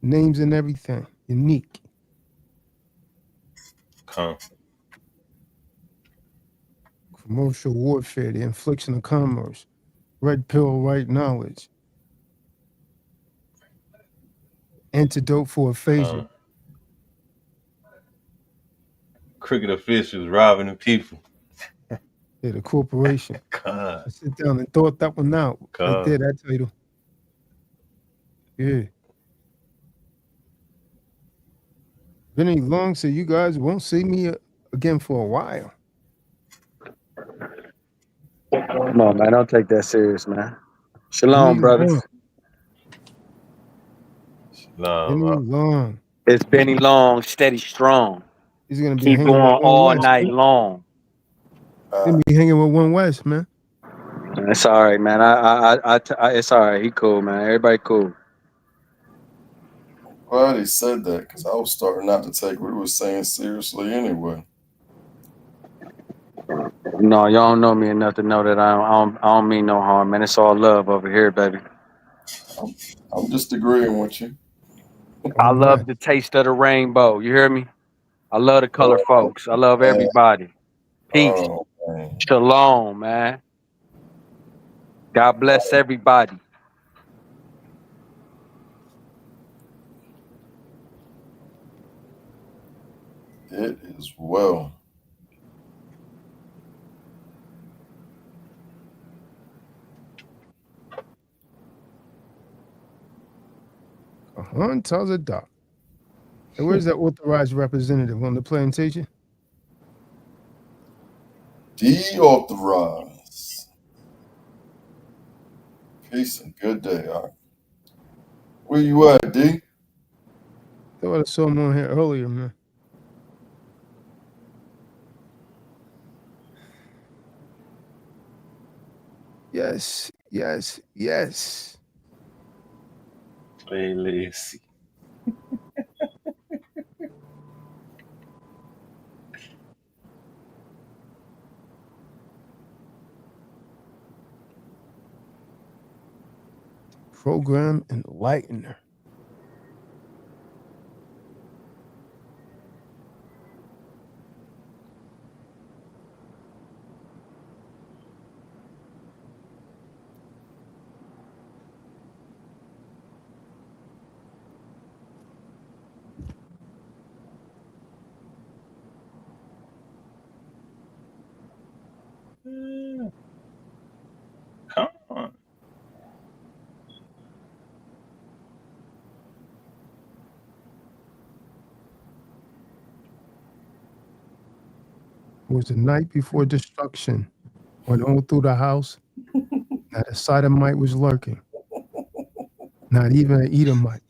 Names and everything, unique. Come. Commercial warfare, the infliction of commerce, red pill, right knowledge, antidote for aphasia. Come. Crooked officials robbing the people. Yeah, the corporation. Come. I sit down and thought that one out. Right there, that title. Yeah. Vinny Long said, "You guys won't see me again for a while." Come on, man. Don't take that serious, man. Shalom, Vinny brothers. Long. Vinny Long. It's Benny Long, steady strong. He's gonna be Keep hanging going with One all West. night long. They be hanging with One West, man. It's all right, man. It's all right. He cool, man. Everybody cool. Glad he said that because I was starting not to take what he was saying seriously anyway. No, y'all don't know me enough to know that I don't mean no harm, man. It's all love over here, baby. I'm just agreeing with you. I All love right. the taste of the rainbow. You hear me? I love the color folks. I love man. everybody. Peace. Oh, man. Shalom, man. God bless everybody. It is well. Tazadaq. And where's that authorized representative on the plantation? Deauthorized. Peace and good day. All right. Where you at, D? Thought I saw him on here earlier, man. Yes, yes, yes. Hey, Lacy. Program enlightener. Come on. It was the night before destruction. Went all through the house. Not a sodomite was lurking. Not even an Edomite.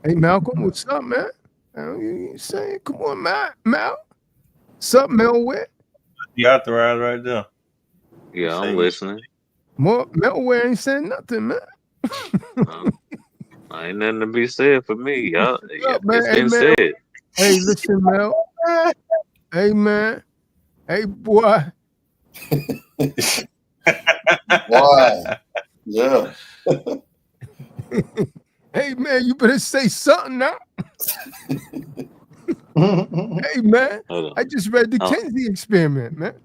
Hey, Malcolm, what's up, man? You saying, come on, Mal. What's up, Melware? The authorized right there. Yeah, I'm Say- listening. More Melware ain't saying nothing, man. Ain't nothing to be said for me. Y'all, What's up, man? it's Hey, been man. said. Hey, listen, Mel. Hey, man. Hey, boy. Why? Yeah. Hey, man, you better say something now. Hey, man. Hold on. I just read the Kinsey experiment, man.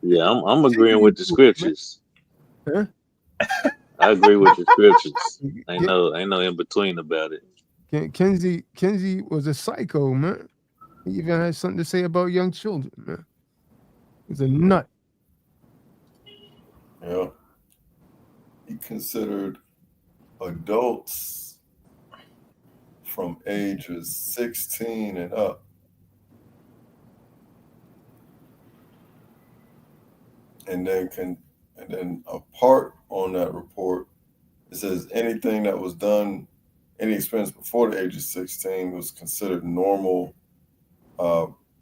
Yeah, I'm agreeing with the scriptures. Huh? I agree with the scriptures. Ain't no in between about it. Kinsey was a psycho, man. He even had something to say about young children, man. He's a nut. Yeah. He considered adults from ages 16 and up. And then a part on that report, it says anything that was done, any experience before the age of 16 was considered normal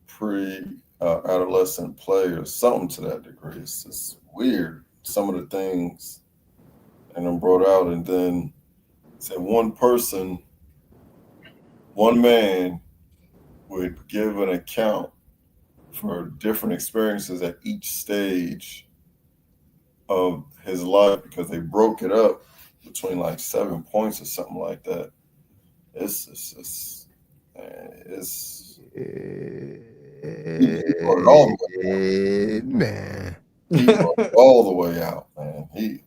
pre-adolescent play or something to that degree. It's just weird, some of the things and then brought out, and then said one man would give an account for different experiences at each stage of his life because they broke it up between like 7 points or something like that. It's he brought it all the way out. Man. He brought it all the way out, man. He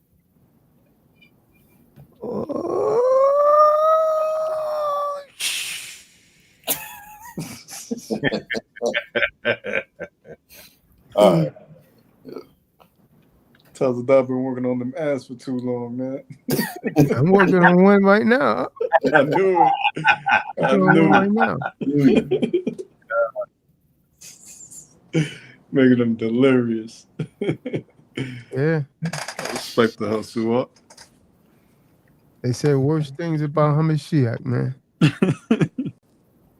all right. Tazadaq been working on them ass for too long, man. I'm working on one right now. I knew it. I Working on knew one right it. now. Making them delirious. Yeah. Respect the hustle up. They said worst things about Hamashiach, man.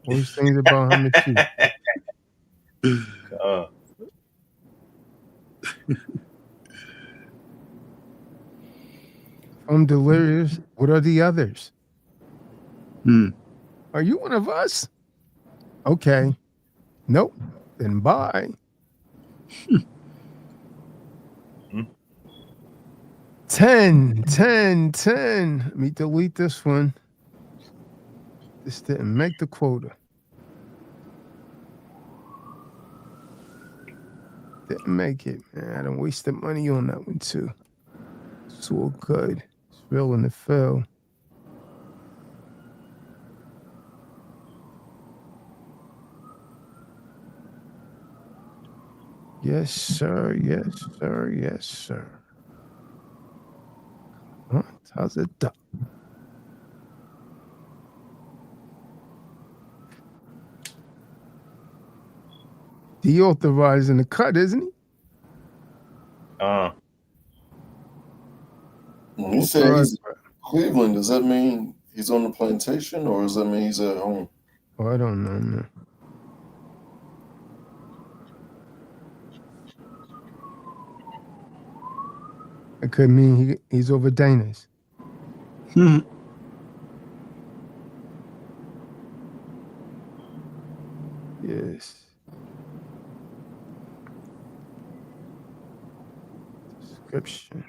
Worst things about Hamashiach. I'm delirious. What are the others? Are you one of us? Okay. Nope. Then bye. 10. Let me delete this one. This didn't make the quota. Didn't make it, man. I done wasted money on that one too. It's all good. It's real and it fell. Yes, sir. Yes, sir. Yes, sir. Huh? Tazadaq. Deauthorizing the cut, isn't he? When you say he's Cleveland, does that mean he's on the plantation or does that mean he's at home? Oh, I don't know, man. It could mean he's over Dana's. Yes. Description.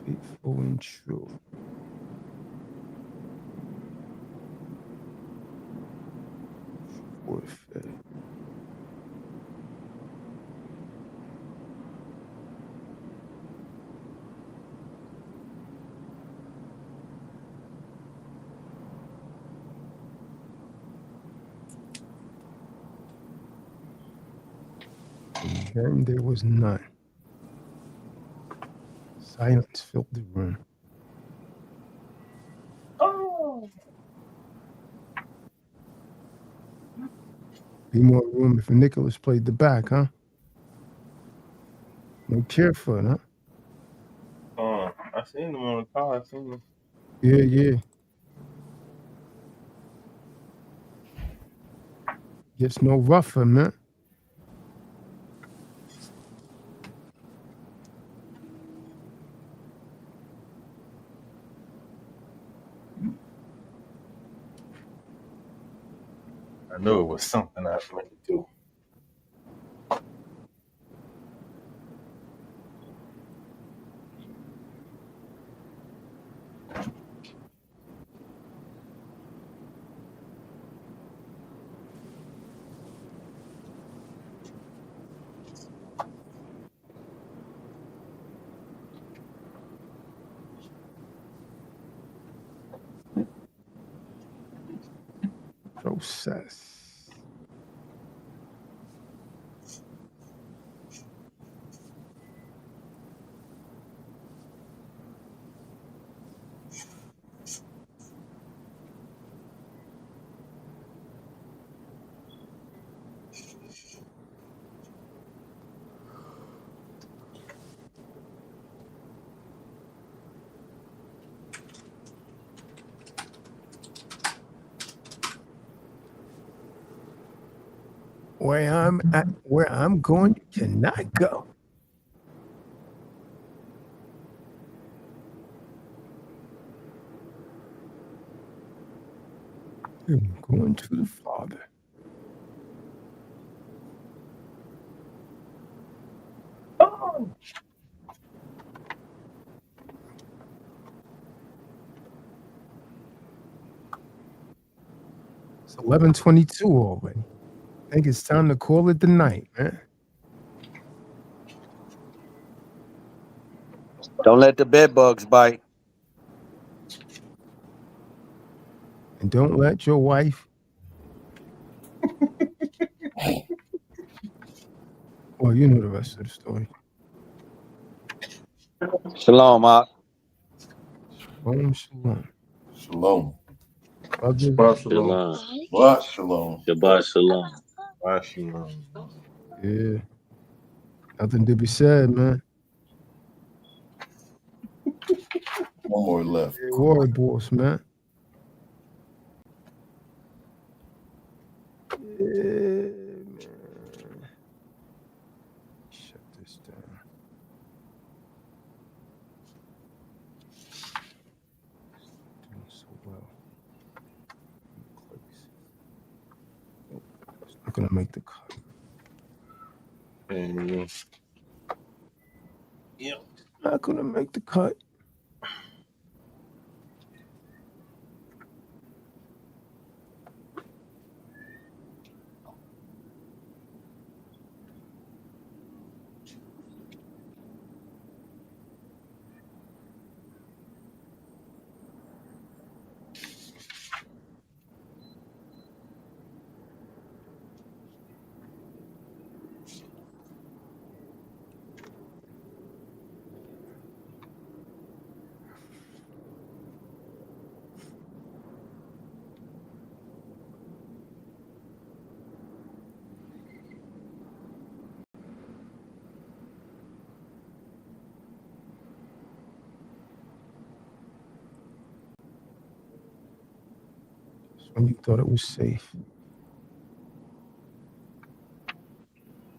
Faithful and true. Warfare. And then there was none. Silence filled the room. Be more room if Nicholas played the back, huh? No care for it, huh? I seen him on the car. I seen him. Yeah. Gets no rougher, man. I knew it was something I was meant to do. Process. Where I'm going, you cannot go. I'm going to the Father. It's 11:22 already. I think it's time to call it the night, man. Don't let the bed bugs bite. And don't let your wife. Well, you know the rest of the story. Shalom, Mark. Shalom, shalom. Shalom. Brothers, Shabbat shalom. Shalom. What? Shalom. Shabbat shalom. Shabbat shalom. yeah. Nothing to be said, man. One more left. Yeah, war boss, man. Yeah, man. Shut this down. Doing so well. Clicks. Nope. It's not gonna make the cut. And yeah. Not gonna make the cut. When you thought it was safe.